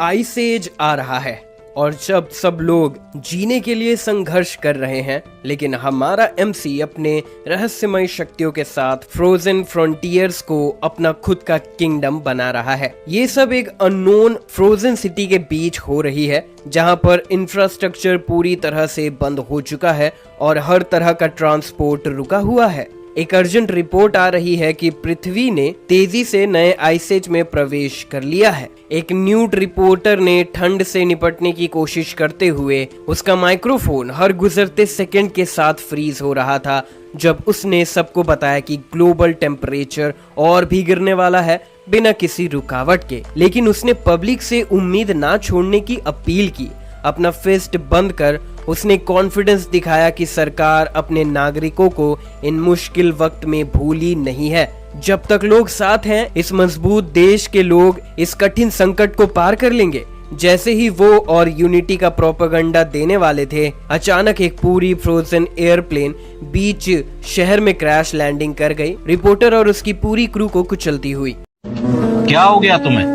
Ice as आ रहा है और जब सब लोग जीने के लिए संघर्ष कर रहे हैं, लेकिन हमारा एमसी अपने रहस्यमय शक्तियों के साथ फ्रोजन फ्रंटियर्स को अपना खुद का किंगडम बना रहा है। ये सब एक अननोन फ्रोजन सिटी के बीच हो रही है, जहां पर इंफ्रास्ट्रक्चर पूरी तरह से बंद हो चुका है और हर तरह का ट्रांसपोर्ट रुका हुआ है। एक अर्जेंट रिपोर्ट आ रही है कि पृथ्वी ने तेजी से नए आइस एज में प्रवेश कर लिया है। एक न्यूज रिपोर्टर ने ठंड से निपटने की कोशिश करते हुए उसका माइक्रोफोन हर गुजरते सेकंड के साथ फ्रीज हो रहा था जब उसने सबको बताया कि ग्लोबल टेम्परेचर और भी गिरने वाला है बिना किसी रुकावट के। लेकिन उसने पब्लिक से उम्मीद ना छोड़ने की अपील की। अपना फिस्ट बंद कर उसने कॉन्फिडेंस दिखाया कि सरकार अपने नागरिकों को इन मुश्किल वक्त में भूली नहीं है। जब तक लोग साथ हैं, इस मजबूत देश के लोग इस कठिन संकट को पार कर लेंगे। जैसे ही वो और यूनिटी का प्रोपेगेंडा देने वाले थे, अचानक एक पूरी फ्रोजन एयरप्लेन बीच शहर में क्रैश लैंडिंग कर गई, रिपोर्टर और उसकी पूरी क्रू को कुचलती हुई। क्या हो गया तुम्हें?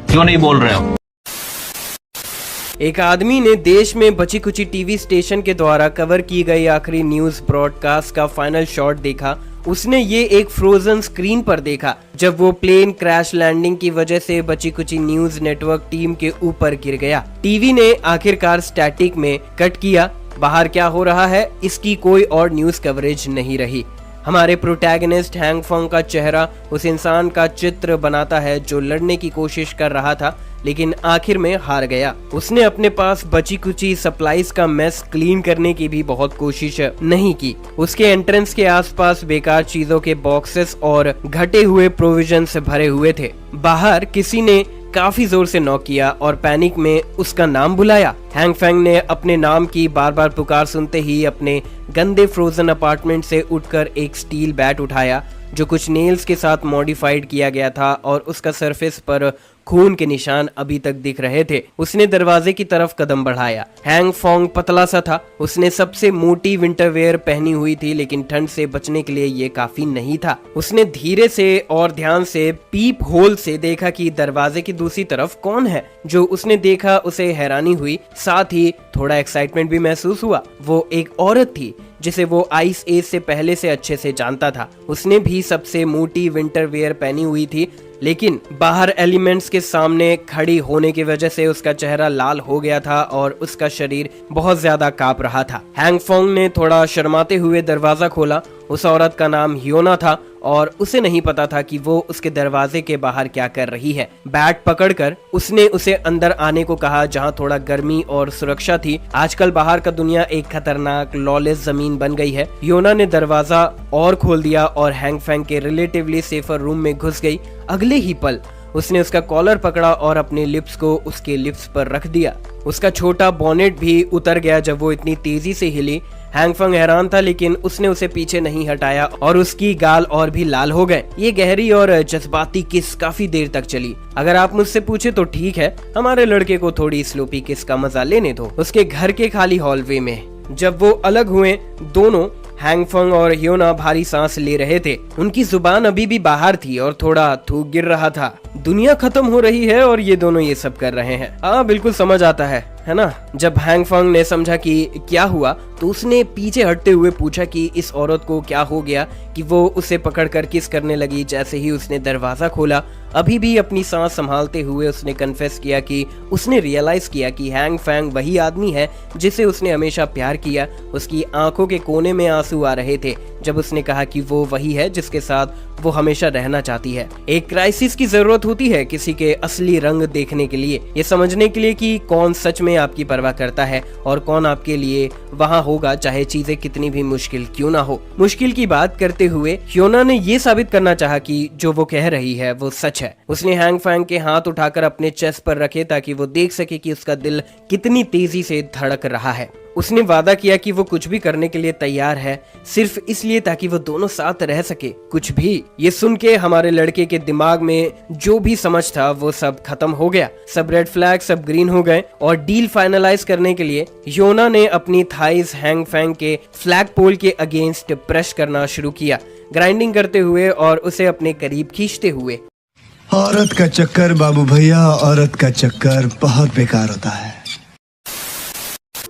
क्यों नहीं बोल रहे हो? एक आदमी ने देश में बची कुची टीवी स्टेशन के द्वारा कवर की गई आखिरी न्यूज ब्रॉडकास्ट का फाइनल शॉट देखा। उसने ये एक फ्रोजन स्क्रीन पर देखा जब वो प्लेन क्रैश लैंडिंग की वजह से बची कुची न्यूज नेटवर्क टीम के ऊपर गिर गया। टीवी ने आखिरकार स्टैटिक में कट किया। बाहर क्या हो रहा है इसकी कोई और न्यूज कवरेज नहीं रही। हमारे प्रोटैगनिस्ट हैंग फंग का चेहरा उस इंसान का चित्र बनाता है जो लड़ने की कोशिश कर रहा था लेकिन आखिर में हार गया। उसने अपने पास बची कुची सप्लाईज का मेस क्लीन करने की भी बहुत कोशिश नहीं की। उसके एंट्रेंस के आसपास बेकार चीजों के बॉक्सेस और घटे हुए प्रोविजन से भरे हुए थे। बाहर किसी ने काफी जोर से नॉक किया और पैनिक में उसका नाम बुलाया। हैंग फेंग ने अपने नाम की बार बार पुकार सुनते ही अपने गंदे फ्रोजन अपार्टमेंट से उठकर एक स्टील बैट उठाया जो कुछ नेल्स के साथ मॉडिफाइड किया गया था और उसका सरफेस पर खून के निशान अभी तक दिख रहे थे। उसने दरवाजे की तरफ कदम बढ़ाया। हैंग फॉन्ग पतला सा था। उसने सबसे मोटी विंटर वेयर पहनी हुई थी लेकिन ठंड से बचने के लिए ये काफी नहीं था। उसने धीरे से और ध्यान से पीप होल से देखा कि दरवाजे की दूसरी तरफ कौन है। जो उसने देखा उसे हैरानी हुई, साथ ही थोड़ा एक्साइटमेंट भी महसूस हुआ। वो एक औरत थी जिसे वो आइस एज से पहले से अच्छे से जानता था। उसने भी सबसे मोटी विंटर वेयर पहनी हुई थी लेकिन बाहर एलिमेंट्स के सामने खड़ी होने की वजह से उसका चेहरा लाल हो गया था और उसका शरीर बहुत ज्यादा कांप रहा था। हैंग फॉन्ग ने थोड़ा शर्माते हुए दरवाजा खोला। उस औरत का नाम हियोना था और उसे नहीं पता था कि वो उसके दरवाजे के बाहर क्या कर रही है। बैट पकड़कर उसने उसे अंदर आने को कहा जहां थोड़ा गर्मी और सुरक्षा थी। आजकल बाहर का दुनिया एक खतरनाक लॉलेस जमीन बन गई है। हियोना ने दरवाजा और खोल दिया और हैंग फैंग के रिलेटिवली सेफर रूम में घुस गई। अगले ही पल उसने उसका कॉलर पकड़ा और अपने लिप्स को उसके लिप्स पर रख दिया। उसका छोटा बॉनेट भी उतर गया जब वो इतनी तेजी से हिली। हैंग फंग हैरान था लेकिन उसने उसे पीछे नहीं हटाया और उसकी गाल और भी लाल हो गए। ये गहरी और जज्बाती किस काफी देर तक चली। अगर आप मुझसे पूछे तो ठीक है, हमारे लड़के को थोड़ी स्लोपी किस का मजा लेने दो। उसके घर के खाली हॉलवे में जब वो अलग हुए, दोनों हैंग फंग और हियोना भारी सांस ले रहे थे। उनकी जुबान अभी भी बाहर थी और थोड़ा थूक गिर रहा था। दुनिया खत्म हो रही है और ये दोनों ये सब कर रहे हैं। हाँ, बिल्कुल समझ आता है ना। जब हैंग फंग ने समझा कि क्या हुआ तो उसने पीछे हटते हुए पूछा कि इस औरत को क्या हो गया कि वो उसे पकड़कर किस करने लगी। जैसे ही उसने दरवाजा खोला, अभी भी अपनी सांस संभालते हुए उसने कन्फेस किया कि उसने रियलाइज किया कि हैंग फैंग वही आदमी है जिसे उसने हमेशा प्यार किया। उसकी आंखों के कोने में आंसू आ रहे थे जब उसने कहा कि वो वही है जिसके साथ वो हमेशा रहना चाहती है। एक क्राइसिस की जरूरत होती है किसी के असली रंग देखने के लिए, ये समझने के लिए कि कौन सच में आपकी परवाह करता है और कौन आपके लिए वहाँ होगा चाहे चीजें कितनी भी मुश्किल क्यों ना हो। मुश्किल की बात करते हुए हियोना ने ये साबित करना चाहा कि जो वो कह रही है वो सच है। उसने हैंग फैंग के हाथ उठाकर अपने चेस्ट पर रखे ताकि वो देख सके कि उसका दिल कितनी तेजी से धड़क रहा है। उसने वादा किया कि वो कुछ भी करने के लिए तैयार है, सिर्फ इसलिए ताकि वो दोनों साथ रह सके। कुछ भी। ये सुन के हमारे लड़के के दिमाग में जो भी समझ था वो सब खत्म हो गया। सब रेड फ्लैग सब ग्रीन हो गए और डील फाइनलाइज करने के लिए हियोना ने अपनी थाइज हैंग फैंग के फ्लैग पोल के अगेंस्ट प्रेस करना शुरू किया, ग्राइंडिंग करते हुए और उसे अपने करीब खींचते हुए। औरत का चक्कर बाबू भैया, औरत का चक्कर बहुत बेकार होता है।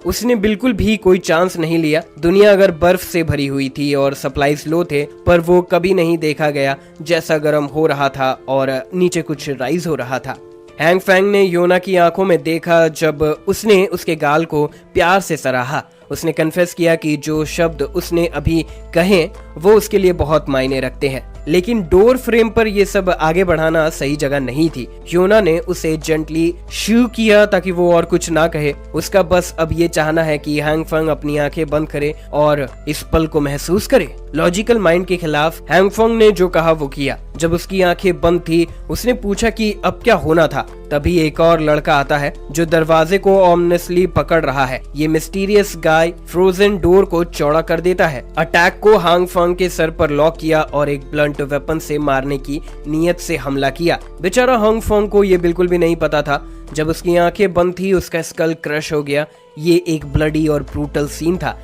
उसने बिल्कुल भी कोई चांस नहीं लिया। दुनिया अगर बर्फ से भरी हुई थी और सप्लाईज लो थे, पर वो कभी नहीं देखा गया जैसा गर्म हो रहा था और नीचे कुछ राइज हो रहा था। हैंग फैंग ने योना की आंखों में देखा जब उसने उसके गाल को प्यार से सराहा। उसने कन्फेस किया कि जो शब्द उसने अभी कहे वो उसके लिए बहुत मायने रखते हैं, लेकिन डोर फ्रेम पर ये सब आगे बढ़ाना सही जगह नहीं थी। योना ने उसे जेंटली शू किया ताकि वो और कुछ ना कहे। उसका बस अब ये चाहना है कि हैंग फैंग अपनी आंखें बंद करे और इस पल को महसूस करे। लॉजिकल माइंड के खिलाफ हैंग फैंग ने जो कहा वो किया। जब उसकी आंखें बंद थी, उसने पूछा कि अब क्या होना था। तभी एक और लड़का आता है जो दरवाजे को ऑमनेसली पकड़ रहा है। ये मिस्टीरियस गाय फ्रोजन डोर को चौड़ा कर देता है। अटैक को हैंग फैंग के सर पर लॉक किया और एक ब्लंट वेपन से मारने की नीयत से हमला किया। बेचारा हैंग फैंग को ये बिल्कुल भी नहीं पता था। जब उसकी आंखें बंद थी, उसका स्कल क्रश हो गया। ये एक ब्लडी और ब्रूटल सीन था।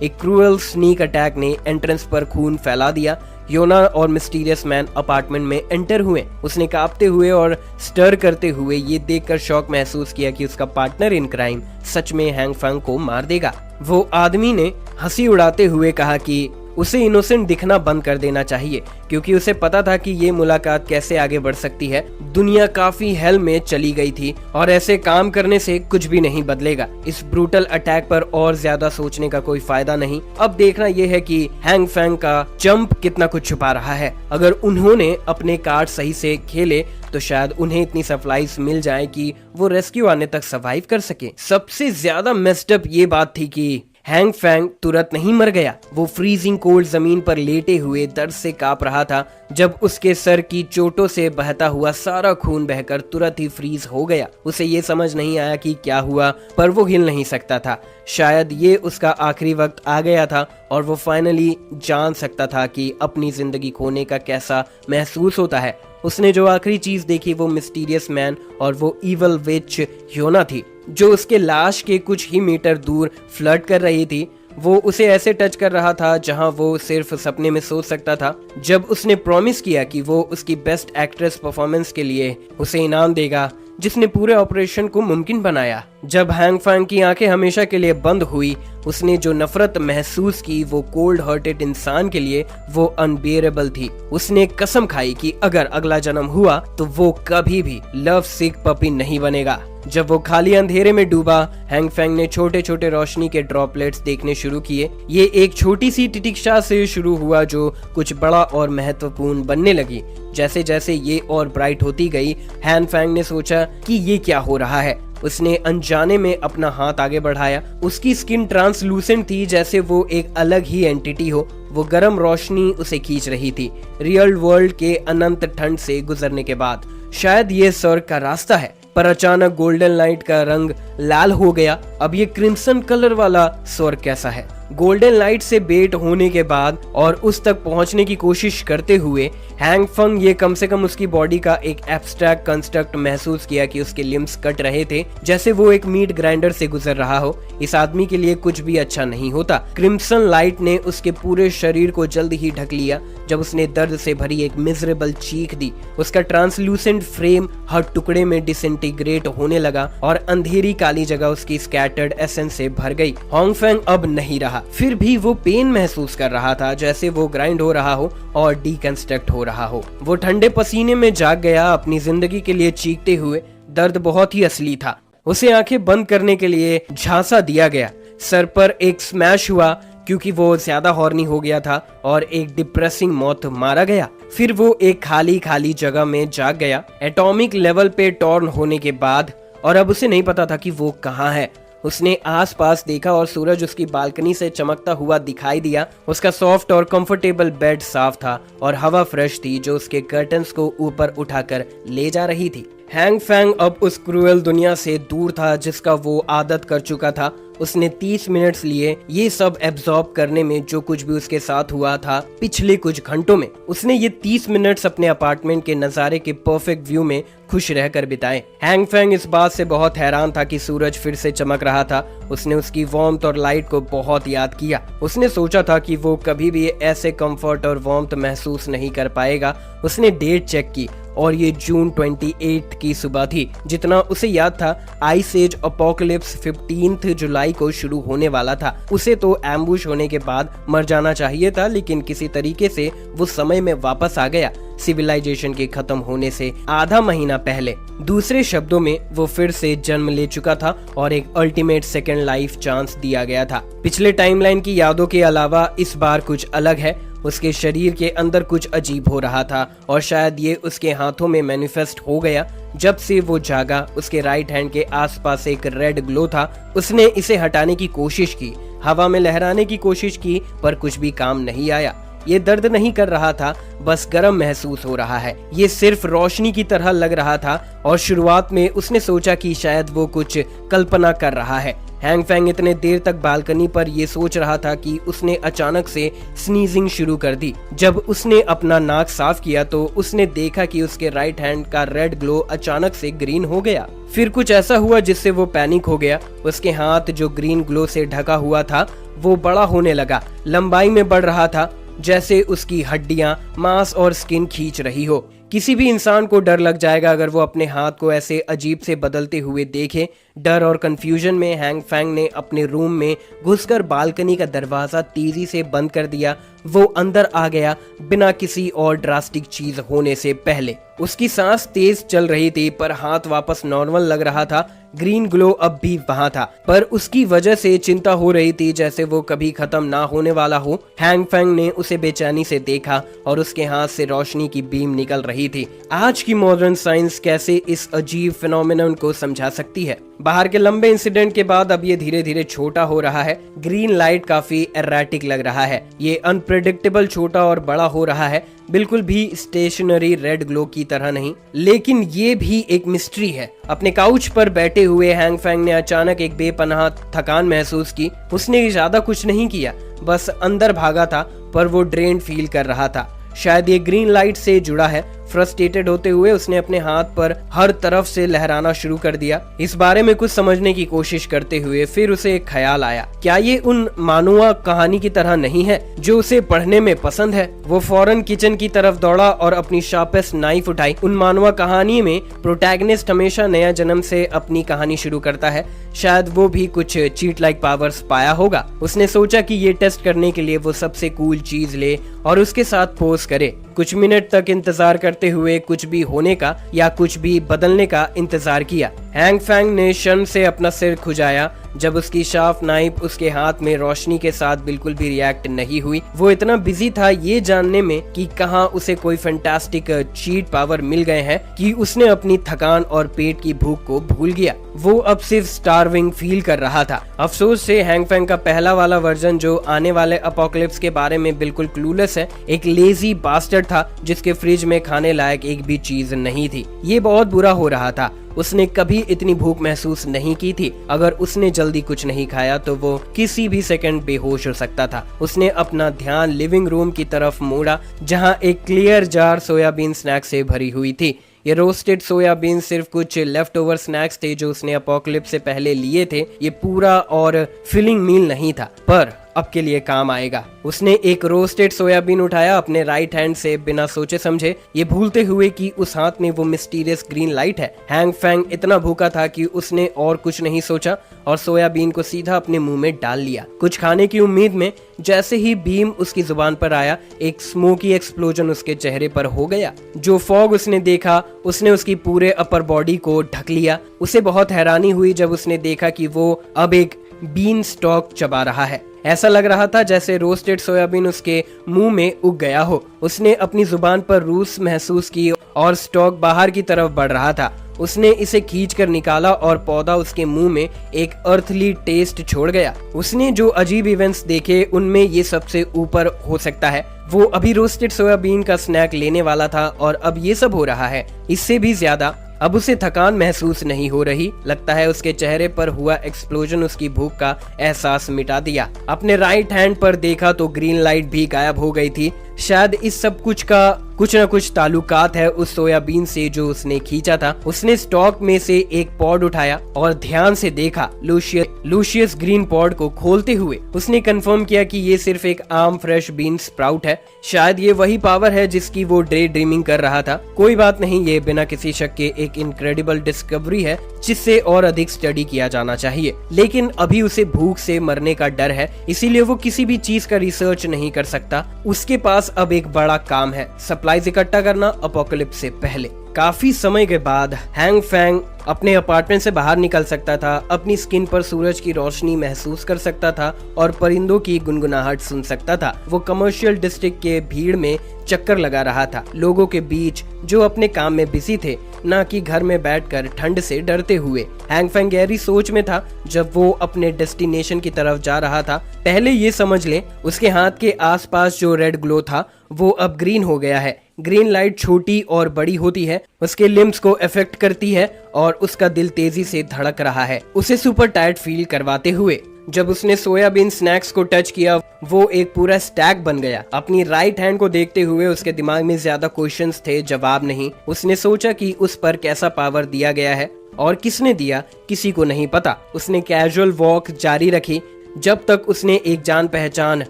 एक क्रूअल स्नीक अटैक ने एंट्रेंस पर खून फैला दिया। योना और मिस्टीरियस मैन अपार्टमेंट में एंटर हुए। उसने कांपते हुए और स्टर करते हुए ये देखकर शॉक महसूस किया कि उसका पार्टनर इन क्राइम सच में हैंग फैंग को मार देगा। वो आदमी ने हंसी उड़ाते हुए कहा कि उसे इनोसेंट दिखना बंद कर देना चाहिए, क्योंकि उसे पता था कि ये मुलाकात कैसे आगे बढ़ सकती है। दुनिया काफी हेल में चली गई थी और ऐसे काम करने से कुछ भी नहीं बदलेगा। इस ब्रूटल अटैक पर और ज्यादा सोचने का कोई फायदा नहीं। अब देखना यह है कि हैंग फैंग का चंप कितना कुछ छुपा रहा है। अगर उन्होंने अपने कार्ड सही से खेले तो शायद उन्हें इतनी सप्लाईज मिल जाए कि वो रेस्क्यू आने तक सर्वाइव कर सके। सबसे ज्यादा मेस्ड अप ये बात थी कि हैंग फैंग तुरंत नहीं मर गया। वो फ्रीजिंग कोल्ड जमीन पर लेटे हुए दर्द से कांप रहा था जब उसके सर की चोटों से बहता हुआ सारा खून बहकर तुरंत ही फ्रीज हो गया। उसे ये समझ नहीं आया कि क्या हुआ, पर वो हिल नहीं सकता था। शायद ये उसका आखिरी वक्त आ गया था और वो फाइनली जान सकता था कि अपनी जिंदगी खोने का कैसा महसूस होता है। उसने जो आखिरी चीज देखी वो मिस्टीरियस मैन और वो इवल विच योना थी, जो उसके लाश के कुछ ही मीटर दूर फ्लर्ट कर रही थी। वो उसे ऐसे टच कर रहा था जहां वो सिर्फ सपने में सोच सकता था। जब उसने प्रॉमिस किया कि वो उसकी बेस्ट एक्ट्रेस परफॉर्मेंस के लिए उसे इनाम देगा, जिसने पूरे ऑपरेशन को मुमकिन बनाया। जब हैंग फैंग की आंखें हमेशा के लिए बंद हुई, उसने जो नफरत महसूस की वो कोल्ड हार्टेड इंसान के लिए वो अनबियरेबल थी। उसने कसम खाई कि अगर अगला जन्म हुआ तो वो कभी भी लव सिक पपी नहीं बनेगा। जब वो खाली अंधेरे में डूबा, हैंग फैंग ने छोटे छोटे रोशनी के ड्रॉपलेट्स देखने शुरू किए। ये एक छोटी सी तितिक्षा से शुरू हुआ जो कुछ बड़ा और महत्वपूर्ण बनने लगी। जैसे जैसे ये और ब्राइट होती गई, हैंग फैंग ने सोचा कि ये क्या हो रहा है। उसने अनजाने में अपना हाथ आगे बढ़ाया। उसकी स्किन ट्रांसलूसेंट थी, जैसे वो एक अलग ही एंटिटी हो। वो गर्म रोशनी उसे खींच रही थी, रियल वर्ल्ड के अनंत ठंड से गुजरने के बाद। शायद ये स्वर्ग का रास्ता है। पर अचानक गोल्डन लाइट का रंग लाल हो गया। अब ये क्रिम्सन कलर वाला स्वर्ग कैसा है? गोल्डन लाइट से बेट होने के बाद और उस तक पहुंचने की कोशिश करते हुए हैंग फैंग ये कम से कम उसकी बॉडी का एक एब्स्ट्रैक्ट कंस्ट्रक्ट महसूस किया कि उसके लिम्स कट रहे थे, जैसे वो एक मीट ग्राइंडर से गुजर रहा हो। इस आदमी के लिए कुछ भी अच्छा नहीं होता। क्रिम्सन लाइट ने उसके पूरे शरीर को जल्द ही ढक लिया जब उसने दर्द से भरी एक मिजरेबल चीख दी। उसका ट्रांसलूसेंट फ्रेम हर टुकड़े में डिसइंटीग्रेट होने लगा और अंधेरी काली जगह उसकी स्कैटर्ड एसेंस से भर गई। हैंग फैंग अब नहीं रहा, फिर भी वो पेन महसूस कर रहा था, जैसे वो ग्राइंड हो रहा हो और डीकंस्ट्रक्ट हो रहा हो। वो ठंडे पसीने में जाग गया, अपनी जिंदगी के लिए चीखते हुए। दर्द बहुत ही असली था। उसे आंखें बंद करने के लिए झांसा दिया गया। सर पर एक स्मैश हुआ क्योंकि वो ज्यादा हॉर्नी हो गया था और एक डिप्रेसिंग मौत मारा गया। फिर वो एक खाली खाली जगह में जाग गया, एटॉमिक लेवल पे टॉर्न होने के बाद, और अब उसे नहीं पता था कि वो कहाँ है। उसने आसपास देखा और सूरज उसकी बालकनी से चमकता हुआ दिखाई दिया। उसका सॉफ्ट और कंफर्टेबल बेड साफ था और हवा फ्रेश थी जो उसके कर्टन्स को ऊपर उठाकर ले जा रही थी। हैंग फैंग अब उस क्रूएल दुनिया से दूर था जिसका वो आदत कर चुका था। उसने 30 मिनट्स लिए ये सब एब्जॉर्ब करने में जो कुछ भी उसके साथ हुआ था पिछले कुछ घंटों में। उसने ये 30 मिनट्स अपने अपार्टमेंट के नजारे के परफेक्ट व्यू में खुश रहकर बिताए। हैंग फेंग इस बात से बहुत हैरान था कि सूरज फिर से चमक रहा था। उसने उसकी वार्मथ और लाइट को बहुत याद किया। उसने सोचा था कि वो कभी भी ऐसे कंफर्ट और वार्मथ महसूस नहीं कर पाएगा। उसने डेट चेक की और ये जून 28 की सुबह थी। जितना उसे याद था, आइस एज अपोकलिप्स 15 जुलाई को शुरू होने वाला था। उसे तो एम्बुश होने के बाद मर जाना चाहिए था, लेकिन किसी तरीके से वो समय में वापस आ गया, सिविलाइजेशन के खत्म होने से आधा महीना पहले। दूसरे शब्दों में वो फिर से जन्म ले चुका था और एक अल्टीमेट सेकेंड लाइफ चांस दिया गया था। पिछले टाइमलाइन की यादों के अलावा इस बार कुछ अलग है। उसके शरीर के अंदर कुछ अजीब हो रहा था और शायद ये उसके हाथों में मैनिफेस्ट हो गया। जब से वो जागा, उसके राइट हैंड के आसपास एक रेड ग्लो था। उसने इसे हटाने की कोशिश की, हवा में लहराने की कोशिश की, पर कुछ भी काम नहीं आया। ये दर्द नहीं कर रहा था, बस गर्म महसूस हो रहा है। ये सिर्फ रोशनी की तरह लग रहा था और शुरुआत में उसने सोचा कि शायद वो कुछ कल्पना कर रहा है। हैंग फेंग इतने देर तक बालकनी पर ये सोच रहा था कि उसने अचानक से स्नीजिंग शुरू कर दी। जब उसने अपना नाक साफ किया तो उसने देखा कि उसके राइट हैंड का रेड ग्लो अचानक से ग्रीन हो गया। फिर कुछ ऐसा हुआ जिससे वो पैनिक हो गया। उसके हाथ जो ग्रीन ग्लो से ढका हुआ था वो बड़ा होने लगा, लंबाई में बढ़ रहा था, जैसे उसकी हड्डियां, मांस और स्किन खींच रही हो। किसी भी इंसान को डर लग जाएगा अगर वो अपने हाथ को ऐसे अजीब से बदलते हुए देखे। डर और कंफ्यूजन में हैंग फेंग ने अपने रूम में घुसकर बालकनी का दरवाजा तेजी से बंद कर दिया। वो अंदर आ गया बिना किसी और ड्रास्टिक चीज होने से पहले। उसकी सांस तेज चल रही थी, पर हाथ वापस नॉर्मल लग रहा था। ग्रीन ग्लो अब भी वहां था, पर उसकी वजह से चिंता हो रही थी, जैसे वो कभी खत्म ना होने वाला हो। हैंग फेंग ने उसे बेचैनी से देखा और उसके हाथ से रोशनी की बीम निकल रही थी। आज की मॉडर्न साइंस कैसे इस अजीब फिनोमेनन को समझा सकती है? बाहर के लंबे इंसिडेंट के बाद अब ये धीरे धीरे छोटा हो रहा है। ग्रीन लाइट काफी एर्राटिक लग रहा है। ये अनप्रेडिक्टेबल छोटा और बड़ा हो रहा है, बिल्कुल भी स्टेशनरी रेड ग्लो की तरह नहीं। लेकिन ये भी एक मिस्ट्री है। अपने काउच पर बैठे हुए हैंग फेंग ने अचानक एक बेपनाह थकान महसूस की। उसने ज्यादा कुछ नहीं किया, बस अंदर भागा था, पर वो ड्रेन्ड फील कर रहा था। शायद ये ग्रीन लाइट से जुड़ा है। फ्रस्ट्रेटेड होते हुए उसने अपने हाथ पर हर तरफ से लहराना शुरू कर दिया। इस बारे में कुछ समझने की कोशिश करते हुए फिर उसे एक ख्याल आया, क्या ये उन मानुआ कहानी की तरह नहीं है जो उसे पढ़ने में पसंद है? वो फौरन किचन की तरफ दौड़ा और अपनी शार्पेस्ट नाइफ उठाई। उन मानुआ कहानी में प्रोटैगनिस्ट हमेशा नया जन्म से अपनी कहानी शुरू करता है। शायद वो भी कुछ चीट लाइक पावर्स पाया होगा। उसने सोचा कि ये टेस्ट करने के लिए वो सबसे कूल चीज ले और उसके साथ पोज करे। कुछ मिनट तक इंतजार करते हुए कुछ भी होने का या कुछ भी बदलने का इंतजार किया। हैंग फेंग ने शर्म से अपना सिर खुजाया जब उसकी शार्प नाइफ उसके हाथ में रोशनी के साथ बिल्कुल भी रिएक्ट नहीं हुई। वो इतना बिजी था ये जानने में कि कहां उसे कोई फैंटास्टिक चीट पावर मिल गए हैं कि उसने अपनी थकान और पेट की भूख को भूल गया। वो अब सिर्फ स्टारविंग फील कर रहा था। अफसोस से हैंग फेंग का पहला वाला वर्जन जो आने वाले अपोकलिप्स के बारे में बिल्कुल क्लूलेस है, एक लेजी बास्टर्ड था जिसके फ्रिज में खाने लायक एक भी चीज नहीं थी। ये बहुत बुरा हो रहा था। उसने कभी इतनी भूख महसूस नहीं की थी। अगर उसने जल्दी कुछ नहीं खाया तो वो किसी भी सेकंड बेहोश हो सकता था। उसने अपना ध्यान लिविंग रूम की तरफ मोड़ा जहां एक क्लियर जार सोयाबीन स्नैक से भरी हुई थी। ये रोस्टेड सोयाबीन सिर्फ कुछ लेफ्ट ओवर स्नैक्स थे जो उसने अपोकलिप्स से पहले लिए थे। ये पूरा और फिलिंग मील नहीं था, पर अब के लिए काम आएगा। उसने एक रोस्टेड सोयाबीन उठाया अपने राइट हैंड से बिना सोचे समझे, ये भूलते हुए कि उस हाथ में वो मिस्टीरियस ग्रीन लाइट है। हैंग फेंग इतना भूखा था कि उसने और कुछ नहीं सोचा और सोयाबीन को सीधा अपने मुंह में डाल लिया, कुछ खाने की उम्मीद में। जैसे ही बीम उसकी जुबान पर आया, एक स्मोकी एक्सप्लोजन उसके चेहरे पर हो गया। जो फॉग उसने देखा उसने उसकी पूरे अपर बॉडी को ढक लिया। उसे बहुत हैरानी हुई जब उसने देखा कि वो अब एक बीन स्टॉक चबा रहा है। ऐसा लग रहा था जैसे रोस्टेड सोयाबीन उसके मुंह में उग गया हो। उसने अपनी जुबान पर रूस महसूस की और स्टॉक बाहर की तरफ बढ़ रहा था। उसने इसे खींचकर निकाला और पौधा उसके मुंह में एक अर्थली टेस्ट छोड़ गया। उसने जो अजीब इवेंट्स देखे उनमें ये सबसे ऊपर हो सकता है। वो अभी रोस्टेड सोयाबीन का स्नैक लेने वाला था और अब ये सब हो रहा है। इससे भी ज्यादा अब उसे थकान महसूस नहीं हो रही। लगता है उसके चेहरे पर हुआ एक्सप्लोजन उसकी भूख का एहसास मिटा दिया। अपने राइट हैंड पर देखा तो ग्रीन लाइट भी गायब हो गई थी। शायद इस सब कुछ का कुछ न कुछ ताल्लुकात है उस सोयाबीन से जो उसने खींचा था। उसने स्टॉक में से एक पॉड उठाया और ड्यान से देखा। लूशियस ग्रीन पॉड को खोलते हुए उसने कंफर्म किया कि ये सिर्फ एक आम फ्रेश बीन स्प्राउट है। शायद ये वही पावर है जिसकी वो डे ड्रीमिंग कर रहा था। कोई बात नहीं, ये बिना किसी शक के एक इनक्रेडिबल डिस्कवरी है जिससे और अधिक स्टडी किया जाना चाहिए। लेकिन अभी उसे भूख से मरने का डर है, इसीलिए वो किसी भी चीज का रिसर्च नहीं कर सकता। उसके पास अब एक बड़ा काम है, सप्लाईज इकट्ठा करना अपोकलिप्स से पहले। काफी समय के बाद हैंग फैंग अपने अपार्टमेंट से बाहर निकल सकता था, अपनी स्किन पर सूरज की रोशनी महसूस कर सकता था और परिंदों की गुनगुनाहट सुन सकता था। वो कमर्शियल डिस्ट्रिक्ट के भीड़ में चक्कर लगा रहा था, लोगों के बीच जो अपने काम में बिजी थे, ना कि घर में बैठकर ठंड से डरते हुए। हैंग फैंग गहरी सोच में था जब वो अपने डेस्टिनेशन की तरफ जा रहा था। पहले ये समझ ले, उसके हाथ के आसपास जो रेड ग्लो था वो अब ग्रीन हो गया है। ग्रीन लाइट छोटी और बड़ी होती है, उसके लिम्स को इफेक्ट करती है और उसका दिल तेजी से धड़क रहा है, उसे सुपर टायर्ड फील करवाते हुए। जब उसने सोयाबीन स्नैक्स को टच किया वो एक पूरा स्टैक बन गया। अपनी राइट हैंड को देखते हुए उसके दिमाग में ज्यादा क्वेश्चंस थे, जवाब नहीं। उसने सोचा कि उस पर कैसा पावर दिया गया है और किसने दिया, किसी को नहीं पता। उसने कैजुअल वॉक जारी रखी जब तक उसने एक जान पहचान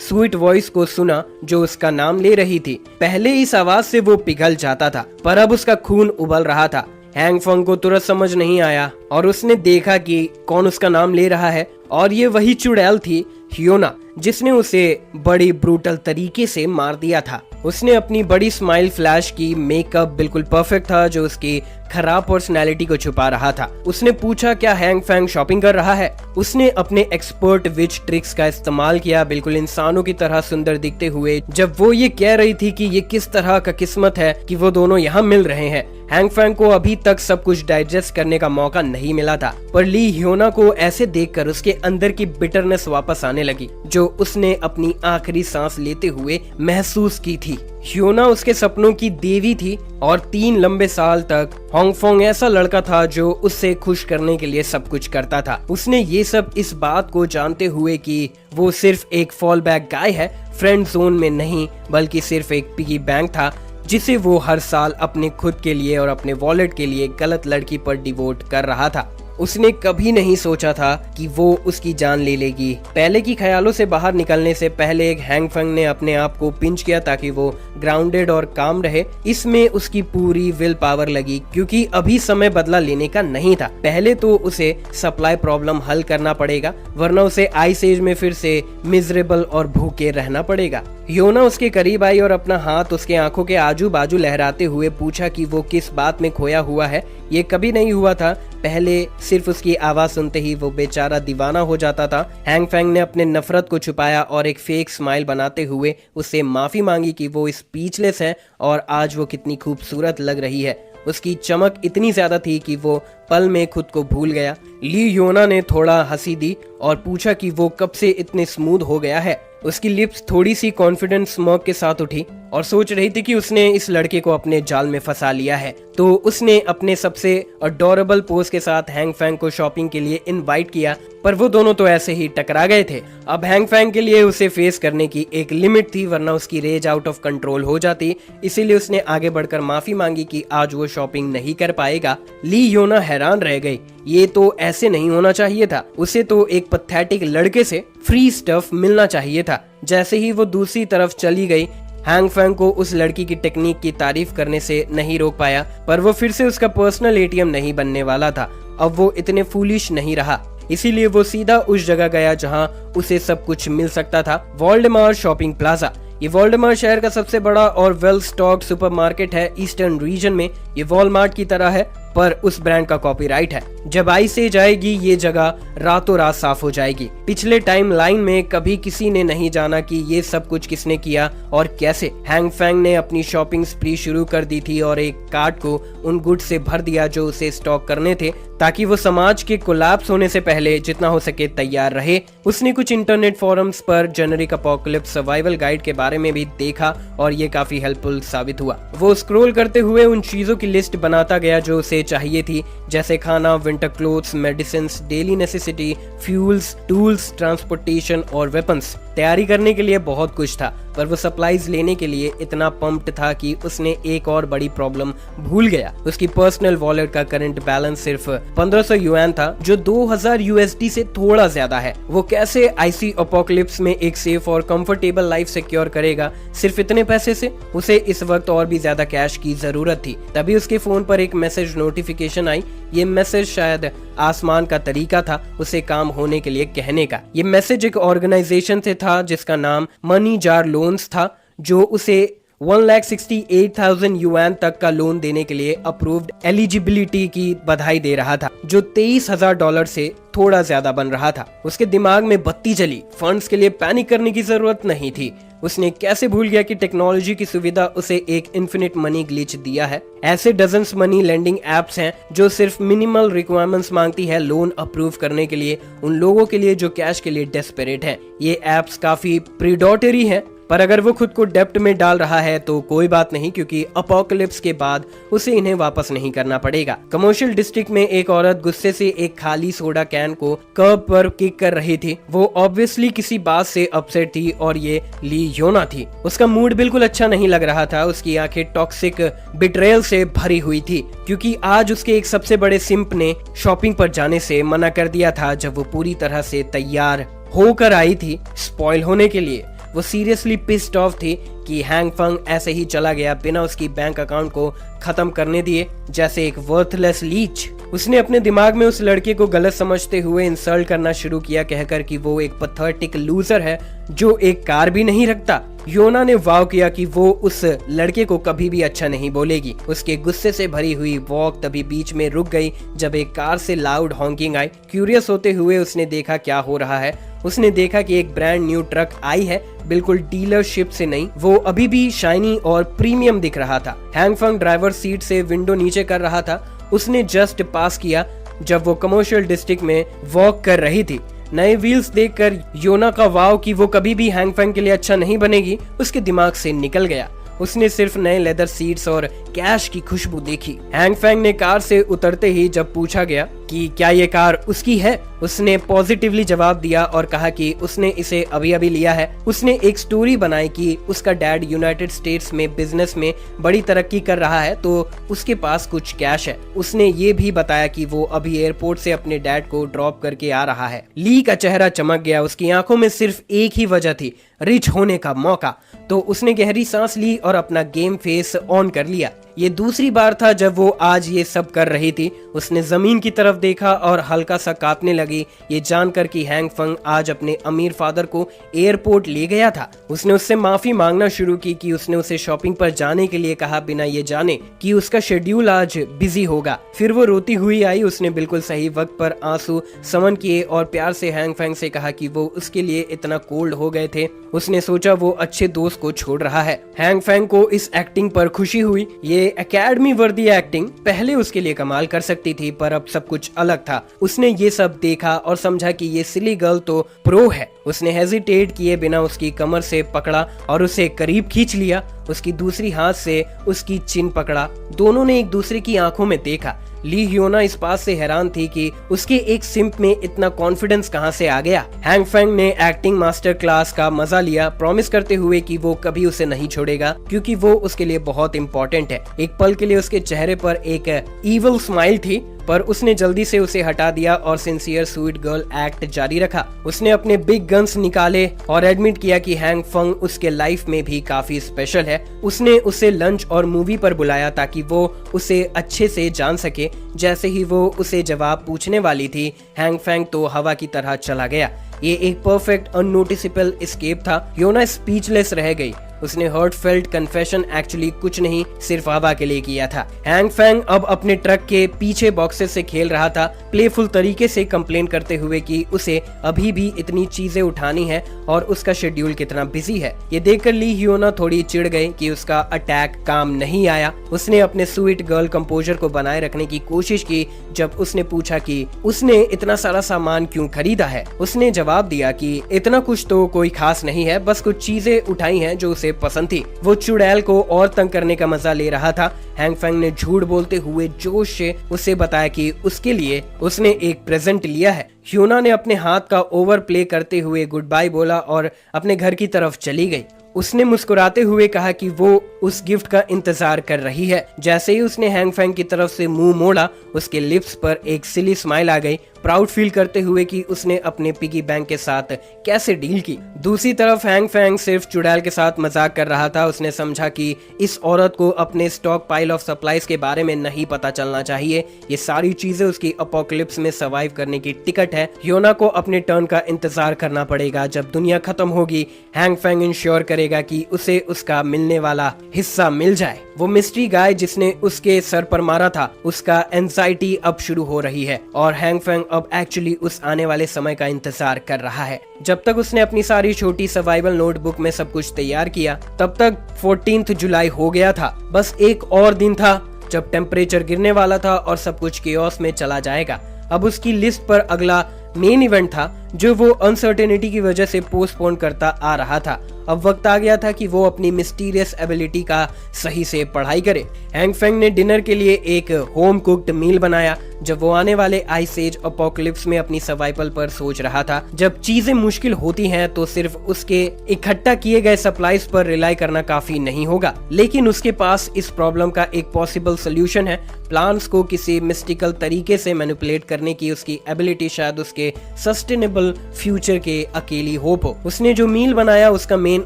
स्वीट वॉइस को सुना जो उसका नाम ले रही थी। पहले इस आवाज से वो पिघल जाता था, पर अब उसका खून उबल रहा था। हैंग फंग को तुरंत समझ नहीं आया और उसने देखा कि कौन उसका नाम ले रहा है, और ये वही चुड़ैल थी, हियोना, जिसने उसे बड़ी ब्रूटल तरीके से मार दिया था। उसने अपनी बड़ी स्माइल फ्लैश की, मेकअप बिल्कुल परफेक्ट था जो उसकी खराब पर्सनैलिटी को छुपा रहा था। उसने पूछा क्या हैंग फैंग शॉपिंग कर रहा है। उसने अपने एक्सपर्ट विच ट्रिक्स का इस्तेमाल किया, बिल्कुल इंसानों की तरह सुंदर दिखते हुए, जब वो ये कह रही थी कि ये किस तरह का किस्मत है कि वो दोनों यहाँ मिल रहे हैं। हैंग फैंग को अभी तक सब कुछ डाइजेस्ट करने का मौका नहीं मिला था, पर ली ह्योना को ऐसे देखकर उसके अंदर की बिटरनेस वापस आने लगी जो उसने अपनी आखिरी सांस लेते हुए महसूस की थी। ह्योना उसके सपनों की देवी थी और 3 लंबे साल तक होंगफोंग ऐसा लड़का था जो उससे खुश करने के लिए सब कुछ करता था। उसने ये सब इस बात को जानते हुए कि वो सिर्फ एक फॉल बैक गाय है, फ्रेंड जोन में नहीं बल्कि सिर्फ एक पिगी बैंक था जिसे वो हर साल अपने खुद के लिए और अपने वॉलेट के लिए गलत लड़की पर डिवोट कर रहा था। उसने कभी नहीं सोचा था कि वो उसकी जान ले लेगी। पहले की ख्यालों से बाहर निकलने से पहले एक हैंग फंग ने अपने आप को पिंच किया ताकि वो ग्राउंडेड और काम रहे। इसमें उसकी पूरी विल पावर लगी क्योंकि अभी समय बदला लेने का नहीं था। पहले तो उसे सप्लाई प्रॉब्लम हल करना पड़ेगा, वरना उसे आइस एज में फिर से मिजरेबल और भूखे रहना पड़ेगा। ह्योना उसके करीब आई और अपना हाथ उसके आंखों के आजू बाजू लहराते हुए पूछा कि वो किस बात में खोया हुआ है। ये कभी नहीं हुआ था। पहले सिर्फ उसकी आवाज सुनते ही वो बेचारा दीवाना हो जाता था। हैंग फैंग ने अपने नफरत को छुपाया और एक फेक स्माइल बनाते हुए उससे माफी मांगी कि वो स्पीचलेस है और आज वो कितनी खूबसूरत लग रही है। उसकी चमक इतनी ज्यादा थी कि वो पल में खुद को भूल गया। ली ह्योना ने थोड़ा हंसी दी और पूछा कि वो कब से इतने स्मूथ हो गया है। उसकी लिप्स थोड़ी सी कॉन्फिडेंट स्मर्क के साथ उठी और सोच रही थी कि उसने इस लड़के को अपने जाल में फंसा लिया है। तो उसने अपने सबसे अडोरेबल पोज के साथ हैंग फैंग को शॉपिंग के लिए इनवाइट किया, पर वो दोनों तो ऐसे ही टकरा गए थे। अब हैंग फैंग के लिए उसे फेस करने की एक लिमिट थी, वरना उसकी रेज आउट ऑफ कंट्रोल हो जाती। इसीलिए उसने आगे बढ़कर माफी मांगी कि आज वो शॉपिंग नहीं कर पाएगा। ली ह्योना हैरान रह गई, ये तो ऐसे नहीं होना चाहिए था। उसे तो एक पैथेटिक लड़के से फ्री स्टफ मिलना चाहिए था। जैसे ही वो दूसरी तरफ चली गई, हैंग फैंग को उस लड़की की टेक्निक की तारीफ करने से नहीं रोक पाया, पर वो फिर से उसका पर्सनल एटीएम नहीं बनने वाला था। अब वो इतने फूलिश नहीं रहा, इसीलिए वो सीधा उस जगह गया जहां उसे सब कुछ मिल सकता था, वॉल्डेमार शॉपिंग प्लाजा। ये वॉल्डेमार शहर का सबसे बड़ा और वेल स्टॉक्ड सुपरमार्केट है ईस्टर्न रीजन में। ये वॉलमार्ट की तरह है, पर उस ब्रांड का कॉपीराइट है। जब आइस एज आएगी ये जगह रातों रात साफ हो जाएगी। पिछले टाइम लाइन में कभी किसी ने नहीं जाना कि ये सब कुछ किसने किया और कैसे। हैंग फैंग ने अपनी शॉपिंग स्प्री शुरू कर दी थी और एक कार्ट को उन गुड्स से भर दिया जो उसे स्टॉक करने थे, ताकि वो समाज के कोलैप्स होने से पहले जितना हो सके तैयार रहे। उसने कुछ इंटरनेट फोरम्स पर जेनेरिक अपोकलिप्स सर्वाइवल गाइड के बारे में भी देखा और ये काफी हेल्पफुल साबित हुआ। वो स्क्रॉल करते हुए उन चीजों की लिस्ट बनाता गया जो उसे उसे चाहिए थी, जैसे खाना, winter clothes, medicine, daily necessity, fuels, tools, transportation और वेपन्स। तैयारी करने के लिए बहुत कुछ था, पर वो सप्लाईज लेने के लिए इतना पंप्ड था कि उसने एक और बड़ी प्रॉब्लम भूल गया। उसकी पर्सनल वॉलेट का करंट बैलेंस सिर्फ 1500 युआन था, जो 2000 USD से थोड़ा ज्यादा है। वो कैसे आईसी अपोकलिप्स में एक सेफ और कंफर्टेबल लाइफ सिक्योर करेगा सिर्फ इतने पैसे से? उसे इस वक्त और भी ज्यादा कैश की जरूरत थी। तभी उसके फोन पर एक मैसेज नोटिफिकेशन आई। ये मैसेज शायद आसमान का तरीका था उसे काम होने के लिए कहने का। ये मैसेज एक ऑर्गेनाइजेशन से था जिसका नाम मनी जार लोन्स था, जो उसे 1,68,000 युआन तक का लोन देने के लिए अप्रूव्ड एलिजिबिलिटी की बधाई दे रहा था, जो $23,000 से थोड़ा ज्यादा बन रहा था। उसके दिमाग में बत्ती जली। फंड्स के लिए पैनिक करने की जरूरत नहीं थी। उसने कैसे भूल गया कि टेक्नोलॉजी की सुविधा उसे एक इन्फिनिट मनी ग्लिच दिया है। ऐसे डजन्स मनी लेंडिंग एप्स हैं जो सिर्फ मिनिमल रिक्वायरमेंट्स मांगती है लोन अप्रूव करने के लिए, उन लोगों के लिए जो कैश के लिए डेस्परेट हैं। ये एप्स काफी प्रीडोटरी हैं, पर अगर वो खुद को डेप्ट में डाल रहा है तो कोई बात नहीं, क्योंकि अपोकलिप्स के बाद उसे इन्हें वापस नहीं करना पड़ेगा। कमर्शियल डिस्ट्रिक्ट में एक औरत गुस्से से एक खाली सोडा कैन को कर्ब पर किक कर रही थी। वो ऑब्वियसली किसी बात से अपसेट थी और ये ली योना थी। उसका मूड बिल्कुल अच्छा नहीं लग रहा था। उसकी आंखें टॉक्सिक बिट्रेयल से भरी हुई थी, क्योंकि आज उसके एक सबसे बड़े सिंप ने शॉपिंग पर जाने से मना कर दिया था जब वो पूरी तरह से तैयार होकर आई थी स्पॉइल होने के लिए। वो सीरियसली पिस्ड ऑफ थी कि हैंग फंग ऐसे ही चला गया बिना उसकी बैंक अकाउंट को खत्म करने दिए, जैसे एक वर्थलेस लीच। उसने अपने दिमाग में उस लड़के को गलत समझते हुए इंसल्ट करना शुरू किया, कहकर कि वो एक पथेटिक लूजर है जो एक कार भी नहीं रखता। योना ने वाव किया कि वो उस लड़के को कभी भी अच्छा नहीं बोलेगी। उसके गुस्से से भरी हुई वॉक तभी बीच में रुक गई जब एक कार से लाउड हॉकिंग आई। क्यूरियस होते हुए उसने देखा क्या हो रहा है। उसने देखा कि एक ब्रांड न्यू ट्रक आई है, बिल्कुल डीलरशिप से नहीं। वो अभी भी शाइनी और प्रीमियम दिख रहा था। हैंग फंग ड्राइवर सीट से विंडो नीचे कर रहा था। उसने जस्ट पास किया जब वो कमर्शियल डिस्ट्रिक्ट में वॉक कर रही थी। नए व्हील्स देखकर योना का वाव कि वो कभी भी हैंग फंग के लिए अच्छा नहीं बनेगी उसके दिमाग से निकल गया। उसने सिर्फ नए लेदर सीट्स और कैश की खुशबू देखी। हैंग फैंग ने कार से उतरते ही जब पूछा गया कि क्या ये कार उसकी है, उसने पॉजिटिवली जवाब दिया और कहा कि उसने इसे अभी अभी लिया है। उसने एक स्टोरी बनाई कि उसका डैड यूनाइटेड स्टेट्स में बिजनेस में बड़ी तरक्की कर रहा है तो उसके पास कुछ कैश है। उसने ये भी बताया कि वो अभी एयरपोर्ट से अपने डैड को ड्रॉप करके आ रहा है। ली का चेहरा चमक गया। उसकी आंखों में सिर्फ एक ही वजह थी, रिच होने का मौका। तो उसने गहरी सांस ली और अपना गेम फेस ऑन कर लिया। ये दूसरी बार था जब वो आज ये सब कर रही थी। उसने जमीन की तरफ देखा और हल्का सा कांपने लगी, ये जानकर कि हैंग फंग आज अपने अमीर फादर को एयरपोर्ट ले गया था। उसने उससे माफी मांगना शुरू की कि उसने उसे शॉपिंग पर जाने के लिए कहा बिना ये जाने कि उसका शेड्यूल आज बिजी होगा। फिर वो रोती हुई आई। उसने बिल्कुल सही वक्त पर आंसू समन किए और प्यार से हैंग फंग से कहा कि वो उसके लिए इतना कोल्ड हो गए थे। उसने सोचा वो अच्छे दोस्त को छोड़ रहा है। हैंग फैंग को इस एक्टिंग पर खुशी हुई। ये एकेडमी वर्दी एक्टिंग पहले उसके लिए कमाल कर सकती थी, पर अब सब कुछ अलग था। उसने ये सब देखा और समझा कि ये सिली गर्ल तो प्रो है। उसने हेजिटेट किए बिना उसकी कमर से पकड़ा और उसे करीब खींच लिया। उसकी दूसरी हाथ से उसकी चिन पकड़ा। दोनों ने एक दूसरे की आंखों में देखा। ली ह्योना इस बात से हैरान थी कि उसके एक सिंप में इतना कॉन्फिडेंस कहां से आ गया। हैंग फैंग ने एक्टिंग मास्टर क्लास का मजा लिया, प्रॉमिस करते हुए कि वो कभी उसे नहीं छोड़ेगा क्योंकि वो उसके लिए बहुत इंपॉर्टेंट है। एक पल के लिए उसके चेहरे पर एक इविल स्माइल थी, पर उसने जल्दी से उसे हटा दिया और सिंसियर स्वीट गर्ल एक्ट जारी रखा। उसने अपने बिग गन्स निकाले और एडमिट किया कि हैंग फंग उसके लाइफ में भी काफी स्पेशल है। उसने उसे लंच और मूवी पर बुलाया ताकि वो उसे अच्छे से जान सके। जैसे ही वो उसे जवाब पूछने वाली थी, हैंग फैंग तो हवा की तरह चला गया। ये एक परफेक्ट अननोटिसेबल एस्केप था। योना स्पीचलेस रह गई। उसने हर्टफेल्ट कन्फेशन एक्चुअली कुछ नहीं, सिर्फ हवा के लिए किया था। हैंग फैंग अब अपने ट्रक के पीछे बॉक्सेस से खेल रहा था, प्लेफुल तरीके से कंप्लेन करते हुए कि उसे अभी भी इतनी चीजें उठानी है और उसका शेड्यूल कितना बिजी है। ये देखकर ली ह्योना थोड़ी चिढ़ गई कि उसका अटैक काम नहीं आया। उसने अपने स्वीट गर्ल कंपोजर को बनाए रखने की कोशिश की जब उसने पूछा कि उसने इतना सारा सामान क्यों खरीदा है। उसने जवाब दिया कि इतना कुछ तो कोई खास नहीं है, बस कुछ चीजें उठाई हैं जो उसे उसे पसंद थी। वो चुड़ैल को और तंग करने का मजा ले रहा था। हैंग फेंग ने झूठ बोलते हुए जोश से उसे बताया कि उसके लिए उसने एक प्रेजेंट लिया है। ह्यूना ने अपने हाथ का ओवर प्ले करते हुए गुड बाय बोला और अपने घर की तरफ चली गई। उसने मुस्कुराते हुए कहा कि वो उस गिफ्ट का इंतजार कर रही है। जैसे ही उसने हैंग फेंग की तरफ से मुंह मोड़ा, उसके लिप्स पर एक सिली स्माइल आ गई, प्राउड फील करते हुए कि उसने अपने पिगी बैंक के साथ कैसे डील की। दूसरी तरफ हैंग फेंग सिर्फ चुड़ैल के साथ मजाक कर रहा था। उसने समझा कि इस औरत को अपने स्टॉक पाइल ऑफ सप्लाईज के बारे में नहीं पता चलना चाहिए। ये सारी चीजें उसकी अपोकलिप्स में सर्वाइव करने की टिकट है। ह्यूना को अपने टर्न का इंतजार करना पड़ेगा। जब दुनिया खत्म होगी, हैंग फेंग इंश्योर करेगा कि उसे उसका मिलने वाला हिस्सा मिल जाए। वो मिस्ट्री गाय जिसने उसके सर पर मारा था, उसका एंजाइटी अब शुरू हो रही है और हैंग फेंग अब एक्चुअली उस आने वाले समय का इंतजार कर रहा है। जब तक उसने अपनी सारी छोटी सर्वाइवल नोटबुक में सब कुछ तैयार किया, तब तक 14 जुलाई हो गया था। बस एक और दिन था जब टेम्परेचर गिरने वाला था और सब कुछ केओस में चला जाएगा। अब उसकी लिस्ट पर अगला मेन इवेंट था जो वो अनसर्टेनिटी की वजह से पोस्टपोन करता आ रहा था। अब वक्त आ गया था कि वो अपनी मिस्टीरियस एबिलिटी का सही से पढ़ाई करे। हैंग फेंग ने डिनर के लिए एक होम कुक्ड मील बनाया। जब वो आने वाले आइस एज अपोकलिप्स में अपनी सर्वाइवल पर सोच रहा था, जब चीजें मुश्किल होती हैं तो सिर्फ उसके इकट्ठा किए गए सप्लाईज पर रिलाई करना काफी नहीं होगा। लेकिन उसके पास इस प्रॉब्लम का एक पॉसिबल सोल्यूशन है। प्लांट्स को किसी मिस्टिकल तरीके से मैनिपुलेट करने की उसकी एबिलिटी शायद उसके सस्टेनेबल फ्यूचर के अकेली होप हो। उसने जो मील बनाया उसका मेन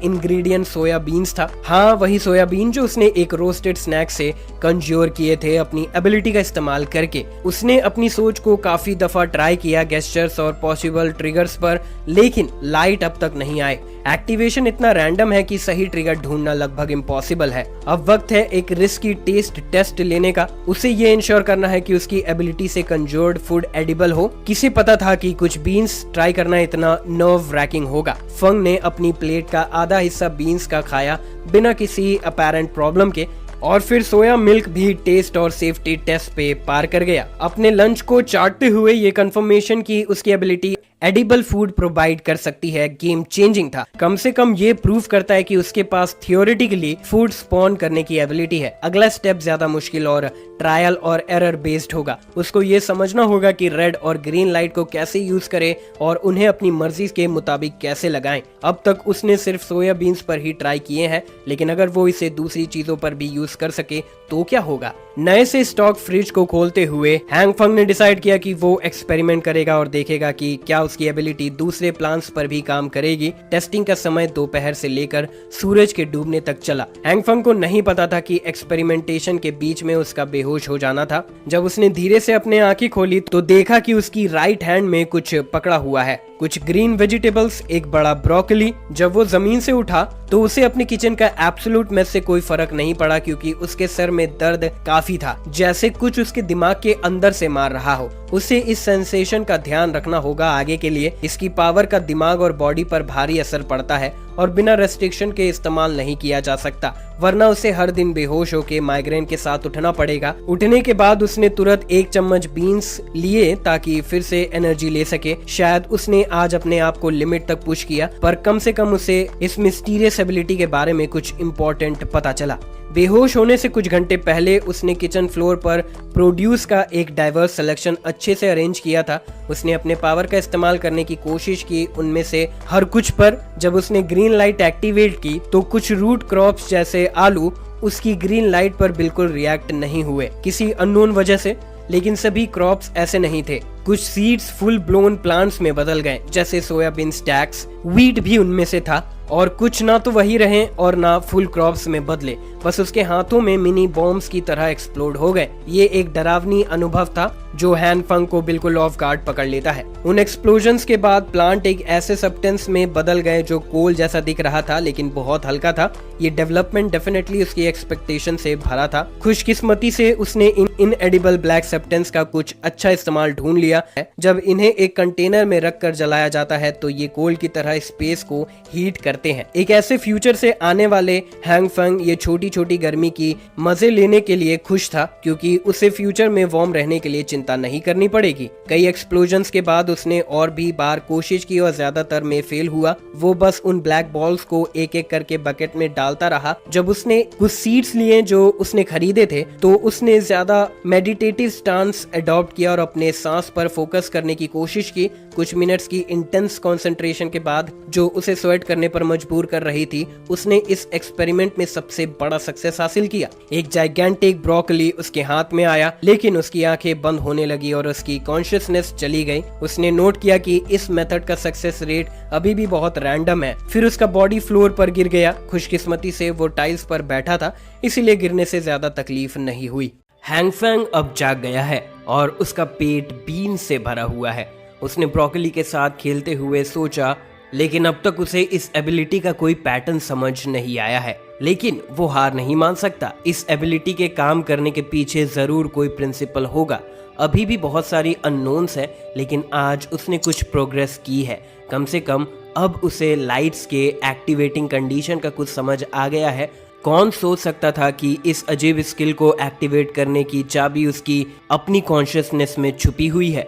इंग्रेडिएंट सोया बीन्स था। हाँ, वही सोया बीन जो उसने एक रोस्टेड स्नैक से कंज्योर किए थे अपनी एबिलिटी का इस्तेमाल करके। उसने अपनी सोच को काफी दफा ट्राई किया गेस्चर्स और पॉसिबल ट्रिगर्स पर, लेकिन लाइट अब तक नहीं आए। एक्टिवेशन इतना रैंडम है कि सही ट्रिगर ढूंढना लगभग इम्पॉसिबल है। अब वक्त है एक रिस्की टेस्ट टेस्ट लेने का। उसे ये इंश्योर करना है कि उसकी एबिलिटी से कंज्योर्ड फूड एडिबल हो। किसे पता था कि कुछ बीन्स ट्राई करना इतना नर्व रैकिंग होगा। फंग ने अपनी प्लेट का आधा हिस्सा बीन्स का खाया बिना किसी अपैरेंट प्रॉब्लम के, और फिर सोया मिल्क भी टेस्ट और सेफ्टी टेस्ट पे पार कर गया। अपने लंच को चाटते हुए ये कंफर्मेशन की उसकी एबिलिटी एडिबल फूड प्रोवाइड कर सकती है गेम चेंजिंग था। कम से कम ये प्रूव करता है कि उसके पास थियोरेटिकली फूड स्पॉन करने की एबिलिटी है। अगला स्टेप ज्यादा मुश्किल और ट्रायल और एरर बेस्ड होगा। उसको ये समझना होगा कि रेड और ग्रीन लाइट को कैसे यूज करे और उन्हें अपनी मर्जी के मुताबिक कैसे लगाएं। अब तक उसने सिर्फ सोया बीन्स पर ही ट्राई किए हैं, लेकिन अगर वो इसे दूसरी चीजों पर भी यूज कर सके तो क्या होगा। नए से स्टॉक फ्रिज को खोलते हुए हैंग फेंग ने डिसाइड किया कि वो एक्सपेरिमेंट करेगा और देखेगा कि क्या उसकी एबिलिटी दूसरे प्लांट्स पर भी काम करेगी। टेस्टिंग का समय दोपहर से लेकर सूरज के डूबने तक चला। हैंग फेंग को नहीं पता था कि एक्सपेरिमेंटेशन के बीच में उसका बेहोश हो जाना था। जब उसने धीरे से अपने आंखें खोली तो देखा कि उसकी राइट हैंड में कुछ पकड़ा हुआ है, कुछ ग्रीन वेजिटेबल्स, एक बड़ा ब्रोकली। जब वो जमीन से उठा तो उसे अपने किचन का एब्सोल्यूट मेस से कोई फर्क नहीं पड़ा, क्योंकि उसके सर में दर्द काफी था, जैसे कुछ उसके दिमाग के अंदर से मार रहा हो। उसे इस सेंसेशन का ध्यान रखना होगा आगे के लिए। इसकी पावर का दिमाग और बॉडी पर भारी असर पड़ता है और बिना रेस्ट्रिक्शन के इस्तेमाल नहीं किया जा सकता, वरना उसे हर दिन बेहोश होकर माइग्रेन के साथ उठना पड़ेगा। उठने के बाद उसने तुरंत 1 चम्मच बीन्स लिए ताकि फिर से एनर्जी ले सके। शायद उसने आज अपने आप को लिमिट तक पुश किया, पर कम से कम उसे इस मिस्टीरियस एबिलिटी के बारे में कुछ इम्पोर्टेंट पता चला। बेहोश होने से कुछ घंटे पहले उसने किचन फ्लोर पर प्रोड्यूस का एक डाइवर्स सिलेक्शन अच्छे से अरेंज किया था। उसने अपने पावर का इस्तेमाल करने की कोशिश की उनमें से हर कुछ पर। जब उसने ग्रीन लाइट एक्टिवेट की तो कुछ रूट क्रॉप्स जैसे आलू उसकी ग्रीन लाइट पर बिल्कुल रिएक्ट नहीं हुए किसी अननोन वजह से। लेकिन सभी क्रॉप्स ऐसे नहीं थे। कुछ सीड्स फुल ब्लोन प्लांट्स में बदल गए, जैसे सोयाबीन स्टैक्स। व्हीट भी उनमें से था, और कुछ ना तो वही रहे और ना फुल क्रॉप्स में बदले, बस उसके हाथों में मिनी बॉम्ब्स की तरह एक्सप्लोड हो गए। ये एक डरावनी अनुभव था जो हैंग फेंग को बिल्कुल ऑफ गार्ड पकड़ लेता है। उन एक्सप्लोजन्स के बाद प्लांट एक ऐसे सब्सटेंस में बदल गए जो कोल जैसा दिख रहा था, लेकिन बहुत हल्का था। ये डेवलपमेंट डेफिनेटली उसकी एक्सपेक्टेशन से भरा था। खुशकिस्मती से उसने इन इनएडिबल ब्लैक सब्सटेंस का कुछ अच्छा इस्तेमाल ढूंढ लिया है। जब इन्हें एक कंटेनर में रख कर जलाया जाता है तो ये कोल की तरह स्पेस को हीट करते हैं। एक ऐसे फ्यूचर से आने वाले हैंग फेंग ये छोटी छोटी गर्मी की मजे लेने के लिए खुश था, क्योंकि उसे फ्यूचर में वार्म रहने के लिए चिंता चिंता नहीं करनी पड़ेगी। कई एक्सप्लोजन्स के बाद उसने और भी बार कोशिश की और ज्यादातर में फेल हुआ। वो बस उन ब्लैक बॉल्स को एक एक करके बकेट में डालता रहा। जब उसने कुछ सीड्स लिए जो उसने खरीदे थे तो उसने ज्यादा मेडिटेटिव स्टांस अडॉप्ट किया और अपने सांस पर फोकस करने की कोशिश की। कुछ मिनट्स की इंटेंस कंसंट्रेशन के बाद जो उसे स्वेट करने पर मजबूर कर रही थी, उसने इस एक्सपेरिमेंट में सबसे बड़ा सक्सेस हासिल किया। एक जाइगेंटिक ब्रोकली उसके हाथ में आया, लेकिन उसकी आंखें बंद होने लगी और उसकी कॉन्शियसनेस चली गई। उसने नोट किया कि इस मेथड का सक्सेस रेट अभी भी बहुत रैंडम है। फिर उसका बॉडी फ्लोर पर गिर गया। खुशकिस्मती से वो टाइल्स पर बैठा था, इसीलिए गिरने से ज्यादा तकलीफ नहीं हुई। हैंगफैंग अब जाग गया है और उसका पेट बीन से भरा हुआ है। उसने ब्रोकली के साथ खेलते हुए सोचा, लेकिन अब तक उसे इस एबिलिटी का कोई पैटर्न समझ नहीं आया है। लेकिन वो हार नहीं मान सकता। इस एबिलिटी के काम करने के पीछे जरूर कोई प्रिंसिपल होगा। अभी भी बहुत सारी अननोन्स है, लेकिन आज उसने कुछ प्रोग्रेस की है। कम से कम अब उसे लाइट्स के एक्टिवेटिंग कंडीशन का कुछ समझ आ गया है। कौन सोच सकता था कि इस अजीब स्किल को एक्टिवेट करने की चाबी उसकी अपनी कॉन्शियसनेस में छुपी हुई है।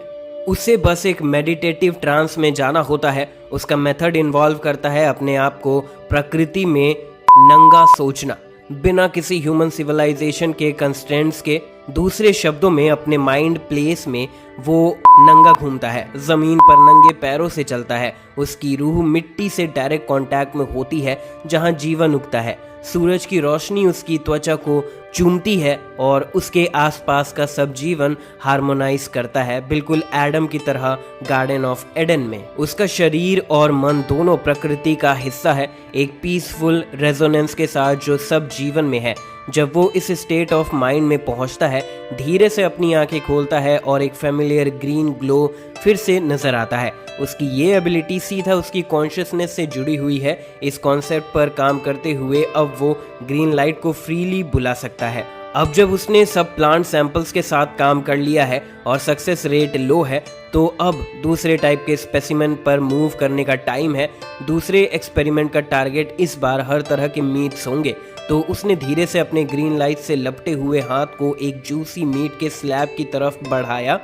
उसे बस एक मेडिटेटिव ट्रांस में जाना होता है। उसका मेथड इन्वॉल्व करता है अपने आप को प्रकृति में नंगा सोचना, बिना किसी ह्यूमन सिविलाइजेशन के कंस्ट्रेंट्स के। दूसरे शब्दों में अपने माइंड प्लेस में वो नंगा घूमता है, जमीन पर नंगे पैरों से चलता है। उसकी रूह मिट्टी से डायरेक्ट कांटेक्ट में होती है जहां जीवन उगता है। सूरज की रोशनी उसकी त्वचा को चूमती है और उसके आसपास का सब जीवन हार्मोनाइज करता है, बिल्कुल एडम की तरह गार्डन ऑफ एडन में। उसका शरीर और मन दोनों प्रकृति का हिस्सा है, एक पीसफुल रेजोनेंस के साथ जो सब जीवन में है। जब वो इस स्टेट ऑफ माइंड में पहुंचता है, धीरे से अपनी आंखें खोलता है और एक फेमिलियर ग्रीन ग्लो फिर से नजर आता है। उसकी ये एबिलिटी सीधा उसकी कॉन्शियसनेस से जुड़ी हुई है। इस कॉन्सेप्ट पर काम करते हुए अब वो ग्रीन लाइट को फ्रीली बुला सकता है। अब जब उसने सब प्लांट सैंपल्स के साथ काम कर लिया है और सक्सेस रेट लो है, तो अब दूसरे टाइप के स्पेसिमेन पर मूव करने का टाइम है। दूसरे एक्सपेरिमेंट का टारगेट इस बार हर तरह के मीट्स होंगे। तो उसने धीरे से अपने ग्रीन लाइट से लपटे हुए हाथ को एक जूसी मीट के स्लैब की तरफ बढ़ाया।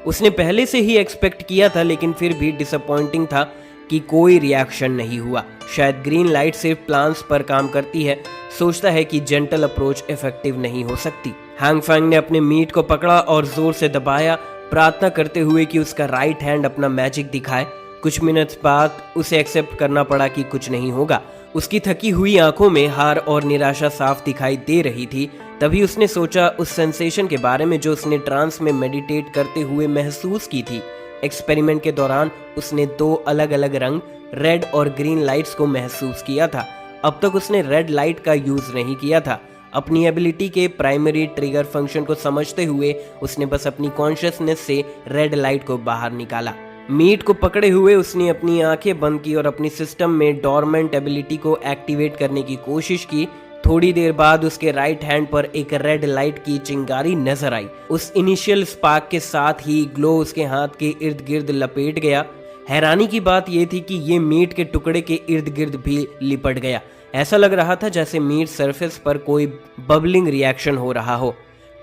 उसने पहले से ही एक्सपेक्ट किया था, लेकिन फिर भी डिसअपॉइंटिंग था कि कोई रिएक्शन नहीं हुआ। शायद ग्रीन लाइट सिर्फ प्लांट्स पर काम करती है। सोचता है कि जेंटल अप्रोच इफेक्टिव नहीं हो सकती। हैंगफैंग ने अपने मीट को पकड़ा और जोर से दबाया, प्रार्थना करते हुए कि उसका राइट हैंड अपना मैजिक दिखाए। कुछ मिनट्स बाद उसे एक्सेप्ट करना पड़ा कि कुछ नहीं होगा। उसकी थकी हुई आंखों में हार और निराशा साफ दिखाई दे रही थी। तभी उसने सोचा उस सेंसेशन के बारे में जो उसने ट्रांस में मेडिटेट करते हुए महसूस की थी। एक्सपेरिमेंट के दौरान उसने 2 अलग अलग रंग, रेड और ग्रीन लाइट्स को महसूस किया था। अब तक उसने रेड लाइट का यूज नहीं किया था। अपनी एबिलिटी के प्राइमरी ट्रिगर फंक्शन को समझते हुए उसने बस अपनी कॉन्शियसनेस से रेड लाइट को बाहर निकाला। मीट को पकड़े हुए उसने अपनी आंखें बंद की और अपनी सिस्टम में डॉर्मेंट एबिलिटी को एक्टिवेट करने की कोशिश की। थोड़ी देर बाद उसके राइट हैंड पर एक रेड लाइट की चिंगारी नजर आई। उस इनिशियल स्पार्क के साथ ही ग्लो उसके हाथ के इर्द गिर्द लपेट गया। हैरानी की बात यह थी कि ये मीट के टुकड़े के इर्द गिर्द भी लिपट गया। ऐसा लग रहा था जैसे मीट सरफेस पर कोई बबलिंग रिएक्शन हो रहा हो।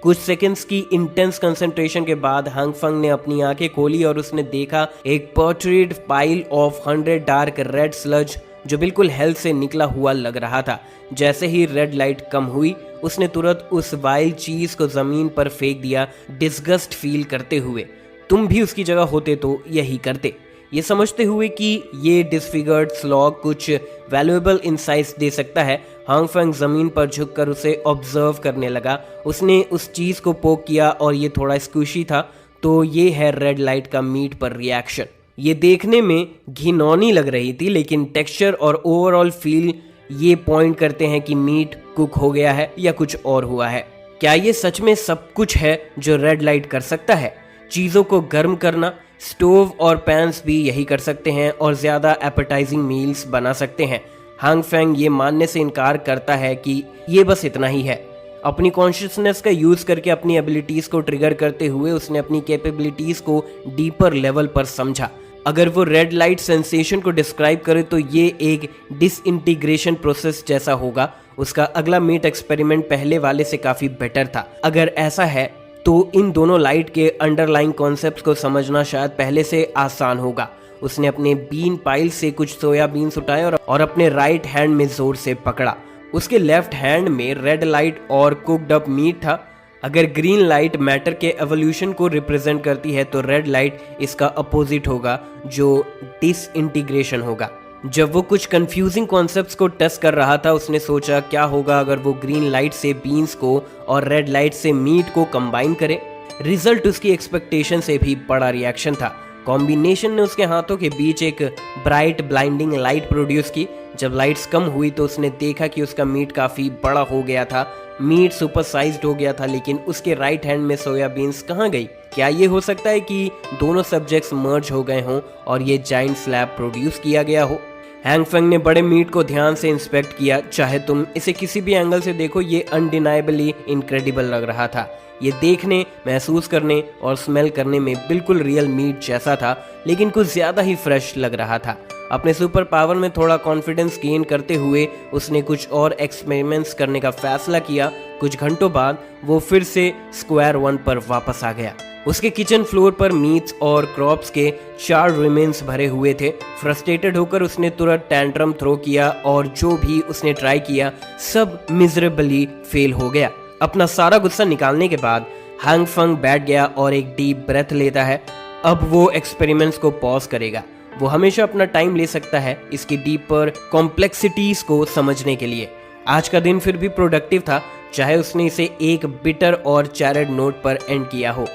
कुछ सेकंड्स की इंटेंस कंसंट्रेशन के बाद हैंगफैंग ने अपनी आंखें खोली और उसने देखा एक portrait pile of 100 dark red sludge जो बिल्कुल हेल से निकला हुआ लग रहा था। जैसे ही रेड लाइट कम हुई, उसने तुरंत उस वाइल्ड चीज को जमीन पर फेंक दिया, डिस्गस्ट फील करते हुए। तुम भी उसकी जगह होते तो यही करते। ये समझते हुए कि ये डिसफिगर्ड स्लॉग कुछ वैल्यूएबल इंसाइट्स दे सकता है, हैंगफैंग जमीन पर झुककर उसे ऑब्जर्व करने लगा। उसने उस चीज को पोक किया और ये थोड़ा स्क्विशी था। तो ये है रेड लाइट का मीट पर रिएक्शन। ये देखने में घिनौनी लग रही थी, लेकिन टेक्सचर और ओवरऑल फील ये पॉइंट करते हैं कि मीट कुक हो गया है या कुछ और हुआ है। क्या ये सच में सब कुछ है जो रेड लाइट कर सकता है? चीज़ों को गर्म करना, स्टोव और पैंस भी यही कर सकते हैं और ज़्यादा एपेटाइजिंग मील्स बना सकते हैं। हैंगफैंग ये मानने से इनकार करता है कि ये बस इतना ही है। अपनी कॉन्शियसनेस का यूज़ करके अपनी एबिलिटीज़ को ट्रिगर करते हुए उसने अपनी कैपेबिलिटीज़ को डीपर लेवल पर समझा। अगर वो रेड लाइट सेंसेशन को डिस्क्राइब करे तो ये एक डिसइंटीग्रेशन प्रोसेस जैसा होगा। उसका अगला मीट एक्सपेरिमेंट पहले वाले से काफ़ी बेटर था। अगर ऐसा है तो इन दोनों लाइट के अंडरलाइंग कॉन्सेप्ट्स को समझना शायद पहले से आसान होगा। उसने अपने बीन पाइल से कुछ सोयाबीन्स उठाए और अपने राइट हैंड में जोर से पकड़ा। उसके लेफ्ट हैंड में रेड लाइट और कुक्ड अप मीट था। अगर ग्रीन लाइट मैटर के एवोल्यूशन को रिप्रेजेंट करती है तो रेड लाइट इसका अपोजिट होगा, जो डिसइंटीग्रेशन होगा। जब वो कुछ कंफ्यूजिंग कॉन्सेप्ट्स को टेस्ट कर रहा था, उसने सोचा क्या होगा अगर वो ग्रीन लाइट से बीन्स को और रेड लाइट से मीट को कंबाइन करे। रिजल्ट उसकी एक्सपेक्टेशन से भी बड़ा रिएक्शन था। कॉम्बिनेशन ने उसके हाथों के बीच एक ब्राइट ब्लाइंडिंग लाइट प्रोड्यूस की। जब लाइट्स कम हुई तो उसने देखा कि उसका मीट काफ़ी बड़ा हो गया था। मीट सुपर साइज्ड हो गया था, लेकिन उसके राइट हैंड में सोयाबीन्स कहाँ गई? क्या ये हो सकता है कि दोनों सब्जेक्ट्स मर्ज हो गए हों और ये जाइंट स्लैब प्रोड्यूस किया गया हो? हैंग फेंग ने बड़े मीट को ध्यान से इंस्पेक्ट किया। चाहे तुम इसे किसी भी एंगल से देखो, ये अनडिनाइबली इनक्रेडिबल लग रहा था। ये देखने, महसूस करने और स्मेल करने में बिल्कुल रियल मीट जैसा था, लेकिन कुछ ज़्यादा ही फ्रेश लग रहा था। अपने सुपर पावर में थोड़ा कॉन्फिडेंस गेन करते हुए उसने कुछ और एक्सपेरिमेंट्स करने का फैसला किया। कुछ घंटों बाद वो फिर से स्क्वायर वन पर वापस आ गया। उसके किचन फ्लोर पर मीट्स और क्रॉप्स के 4 रिमेन्स भरे हुए थे। फ्रस्ट्रेटेड होकर उसने तुरंत टैंट्रम थ्रो किया और जो भी उसने ट्राई किया सब मिजरेबली फेल हो गया। अपना सारा गुस्सा निकालने के बाद हैंग फेंग बैठ गया और एक डीप ब्रेथ लेता है। अब वो एक्सपेरिमेंट्स को पॉज करेगा। वो हमेशा अपना टाइम ले सकता है इसकी डीपर कॉम्प्लेक्सिटीज को समझने के लिए। आज का दिन फिर भी प्रोडक्टिव था, चाहे उसने इसे एक बिटर और चैरेड नोट पर एंड किया हो।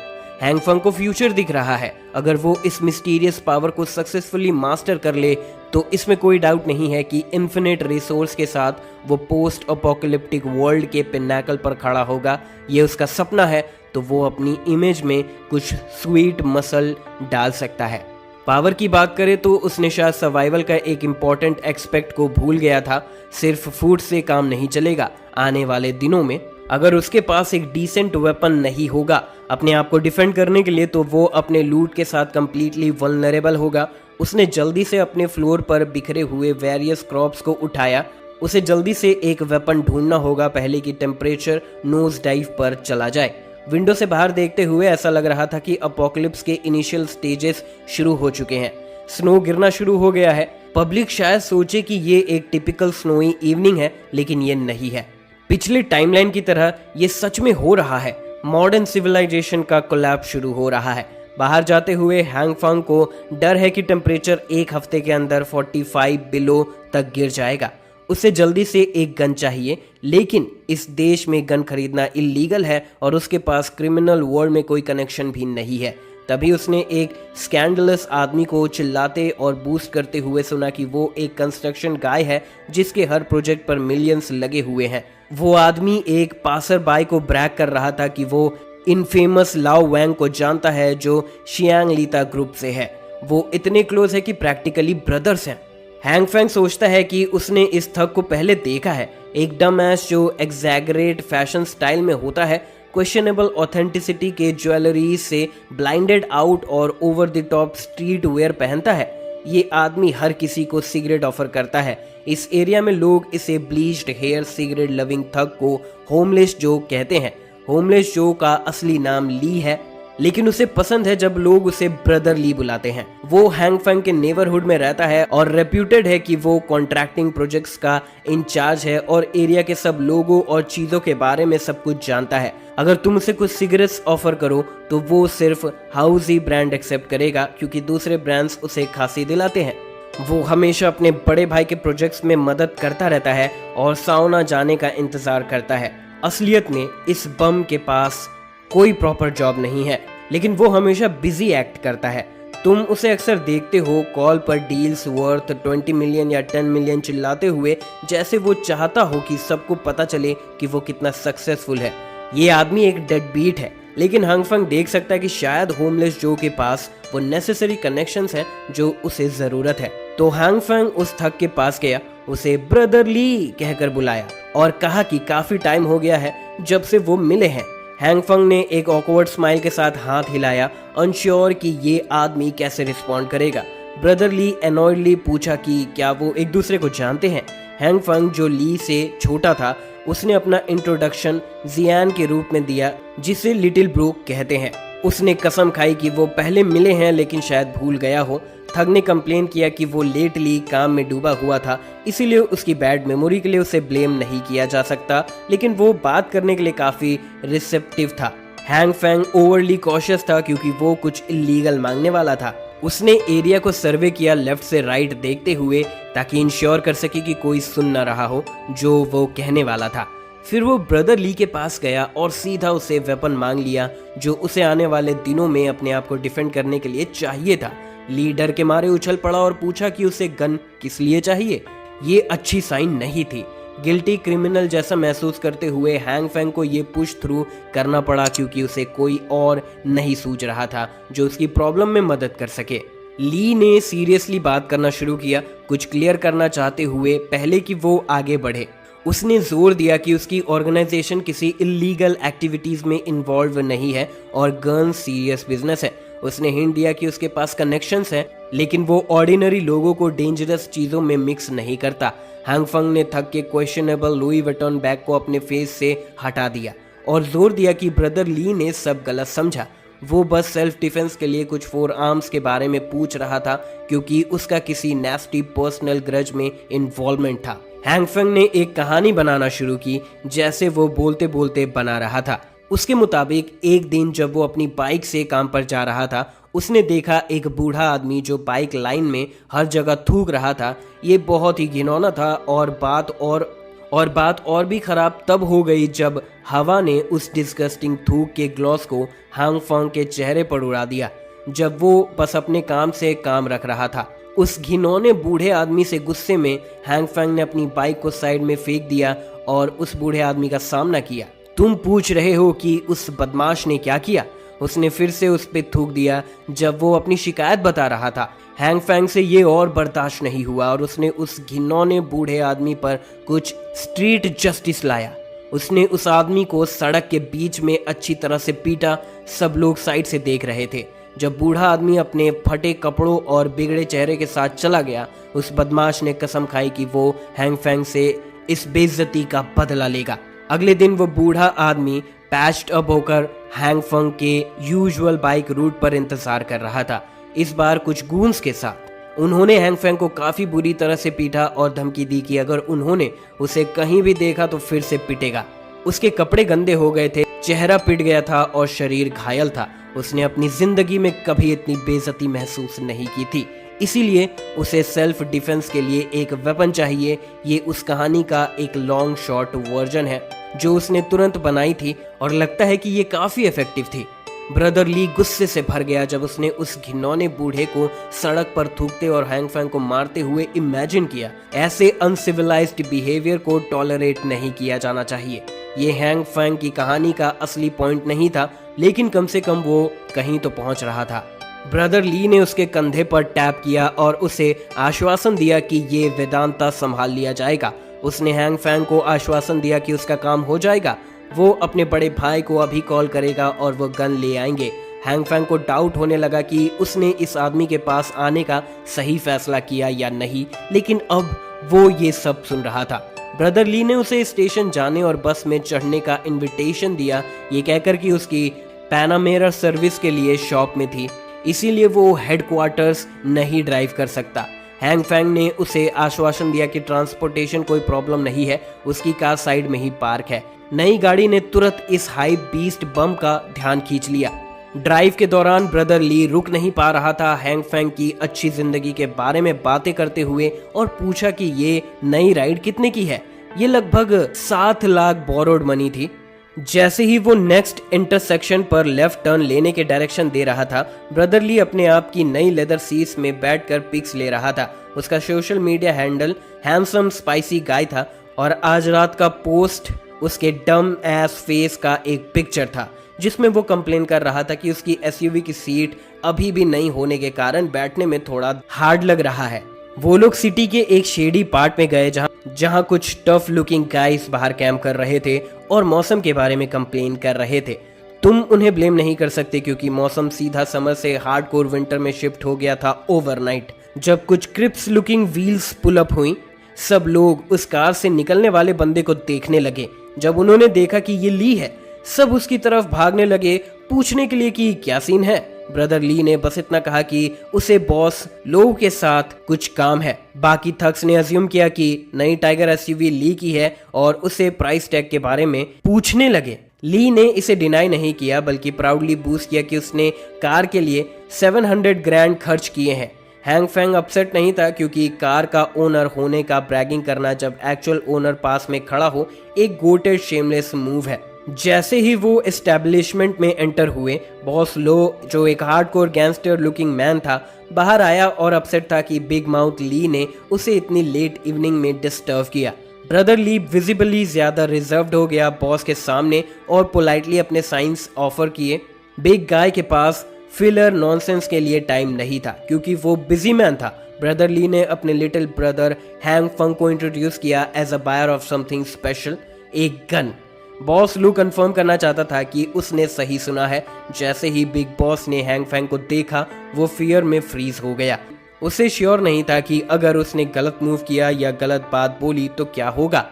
हैंग फेंग को फ्यूचर दिख रहा है। अगर वो इस मिस्टीरियस पावर को सक्सेसफुली मास्टर कर ले तो इसमें कोई डाउट नहीं है कि इन्फिनिट रिसोर्स के साथ वो पोस्ट अपोकलिप्टिक वर्ल्ड के पिनाकल पर खड़ा होगा। ये उसका सपना है, तो वो अपनी इमेज में कुछ स्वीट मसल डाल सकता है। पावर की बात करें तो उसने शायद सर्वाइवल का एक इम्पॉर्टेंट एस्पेक्ट को भूल गया था। सिर्फ फूड से काम नहीं चलेगा। आने वाले दिनों में अगर उसके पास एक डिसेंट वेपन नहीं होगा अपने आप को डिफेंड करने के लिए, तो वो अपने लूट के साथ कंप्लीटली वल्नरेबल होगा। उसने जल्दी से अपने फ्लोर पर बिखरे हुए वेरियस क्रॉप्स को उठाया। उसे जल्दी से एक वेपन ढूंढना होगा पहले कि टेम्परेचर नोज डाइव पर चला जाए। विंडो से बाहर देखते हुए ऐसा लग रहा था कि अपोकलिप्स के इनिशियल स्टेजेस शुरू हो चुके हैं। स्नो गिरना शुरू हो गया है। पब्लिक शायद सोचे कि ये एक टिपिकल स्नोई इवनिंग है, लेकिन ये नहीं है। पिछले टाइमलाइन की तरह ये सच में हो रहा है। मॉडर्न सिविलाइजेशन का कोलैप्स शुरू हो रहा है। बाहर जाते हुए हैंग फेंग को डर है कि टेम्परेचर एक हफ्ते के अंदर 45 बिलो तक गिर जाएगा। उसे जल्दी से एक गन चाहिए, लेकिन इस देश में गन खरीदना इलीगल है और उसके पास क्रिमिनल वर्ल्ड में कोई कनेक्शन भी नहीं है। तभी उसने एक स्कैंडलस आदमी को चिल्लाते और बूस्ट करते हुए सुना कि वो एक कंस्ट्रक्शन गाय है जिसके हर प्रोजेक्ट पर मिलियंस लगे हुए हैं। वो आदमी एक पासर बाय को ब्रैग कर रहा था कि वो इनफेमस लाओ वैंग को जानता है जो शियांग लीता ग्रुप से है। वो इतने क्लोज है कि प्रैक्टिकली ब्रदर्स हैं। हैंग फेंग सोचता है कि उसने इस थग को पहले देखा है, एक डम एस जो एग्जैगरेट फैशन स्टाइल में होता है, क्वेश्चनेबल ऑथेंटिसिटी के ज्वेलरी से ब्लाइंडेड आउट और over the top street wear पहनता है। ये आदमी हर किसी को सिगरेट ऑफर करता है। इस एरिया में लोग इसे ब्लीच्ड हेयर सिगरेट लविंग थग को होमलेस जो कहते हैं। होमलेस जो का असली नाम ली है, लेकिन उसे पसंद है जब लोग उसे ब्रदर ली बुलाते हैं। वो हैंग फेंग के नेबरहुड में रहता है और रेप्यूटेड है कि वो कॉन्ट्रैक्टिंग प्रोजेक्ट्स का इंचार्ज है और एरिया के सब लोगों और चीजों के बारे में सब कुछ जानता है। अगर तुम उसे कुछ सिगरेट्स ऑफर करो तो वो सिर्फ हाउस ही ब्रांड एक्सेप्ट करेगा, क्योंकि दूसरे ब्रांड्स उसे खांसी दिलाते हैं। वो हमेशा अपने बड़े भाई के प्रोजेक्ट्स में मदद करता रहता है और साउना जाने का इंतजार करता है। असलियत में इस बम के पास कोई प्रॉपर जॉब नहीं है, लेकिन वो हमेशा बिजी एक्ट करता है। तुम उसे अक्सर देखते हो कॉल पर डील्स वर्थ 20 मिलियन या 10 मिलियन चिल्लाते हुए, जैसे वो चाहता हो कि सबको पता चले कि वो कितना सक्सेसफुल है। ये आदमी एक डेड बीट है, लेकिन हैंग फेंग देख सकता है कि शायद होमलेस जो के पास वो नेसेसरी कनेक्शंस हैं जो उसे जरूरत है। तो हैंग फेंग उस थग के पास गया, उसे ब्रदर ली कहकर बुलाया और कहा कि काफी टाइम हो गया है जब से वो मिले हैं। हैंग फेंग ने एक ऑकवर्ड स्माइल के साथ हाथ हिलाया, अनश्योर कि ये आदमी कैसे रिस्पॉन्ड करेगा। ब्रदर ली एनॉयडली पूछा कि क्या वो एक दूसरे को जानते हैं। हैंग फंग जो ली से छोटा था, उसने अपना इंट्रोडक्शन जियान के रूप में दिया, जिसे लिटिल ब्रूक कहते हैं। उसने कसम खाई कि वो पहले मिले हैं लेकिन शायद भूल गया हो। थग ने कंप्लेन किया कि वो लेटली काम में डूबा हुआ था, इसीलिए उसकी बैड मेमोरी के लिए उसे ब्लेम नहीं किया जा सकता, लेकिन वो बात करने के लिए काफी रिसेप्टिव था। हैंग फैंग ओवरली कॉशियस था क्योंकि वो कुछ इलीगल मांगने वाला था। उसने एरिया को सर्वे किया लेफ्ट से राइट देखते हुए, ताकि इंश्योर कर सके कि कोई सुन ना रहा हो जो वो कहने वाला था। फिर वो ब्रदर ली के पास गया और सीधा उसे वेपन मांग लिया जो उसे आने वाले दिनों में अपने आप को डिफेंड करने के लिए चाहिए था। ली डर के मारे उछल पड़ा और पूछा कि उसे गन किस लिए चाहिए। ये अच्छी साइन नहीं थी। गिल्टी क्रिमिनल जैसा महसूस करते हुए हैंग फैंग को ये पुश थ्रू करना पड़ा क्योंकि उसे कोई और नहीं सूझ रहा था जो उसकी प्रॉब्लम में मदद कर सके। ली ने सीरियसली बात करना शुरू किया, कुछ क्लियर करना चाहते हुए पहले कि वो आगे बढ़े। उसने जोर दिया कि उसकी ऑर्गेनाइजेशन किसी इलीगल एक्टिविटीज में इन्वॉल्व नहीं है और गन सीरियस बिजनेस है। उसने हिंट दिया कि उसके पास कनेक्शंस हैं, लेकिन वो ऑर्डिनरी लोगों को डेंजरस चीजों में मिक्स नहीं करता। हैंग फंग ने थक के क्वेश्चनेबल लुई विटॉन बैग को अपने फेस से हटा दिया और जोर दिया कि ब्रदर ली ने सब गलत समझा। वो बस सेल्फ डिफेंस के लिए कुछ फोर आर्म्स के बारे में पूछ रहा था क्योंकि उसका किसी नेस्टी पर्सनल ग्रज में इन्वॉल्वमेंट था। हैंग फंग ने एक कहानी बनाना शुरू की जैसे वो बोलते बोलते बना रहा था। उसके मुताबिक एक दिन जब वो अपनी बाइक से काम पर जा रहा था, उसने देखा एक बूढ़ा आदमी जो बाइक लाइन में हर जगह थूक रहा था। ये बहुत ही घिनौना था और बात और भी खराब तब हो गई जब हवा ने उस डिस्गस्टिंग थूक के ग्लॉस को हैंग फंग के चेहरे पर उड़ा दिया, जब वो बस अपने काम से काम रख रहा था। उस घिनौने बूढ़े आदमी से गुस्से में हैंग फंग ने अपनी बाइक को साइड में फेंक दिया और उस बूढ़े आदमी का सामना किया। तुम पूछ रहे हो कि उस बदमाश ने क्या किया? उसने फिर से उस पे थूक दिया जब वो अपनी शिकायत बता रहा था। हैंग फैंग से ये और बर्दाश्त नहीं हुआ और उसने उस घिनौने बूढ़े आदमी पर कुछ स्ट्रीट जस्टिस लाया। उसने उस आदमी को सड़क के बीच में अच्छी तरह से पीटा। सब लोग साइड से देख रहे थे। जब बूढ़ा आदमी अपने फटे कपड़ों और बिगड़े चेहरे के साथ चला गया, उस बदमाश ने कसम खाई कि वो हैंग फैंग से इस बेइज्जती का बदला लेगा। अगले दिन वो बूढ़ा आदमी पैच्ड अप होकर हैंग फंग के यूजुअल बाइक रूट पर इंतजार कर रहा था, इस बार कुछ गूंस के साथ। उन्होंने हैंग फैंग को काफी बुरी तरह से पीटा और धमकी दी कि अगर उन्होंने उसे कहीं भी देखा तो फिर से पिटेगा। उसके कपड़े गंदे हो गए थे, चेहरा पिट गया था और शरीर घायल था। उसने अपनी जिंदगी में कभी इतनी बेइज्जती महसूस नहीं की थी, इसीलिए उसे सेल्फ डिफेंस के लिए एक वेपन चाहिए। ये उस कहानी का एक लॉन्ग शॉर्ट वर्जन है जो उसने तुरंत बनाई थी और लगता है कि ये काफी इफेक्टिव थी। ब्रदर ली गुस्से से भर गया जब उसने उस घिनौने बूढ़े को सड़क पर थूकते और हैंग फैंग को मारते हुए इमेजिन किया। ऐसे अनसिविलाइज्ड बिहेवियर को टॉलरेट नहीं किया जाना चाहिए। ये हैंग फैंग की कहानी का असली पॉइंट नहीं था, लेकिन कम से कम वो कहीं तो पहुंच रहा था। ब्रदर ली ने उसके कंधे पर टैप किया और उसे आश्वासन दिया कि ये वेदांता संभाल लिया जाएगा। उसने हैंग फैंग को आश्वासन दिया कि उसका काम हो जाएगा। वो अपने बड़े भाई को अभी कॉल करेगा और वो गन ले आएंगे। हैंग फैंग को डाउट होने लगा कि उसने इस आदमी के पास आने का सही फैसला किया या नहीं, लेकिन अब वो ये सब सुन रहा था। ब्रदर ली ने उसे स्टेशन जाने और बस में चढ़ने का इनविटेशन दिया, ये कहकर कि उसकी पैनामेरा सर्विस के लिए शॉप में थी, इसीलिए वो हेडक्वार्टर्स नहीं ड्राइव कर सकता। हैंग फैंग ने उसे आश्वासन दिया कि ट्रांसपोर्टेशन कोई प्रॉब्लम नहीं है, उसकी कार साइड में ही पार्क है। नई गाड़ी ने तुरंत इस हाई बीस्ट बम का ध्यान खींच लिया। ड्राइव के दौरान ब्रदर ली रुक नहीं पा रहा था हैंग फैंग की अच्छी जिंदगी के बारे में बातें करते हुए और पूछा कि ये नई राइड कितने की है। ये लगभग 7 लाख बोरोड मनी थी। जैसे ही वो नेक्स्ट इंटरसेक्शन पर लेफ्ट टर्न लेने के डायरेक्शन दे रहा था, ब्रदर ली अपने आप की नई लेदर सीट्स में बैठकर पिक्स ले रहा था। उसका social media handle handsome spicy guy था और आज रात का पोस्ट उसके डम एस फेस का एक पिक्चर था जिसमें वो कंप्लेन कर रहा था कि उसकी एसयूवी की सीट अभी भी नई होने के कारण बैठने में थोड़ा हार्ड लग रहा है। वो लोग सिटी के एक शेडी पार्ट में गए जहां कुछ टफ लुकिंग गाइस बाहर कैंप कर रहे थे और मौसम के बारे में कंप्लेन कर रहे थे। तुम उन्हें ब्लेम नहीं कर सकते क्योंकि मौसम सीधा समर से हार्डकोर विंटर में शिफ्ट हो गया था ओवरनाइट। जब कुछ creeps looking wheels pull up हुई, सब लोग उस कार से निकलने वाले बंदे को देखने लगे। जब उन्होंने देखा कि ये ली है, सब उसकी तरफ भागने लगे पूछने के लिए कि क्या सीन है। ब्रदर ली ने बस इतना कहा कि उसे बॉस लो के साथ कुछ काम है। बाकी थग्स ने अज्यूम किया कि नई टाइगर एसयूवी ली की है और उसे प्राइस टैग के बारे में पूछने लगे। ली ने इसे डिनाई नहीं किया बल्कि प्राउडली बूस्ट किया कि उसने कार के लिए 700 ग्रैंड खर्च किए हैं। हैंग फेंग अपसेट नहीं था क्योंकि कार का ओनर होने का ब्रैगिंग करना जब एक्चुअल ओनर पास में खड़ा हो एक गोटेड शेमलेस मूव है। जैसे ही वो एस्टेब्लिशमेंट में एंटर हुए, बॉस लो जो एक हार्डकोर गैंगस्टर लुकिंग मैन था बाहर आया और अपसेट था कि बिग माउथ ली ने उसे इतनी लेट इवनिंग में डिस्टर्ब किया। ब्रदर ली विजिबली ज्यादा रिजर्व्ड हो गया बॉस के सामने और पोलाइटली अपने साइंस ऑफर किए। बिग गाय के पास फिलर नॉनसेंस के लिए टाइम नहीं था क्योंकि वो बिजी मैन था। ब्रदर ली ने अपने लिटिल ब्रदर हैंग फंग को इंट्रोड्यूस किया as a buyer of something special, एक गन। बॉस लू कंफर्म करना चाहता था कि उसने सही सुना है। जैसे ही बिग बॉस ने हैंग फैंग को देखा, वो फियर में फ्रीज हो गया। उसे श्योर नहीं था कि अगर उसने गलत मूव किया या गलत बात बोली तो क्या होगा।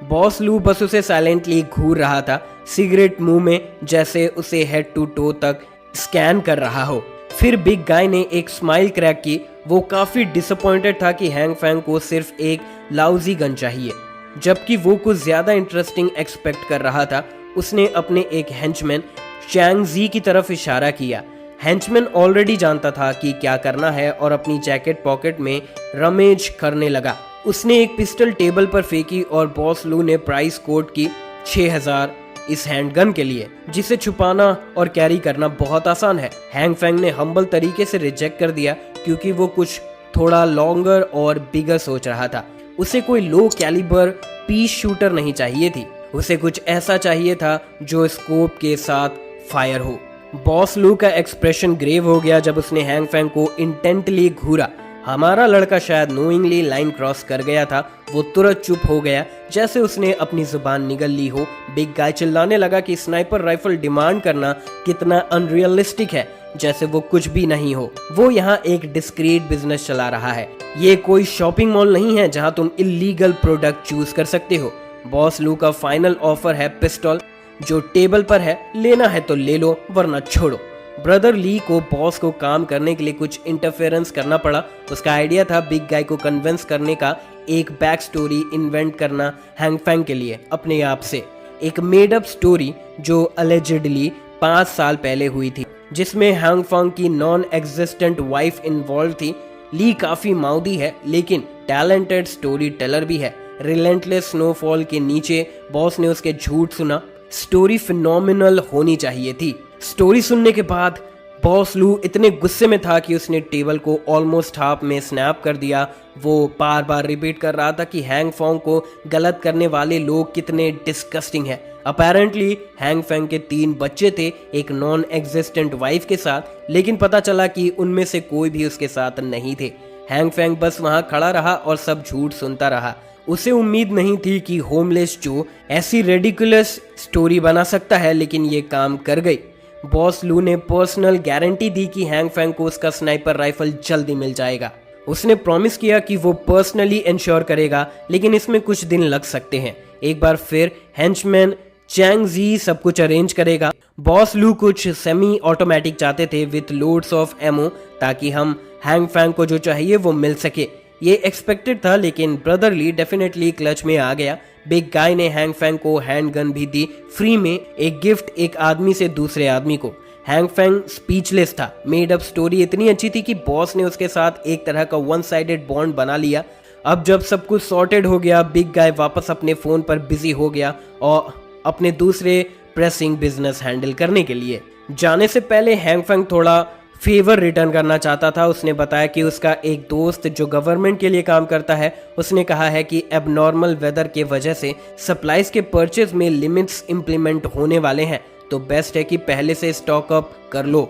बॉस लू बस उसे साइलेंटली घूर रहा था, सिगरेट मुंह में, जैसे उसे हेड टू टो तक स्कैन कर रहा हो। फिर बिग गाय ने एक स्माइल क्रैक की। वो काफी डिसअपॉइंटेड था कि हैंग फैंग को सिर्फ एक लाउजी गन चाहिए, जबकि वो कुछ ज्यादा इंटरेस्टिंग एक्सपेक्ट कर रहा था। उसने अपने एक हेंचमैन चैंग जी की तरफ इशारा किया। हेंचमैन ऑलरेडी जानता था कि क्या करना है और अपनी जैकेट पॉकेट में रमेज करने लगा। उसने एक पिस्टल टेबल पर फेंकी और बॉस लू ने प्राइस कोट की 6000 इस हैंडगन के लिए, जिसे छुपाना और कैरी करना बहुत आसान है। हैंग फैंग ने हम्बल तरीके से रिजेक्ट कर दिया क्योंकि वो कुछ थोड़ा लॉन्गर और बिगर सोच रहा था। उसे कोई लो कैलिबर पीस शूटर नहीं चाहिए थी, उसे कुछ ऐसा चाहिए था जो स्कोप के साथ फायर हो। बॉस लू का एक्सप्रेशन ग्रेव हो गया जब उसने हैंग फैंग को इंटेंटली घूरा। हमारा लड़का शायद नोइंगली लाइन क्रॉस कर गया था। वो तुरंत चुप हो गया जैसे उसने अपनी जुबान निगल ली हो। बिग गाय चिल्लाने लगा कि स्नाइपर राइफल डिमांड करना कितना अनरियलिस्टिक है, जैसे वो कुछ भी नहीं हो। वो यहाँ एक डिस्क्रीट बिजनेस चला रहा है, ये कोई शॉपिंग मॉल नहीं है जहाँ तुम इलीगल प्रोडक्ट चूज कर सकते हो। बॉस लू का फाइनल ऑफर है पिस्टल, जो टेबल पर है, लेना है तो ले लो वरना छोड़ो। ब्रदर ली को बॉस को काम करने के लिए कुछ इंटरफेरेंस करना पड़ा। उसका आइडिया था बिग गाय को कन्विंस करने का, एक बैक स्टोरी इन्वेंट करना हैंग फैंग के लिए अपने आप से, एक मेड अप स्टोरी जो अलेजिडली 5 साल पहले हुई थी, जिसमें हैंग फैंग की नॉन एग्जिस्टेंट वाइफ इन्वॉल्व थी। ली काफी माउदी है लेकिन टैलेंटेड स्टोरी टेलर भी है। रिलेंटलेस स्नोफॉल के नीचे बॉस ने उसके झूठ सुना। स्टोरी फिनोमिनल होनी चाहिए थी। स्टोरी सुनने के बाद बॉस लू इतने गुस्से में था कि उसने टेबल को ऑलमोस्ट हाफ में स्नैप कर दिया। वो बार बार रिपीट कर रहा था कि हैंग फैंग को गलत करने वाले लोग कितने डिस्गस्टिंग हैं। अपैरेंटली हैंग फैंग के 3 बच्चे थे, एक नॉन एग्जिस्टेंट वाइफ के साथ, लेकिन पता चला कि उनमें से कोई भी उसके साथ नहीं थे। हैंग फैंग बस वहां खड़ा रहा और सब झूठ सुनता रहा। उसे उम्मीद नहीं थी कि होमलेस जो ऐसी रेडिकुलस स्टोरी बना सकता है, लेकिन ये काम कर गई। बॉस लू ने पर्सनल गारंटी दी कि हैंग फैंग को उसका स्नाइपर राइफल जल्दी मिल जाएगा। उसने प्रॉमिस किया कि वो पर्सनली इंश्योर करेगा, लेकिन इसमें कुछ दिन लग सकते हैं। एक बार फिर हेंचमैन चैंग जी सब कुछ अरेंज करेगा। बॉस लू कुछ सेमी ऑटोमेटिक चाहते थे विथ लोड्स ऑफ एमो, ताकि हम हैंग फैंग को जो चाहिए वो मिल सके। ये एक्सपेक्टेड था, लेकिन ब्रदर ली डेफिनेटली क्लच में आ गया। बिग गाय ने हैंग फैंग को हैंड गन भी दी फ्री में, एक गिफ्ट एक आदमी से दूसरे आदमी को। हैंग फैंग स्पीचलेस था। मेड अप स्टोरी इतनी अच्छी थी कि बॉस ने उसके साथ एक तरह का वन साइडेड बॉन्ड बना लिया। अब जब सब कुछ सॉर्टेड हो गया, बिग गाय वापस अपने फोन पर बिजी हो गया और अपने दूसरे प्रेसिंग बिजनेस हैंडल करने के लिए। जाने से पहले हैंग फैंग थोड़ा फेवर रिटर्न करना चाहता था। उसने बताया कि उसका एक दोस्त जो गवर्नमेंट के लिए काम करता है, उसने कहा है कि एबनॉर्मल वेदर के वजह से सप्लाईज के परचेज में लिमिट्स इंप्लीमेंट होने वाले हैं, तो बेस्ट है कि पहले से स्टॉक अप कर लो।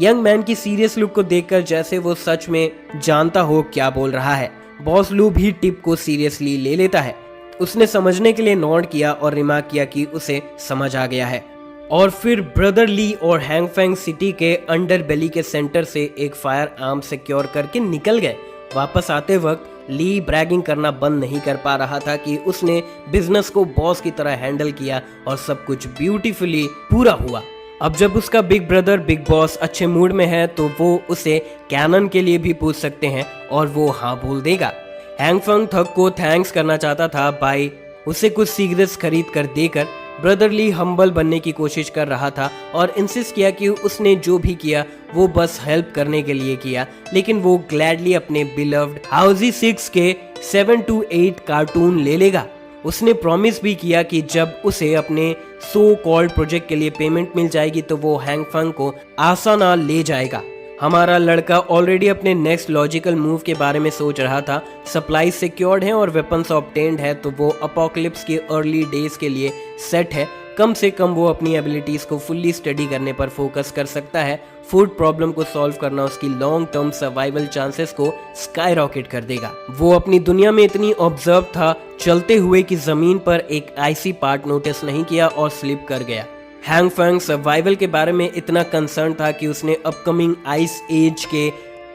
यंग मैन की सीरियस लुक को देखकर जैसे वो सच में जानता हो क्या बोल रहा है। बॉस लू भी टिप को सीरियसली ले लेता है। उसने समझने के लिए नोट किया और रिमार्क किया कि उसे समझ आ गया है। और फिर ब्रदर ली और हैंग फैंग सिटी के अंडर बेली के सेंटर से एक फायर आर्म सिक्योर करके निकल गए। वापस आते वक्त ली ब्रैगिंग करना बंद नहीं कर पा रहा था कि उसने बिजनेस को बॉस की तरह हैंडल किया और सब कुछ ब्यूटीफुली पूरा हुआ। अब जब उसका बिग ब्रदर बिग बॉस अच्छे मूड में है तो वो उसे कैनन के लिए भी पूछ सकते हैं और वो हाँ बोल देगा। हैंग फंग थक को थैंक्स करना चाहता था बाई उसे कुछ सिगरेट्स खरीद कर देकर। ब्रदरली हम्बल बनने की कोशिश कर रहा था और इंसिस्ट किया कि उसने जो भी किया वो बस हेल्प करने के लिए किया, लेकिन वो ग्लैडली अपने बिलव्ड हाउजी 6 के 7 to 8 कार्टून ले लेगा। उसने प्रॉमिस भी किया कि जब उसे अपने सो कॉल्ड प्रोजेक्ट के लिए पेमेंट मिल जाएगी तो वो हैंग फंग को आसाना ले जाएगा। हमारा लड़का ऑलरेडी अपने नेक्स्ट लॉजिकल मूव के बारे में सोच रहा था। सप्लाई सिक्योर्ड है और वेपन्स ऑब्टेन्ड है तो वो अपोकलिप्स के अर्ली डेज के लिए सेट है। कम से कम वो अपनी एबिलिटीज को फुल्ली स्टडी करने पर फोकस कर सकता है। फूड प्रॉब्लम को सॉल्व करना उसकी लॉन्ग टर्म सर्वाइवल चांसेस को स्काई रॉकेट कर देगा। वो अपनी दुनिया में इतनी ऑब्जर्व था चलते हुए कि जमीन पर एक आइसी पार्ट नोटिस नहीं किया और स्लिप कर गया। हैंग फंग सर्वाइवल के बारे में इतना कंसर्न था कि उसने अपकमिंग आइस एज के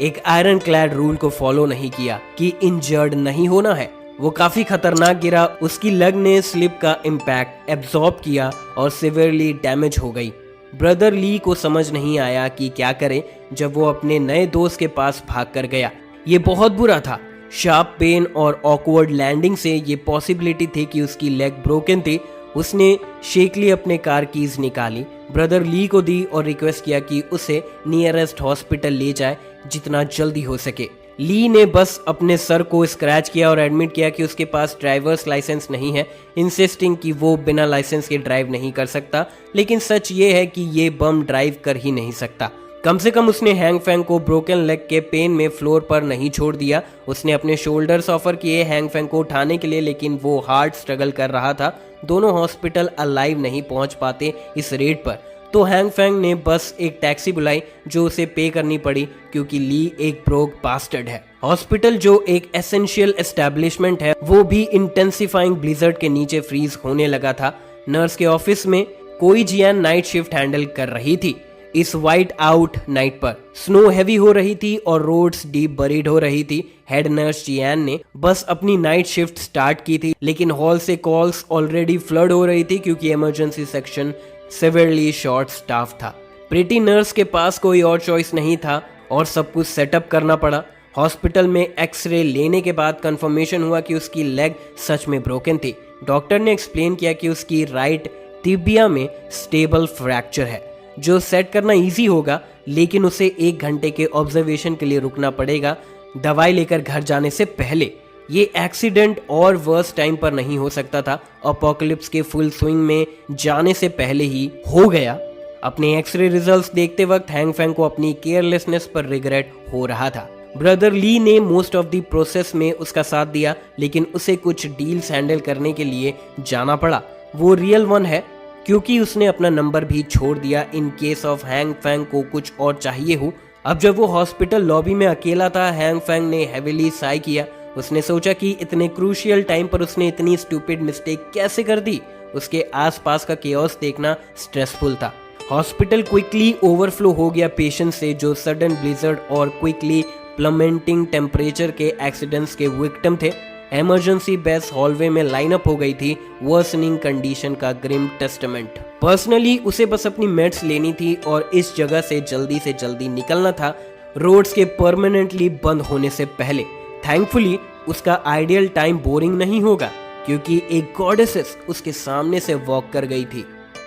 एक आयरन क्लैड रूल को फॉलो नहीं किया कि इंजर्ड नहीं होना है। वो काफी खतरनाक गिरा, उसकी लेग ने स्लिप का इम्पैक्ट एब्जॉर्ब किया और सिवियरली डैमेज हो गई। ब्रदर ली को समझ नहीं आया कि क्या करे जब वो अपने नए दोस्त के पास भाग कर गया। ये बहुत बुरा था। शार्प पेन और ऑकवर्ड लैंडिंग से ये पॉसिबिलिटी थी कि उसकी लेग ब्रोकन थी। उसने शेकली अपने कार कीज निकाली, ब्रदर ली को दी और रिक्वेस्ट किया कि उसे नियरेस्ट हॉस्पिटल ले जाए जितना जल्दी हो सके। ली ने बस अपने सर को स्क्रैच किया और एडमिट किया कि उसके पास ड्राइवर्स लाइसेंस नहीं है, इंसिस्टिंग कि वो बिना लाइसेंस के ड्राइव नहीं कर सकता। लेकिन सच ये है कि ये बम ड्राइव कर ही नहीं सकता। कम से कम उसने हैंग फैंग को ब्रोकन लेग के पेन में फ्लोर पर नहीं छोड़ दिया। उसने अपने शोल्डर्स ऑफर किए हैंग फैंग को उठाने के लिए, लेकिन वो हार्ड स्ट्रगल कर रहा था। दोनों हॉस्पिटल अलाइव नहीं पहुंच पाते इस रेट पर, तो हैंग फैंग ने बस एक टैक्सी बुलाई जो उसे पे करनी पड़ी क्योंकि ली एक ब्रोक बास्टर्ड है। हॉस्पिटल जो एक एसेंशियल एस्टेब्लिशमेंट है वो भी इंटेंसिफाइंग ब्लिजर्ड के नीचे फ्रीज होने लगा था। नर्स के ऑफिस में कोई जियान नाइट शिफ्ट हैंडल कर रही थी। इस वाइट आउट नाइट पर स्नो हैवी हो रही थी और रोड्स डीप बरीड हो रही थी। हेड नर्स जियान ने बस अपनी नाइट शिफ्ट स्टार्ट की थी, लेकिन हॉल से कॉल्स ऑलरेडी फ्लड हो रही थी क्योंकि emergency section severally short staff था। प्रीटी नर्स के पास कोई और चॉइस नहीं था और सब कुछ सेटअप करना पड़ा। हॉस्पिटल में एक्सरे लेने के बाद कंफर्मेशन हुआ कि उसकी लेग सच में ब्रोकन थी। डॉक्टर ने एक्सप्लेन किया कि उसकी राइट टिबिया में स्टेबल फ्रैक्चर है जो सेट करना इजी होगा, लेकिन उसे 1 घंटे के ऑब्जर्वेशन के लिए रुकना पड़ेगा दवाई लेकर घर जाने से पहले। ये एक्सीडेंट और वर्स टाइम पर नहीं हो सकता था, अपोकलिप्स के फुल स्विंग में जाने से पहले ही हो गया। अपने एक्सरे रिजल्ट्स देखते वक्त हैंग फैंग को अपनी केयरलेसनेस पर रिग्रेट हो रहा था। ब्रदर ली ने मोस्ट ऑफ द प्रोसेस में उसका साथ दिया, लेकिन उसे कुछ डील्स हैंडल करने के लिए जाना पड़ा। वो रियल वन है क्योंकि उसने अपना नंबर भी छोड़ दिया in case of Hang Fang को कुछ और चाहिए हो। अब जब वो हॉस्पिटल लॉबी में अकेला था, हैंग फैंग ने हेविली साई किया। उसने सोचा कि इतने क्रूशियल टाइम पर उसने इतनी स्टूपिड मिस्टेक कैसे कर दी। उसके आसपास का केओस देखना स्ट्रेसफुल था। हॉस्पिटल क्विकली ओवरफ्लो हो गया पेशेंट से जो सडन ब्लिजर्ड और क्विकली प्लमेंटिंग टेम्परेचर के एक्सीडेंट्स के विक्टिम थे। इमरजेंसी बेस हॉलवे में लाइनअप हो गई थी, वर्सनिंग कंडीशन का ग्रिम टेस्टमेंट। पर्सनली उसे बस अपनी मेड्स लेनी थी और इस जगह से जल्दी निकलना था, रोड्स के परमानेंटली बंद होने से पहले। थैंकफुली उसका आइडियल टाइम बोरिंग नहीं होगा क्योंकि एक गॉडेसेस उसके सामने से वॉक कर गई थी।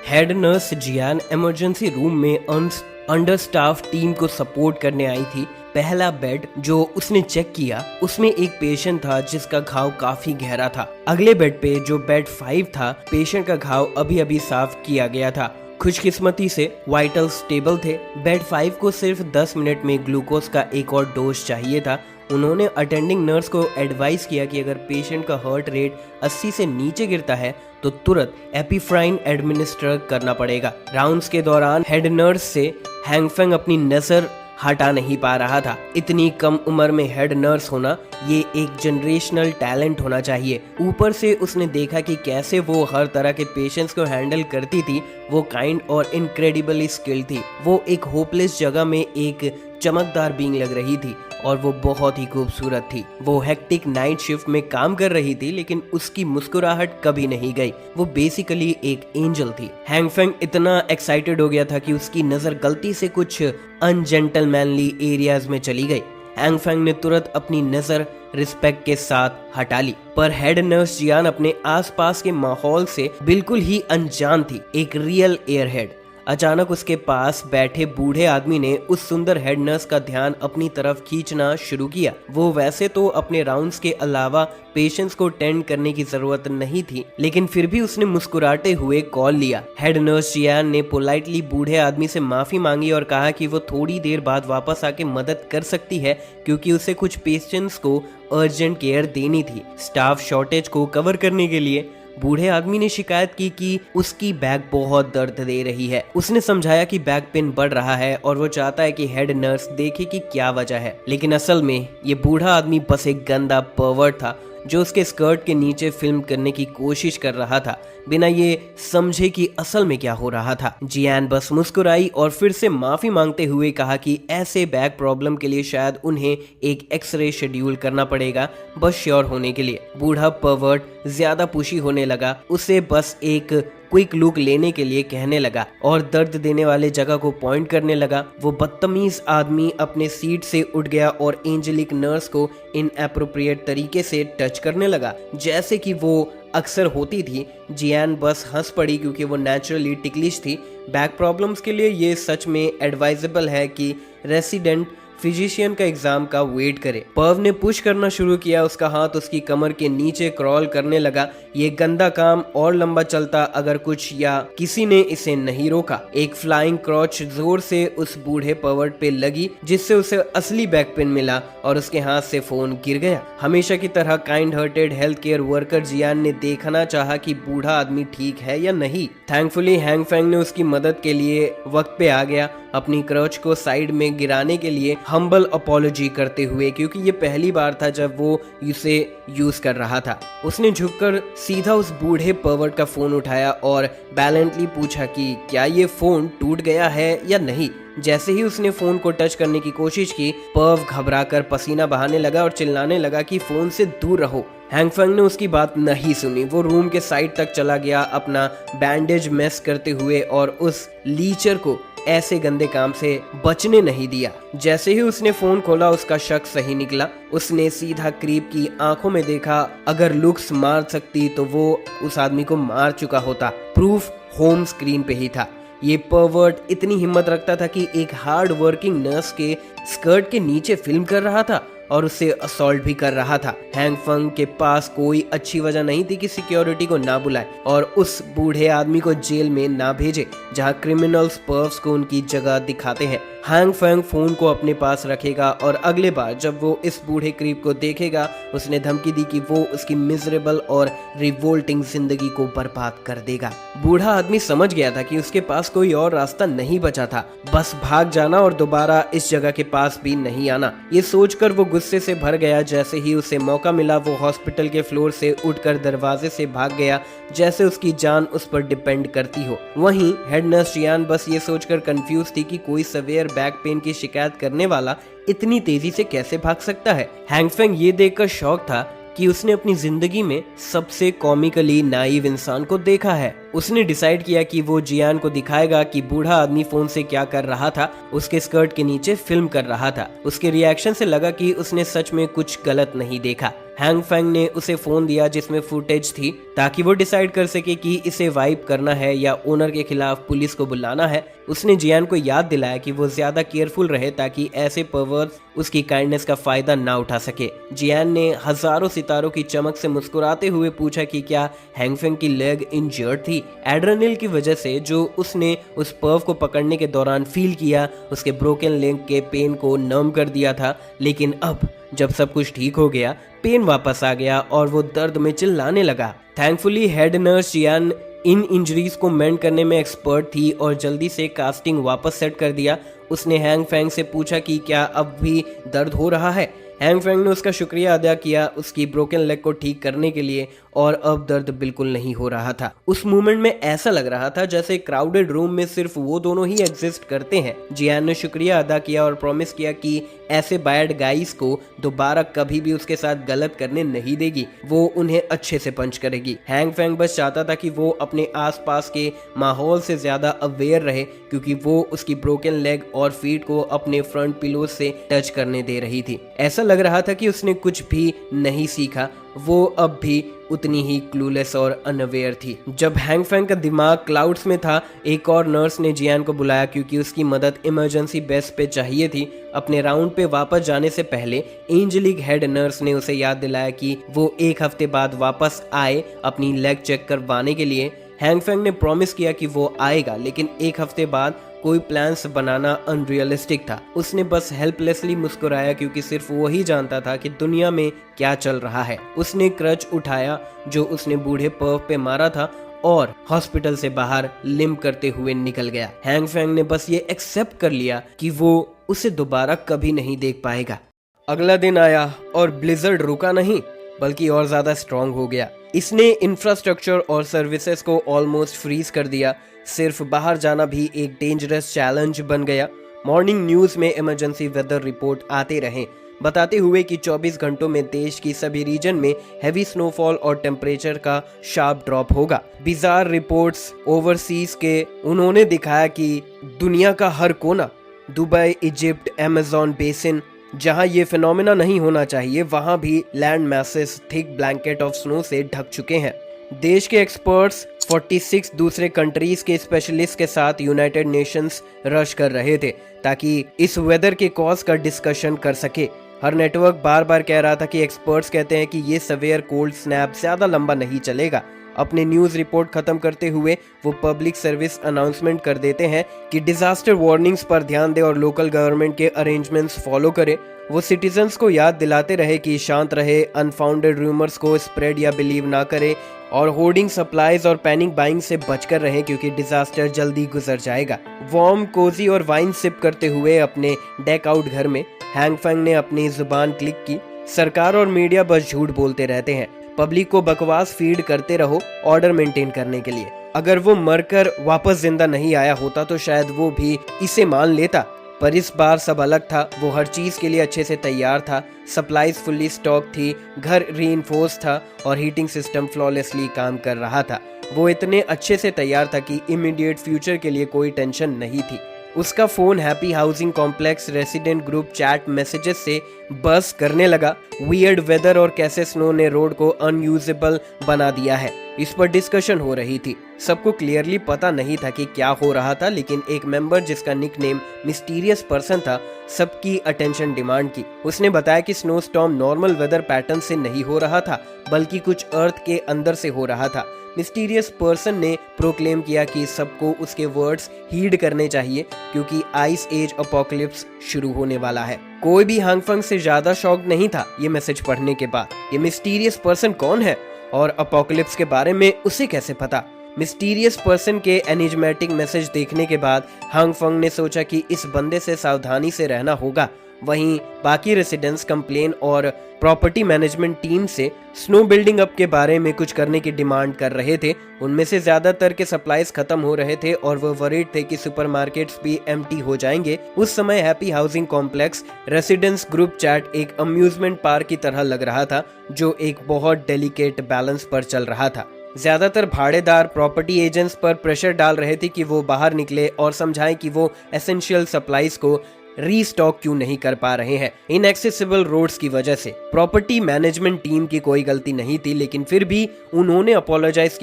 हेड नर्स जियान इमरजेंसी रूम में अंडरस्टाफ टीम को सपोर्ट करने आई थी। पहला बेड जो उसने चेक किया उसमें एक पेशेंट था जिसका घाव काफी गहरा था। अगले बेड पे जो बेड 5 था, पेशेंट का घाव अभी साफ किया गया था। खुशकिस्मती से वाइटल स्टेबल थे। बेड 5 को सिर्फ 10 मिनट में ग्लूकोज का एक और डोज चाहिए था। उन्होंने अटेंडिंग नर्स को एडवाइस किया कि अगर पेशेंट का हार्ट रेट 80 से नीचे गिरता है तो तुरंत एपिफ्राइन एडमिनिस्टर करना पड़ेगा। राउंड्स के दौरान हेड नर्स से हैंग फैंग अपनी नजर हटा नहीं पा रहा था। इतनी कम उम्र में हेड नर्स होना ये एक जनरेशनल टैलेंट होना चाहिए। ऊपर से उसने देखा कि कैसे वो हर तरह के पेशेंट्स को हैंडल करती थी। वो काइंड और इनक्रेडिबली स्किल्ड थी। वो एक होपलेस जगह में एक चमकदार बीइंग लग रही थी और वो बहुत ही खूबसूरत थी। वो हेक्टिक नाइट शिफ्ट में काम कर रही थी लेकिन उसकी मुस्कुराहट कभी नहीं गई। वो बेसिकली एक एंजल थी। हैंग फेंग इतना एक्साइटेड हो गया था कि उसकी नजर गलती से कुछ अनजेंटलमैनली एरियाज में चली गई। हैंग फेंग ने तुरंत अपनी नजर रिस्पेक्ट के साथ हटा ली, पर हेड नर्स जियान अपने आसपास के माहौल से बिल्कुल ही अनजान थी। एक रियल एयरहेड। अचानक उसके पास बैठे बूढ़े आदमी ने उस सुंदर हेड नर्स का ध्यान अपनी तरफ खींचना शुरू किया। वो वैसे तो अपने राउंड्स के अलावा पेशेंट्स को टेंड करने की जरूरत नहीं थी, लेकिन फिर भी उसने मुस्कुराते हुए कॉल लिया। हेड नर्स जियान ने पोलाइटली बूढ़े आदमी से माफी मांगी और कहा कि वो थोड़ी देर बाद वापस आके मदद कर सकती है क्योंकि उसे कुछ पेशेंट्स को अर्जेंट केयर देनी थी। स्टाफ शॉर्टेज को कवर करने के लिए बूढ़े आदमी ने शिकायत की कि उसकी बैक बहुत दर्द दे रही है। उसने समझाया कि बैक पेन बढ़ रहा है और वो चाहता है कि हेड नर्स देखे कि क्या वजह है, लेकिन असल में ये बूढ़ा आदमी बस एक गंदा पर्वर्ट था जो उसके स्कर्ट के नीचे फिल्म करने की कोशिश कर रहा था, बिना ये समझे कि असल में क्या हो रहा था। जियान बस मुस्कुराई और फिर से माफी मांगते हुए कहा कि ऐसे बैक प्रॉब्लम के लिए शायद उन्हें एक एक्सरे शेड्यूल करना पड़ेगा, बस श्योर होने के लिए। बूढ़ा पर्वर्ट ज्यादा पुशी होने लगा। उसे बस एक क्विक लुक लेने के लिए कहने लगा और दर्द देने वाले जगह को पॉइंट करने लगा। वो बदतमीज आदमी अपने सीट से उठ गया और एंजेलिक नर्स को इनएप्रोप्रिएट तरीके से टच करने लगा, जैसे कि वो अक्सर होती थी। जियान बस हंस पड़ी क्योंकि वो नेचुरली टिकलिश थी। बैक प्रॉब्लम्स के लिए ये सच में एडवाइजेबल है कि रेसिडेंट फिजिशियन का एग्जाम का वेट करे। पर्व ने पुश करना शुरू किया। उसका हाथ उसकी कमर के नीचे क्रॉल करने लगा। ये गंदा काम और लंबा चलता अगर कुछ या किसी ने इसे नहीं रोका। एक फ्लाइंग क्रॉच जोर से उस बूढ़े पर्वर्ट पे लगी जिससे उसे असली बैक पेन मिला और उसके हाथ से फोन गिर गया। हमेशा की तरह kind hearted health care worker Jian ने देखना चाहा कि बूढ़ा आदमी ठीक है या नहीं। थैंकफुली हैंग फेंग ने उसकी मदद के लिए वक्त पे आ गया, अपनी क्रॉच को साइड में गिराने के लिए हम्बल अपॉलॉजी करते हुए, क्योंकि ये पहली बार था जब वो इसे यूज कर रहा था। उसने झुककर सीधा उस बूढ़े पर्वर्ट का फोन उठाया और बैलेंटली पूछा कि क्या ये फोन टूट गया है या नहीं। जैसे ही उसने फोन को टच करने की कोशिश की, पर्व घबराकर पसीना बहाने लगा और चिल्लाने लगा कि फोन से दूर रहो। हैंग फेंग ने उसकी बात नहीं सुनी। वो रूम के साइड तक चला गया, अपना बैंडेज मेस करते हुए, और उस लीचर को ऐसे गंदे काम से बचने नहीं दिया। जैसे ही उसने फोन खोला, उसका शक सही निकला। उसने सीधा क्रीप की आंखों में देखा। अगर लुक्स मार सकती तो वो उस आदमी को मार चुका होता। प्रूफ होम स्क्रीन पे ही था। ये पर्वर्ट इतनी हिम्मत रखता था कि एक हार्ड वर्किंग नर्स के स्कर्ट के नीचे फिल्म कर रहा था और उसे असॉल्ट भी कर रहा था। हैंग फेंग के पास कोई अच्छी वजह नहीं थी कि सिक्योरिटी को ना बुलाए और उस बूढ़े आदमी को जेल में ना भेजे जहां क्रिमिनल्स पर्व्स को उनकी जगह दिखाते हैं। हैंग फेंग फोन को अपने पास रखेगा और अगले बार जब वो इस बूढ़े क्रीप को देखेगा, उसने धमकी दी कि वो उसकी मिजरेबल और रिवोल्टिंग जिंदगी को बर्बाद कर देगा। बूढ़ा आदमी समझ गया था कि उसके पास कोई और रास्ता नहीं बचा था, बस भाग जाना और दोबारा इस जगह के पास भी नहीं आना। ये सोचकर वो गुस्से से भर गया। जैसे ही उसे मौका मिला, वो हॉस्पिटल के फ्लोर से उठकर दरवाजे से भाग गया, जैसे उसकी जान उस पर डिपेंड करती हो। वहीं हेड नर्स जियान बस ये सोचकर कंफ्यूज थी कि कोई सवेयर बैक पेन की शिकायत करने वाला इतनी तेजी से कैसे भाग सकता है। हैंग फेंग ये देखकर शॉक था कि उसने अपनी जिंदगी में सबसे कॉमिकली नाइव इंसान को देखा है। उसने डिसाइड किया कि वो जियान को दिखाएगा कि बूढ़ा आदमी फोन से क्या कर रहा था। उसके स्कर्ट के नीचे फिल्म कर रहा था। उसके रिएक्शन से लगा कि उसने सच में कुछ गलत नहीं देखा। हैंग फेंग ने उसे फोन दिया जिसमें फुटेज थी ताकि वो डिसाइड कर सके कि इसे वाइप करना है या ओनर के खिलाफ पुलिस को बुलाना है। उसने जियान को याद दिलाया कि वो ज्यादा केयरफुल रहे ताकि ऐसे पर्वर्स उसकी काइंडनेस का फायदा ना उठा सके। जियान ने हजारों सितारों की चमक से मुस्कुराते हुए पूछा कि क्या हैंग फेंग की लेग इंजर्ड थी। एड्रेनल की वजह से जो उसने उस पर्व को पकड़ने के दौरान फील किया, उसके ब्रोकन लेग के पेन को नम कर दिया था। लेकिन अब जब सब कुछ ठीक हो गया, पेन वापस आ गया और वो दर्द में चिल्लाने लगा। थैंकफुली हेड नर्स जियान इन इंजरीज को मेंड करने में एक्सपर्ट थी और जल्दी से कास्टिंग वापस सेट कर दिया। उसने हैंग फेंग से पूछा कि क्या अब भी दर्द हो रहा है। हैंग फेंग ने उसका शुक्रिया अदा किया उसकी ब्रोकन लेग को ठीक करने के लिए और अब दर्द बिल्कुल नहीं हो रहा था। उस मोमेंट में ऐसा लग रहा था जैसे क्राउडेड रूम में सिर्फ वो दोनों ही एग्जिस्ट करते हैं। जियान ने शुक्रिया अदा किया और प्रॉमिस किया कि ऐसे बैड गाइस को दोबारा कभी भी उसके साथ गलत करने नहीं देगी, वो उन्हें अच्छे से पंच करेगी। हैंग फेंग बस चाहता था कि वो अपने आसपास के माहौल से ज्यादा अवेयर रहे, क्योंकि वो उसकी ब्रोकन लेग और फीट को अपने फ्रंट पिलो से टच करने दे रही थी। ऐसा लग रहा था कि उसने कुछ भी नहीं सीखा, वो अब भी उतनी ही क्लूलेस और अनअवेयर थी। जब हैंग फेंग का दिमाग क्लाउड्स में था, एक और नर्स ने जियान को बुलाया क्योंकि उसकी मदद इमरजेंसी बेस पे चाहिए थी। अपने राउंड पे वापस जाने से पहले एंजेलिक हेड नर्स ने उसे याद दिलाया कि वो 1 हफ्ते बाद वापस आए अपनी लेग चेक करवाने के लिए। हैंग फेंग ने प्रॉमिस किया कि वो आएगा, लेकिन 1 हफ्ते बाद कोई प्लान्स बनाना अनरियलिस्टिक था। उसने बस हेल्पलेसली मुस्कुराया क्योंकि सिर्फ वो ही जानता था कि दुनिया में क्या चल रहा है। उसने क्रच उठाया जो उसने बूढ़े पर्व पे मारा था और हॉस्पिटल से बाहर लिम्प करते हुए निकल गया। हैंग फेंग ने बस ये एक्सेप्ट कर लिया कि वो उसे दोबारा कभी नहीं देख पाएगा। अगला दिन आया और ब्लिजर्ड रुका नहीं बल्कि और ज्यादा स्ट्रांग हो गया। इसने इंफ्रास्ट्रक्चर और सर्विसेज को ऑलमोस्ट फ्रीज कर दिया। सिर्फ बाहर जाना भी एक डेंजरस चैलेंज बन गया। मॉर्निंग न्यूज में इमरजेंसी वेदर रिपोर्ट आते रहे, बताते हुए कि 24 घंटों में देश की सभी रीजन में हैवी स्नोफॉल और टेम्परेचर का शार्प ड्रॉप होगा। बिजार रिपोर्ट्स ओवरसीज के उन्होंने दिखाया कि दुनिया का हर कोना, दुबई, इजिप्ट, अमेज़न बेसिन, जहां ये फिनोमेना नहीं होना चाहिए, वहां भी land masses thick blanket of snow से ढक चुके हैं। देश के एक्सपर्ट्स 46 दूसरे कंट्रीज के स्पेशलिस्ट के साथ यूनाइटेड नेशंस रश कर रहे थे ताकि इस वेदर के कॉज का डिस्कशन कर सके। हर नेटवर्क बार बार कह रहा था कि एक्सपर्ट्स कहते हैं कि ये सवेयर कोल्ड स्नैप ज्यादा लंबा नहीं चलेगा। अपने न्यूज रिपोर्ट खत्म करते हुए वो पब्लिक सर्विस अनाउंसमेंट कर देते हैं कि डिजास्टर वार्निंग्स पर ध्यान दे और लोकल गवर्नमेंट के अरेंजमेंट्स फॉलो करे। वो सिटीजन्स को याद दिलाते रहे कि शांत रहे, अनफाउंडेड रूमर्स को स्प्रेड या बिलीव ना करे और होर्डिंग, सप्लाईज और पैनिक बाइंग से बचकर रहे क्योंकि डिजास्टर जल्दी गुजर जाएगा। वार्म, कोजी और वाइन सिप करते हुए अपने डेक आउट घर में हैंग फेंग ने अपनी जुबान क्लिक की। सरकार और मीडिया बस झूठ बोलते रहते हैं, पब्लिक को बकवास फीड करते रहो ऑर्डर मेंटेन करने के लिए। अगर वो मरकर वापस जिंदा नहीं आया होता तो शायद वो भी इसे मान लेता, पर इस बार सब अलग था। वो हर चीज के लिए अच्छे से तैयार था, सप्लाईज फुल्ली स्टॉक थी, घर रीइंफोर्स था और हीटिंग सिस्टम फ्लॉलेसली काम कर रहा था। वो इतने अच्छे से तैयार था कि इमीडिएट फ्यूचर के लिए कोई टेंशन नहीं थी। उसका phone happy housing complex resident group chat messages से बस करने लगा। वियर्ड वेदर और कैसे स्नो ने रोड को अनयूजेबल बना दिया है, इस पर डिस्कशन हो रही थी। सबको क्लियरली पता नहीं था कि क्या हो रहा था, लेकिन एक मेंबर जिसका निकनेम मिस्टीरियस पर्सन था सबकी अटेंशन डिमांड की। उसने बताया कि snow storm normal weather pattern से नहीं हो रहा था बल्कि कुछ अर्थ के अंदर से हो रहा था। मिस्टीरियस पर्सन ने प्रोक्लेम किया कि सबको उसके वर्ड्स हीड करने चाहिए क्योंकि आइस एज अपोकलिप्स शुरू होने वाला है। कोई भी हैंग फेंग से ज्यादा शॉक नहीं था ये मैसेज पढ़ने के बाद। ये मिस्टीरियस पर्सन कौन है और अपोकलिप्स के बारे में उसे कैसे पता? मिस्टीरियस पर्सन के एनिग्मेटिक मैसेज देखने के बाद हैंग फेंग ने सोचा कि इस बंदे से सावधानी से रहना होगा। वहीं बाकी रेसिडेंट्स कंप्लेन और प्रॉपर्टी मैनेजमेंट टीम से स्नो बिल्डिंग अप के बारे में कुछ करने की डिमांड कर रहे थे। उनमें से ज्यादातर के सप्लाईज खत्म हो रहे थे और वो वरीड थे कि सुपरमार्केट्स भी एम्प्टी हो जाएंगे। उस समय happy housing complex residents group chat एक अम्यूजमेंट पार्क की तरह लग रहा था जो एक बहुत डेलिकेट बैलेंस पर चल रहा था। ज्यादातर भाड़ेदार प्रॉपर्टी एजेंट्स पर प्रेशर डाल रहे थे कि वो बाहर निकले और समझाएं कि वो एसेंशियल सप्लाईज को रीस्टॉक क्यों नहीं कर पा रहे हैं इनएक्सेसिबल रोड्स की वजह से। प्रॉपर्टी मैनेजमेंट टीम की कोई गलती नहीं थी, लेकिन फिर भी उन्होंने अपोलोजाइज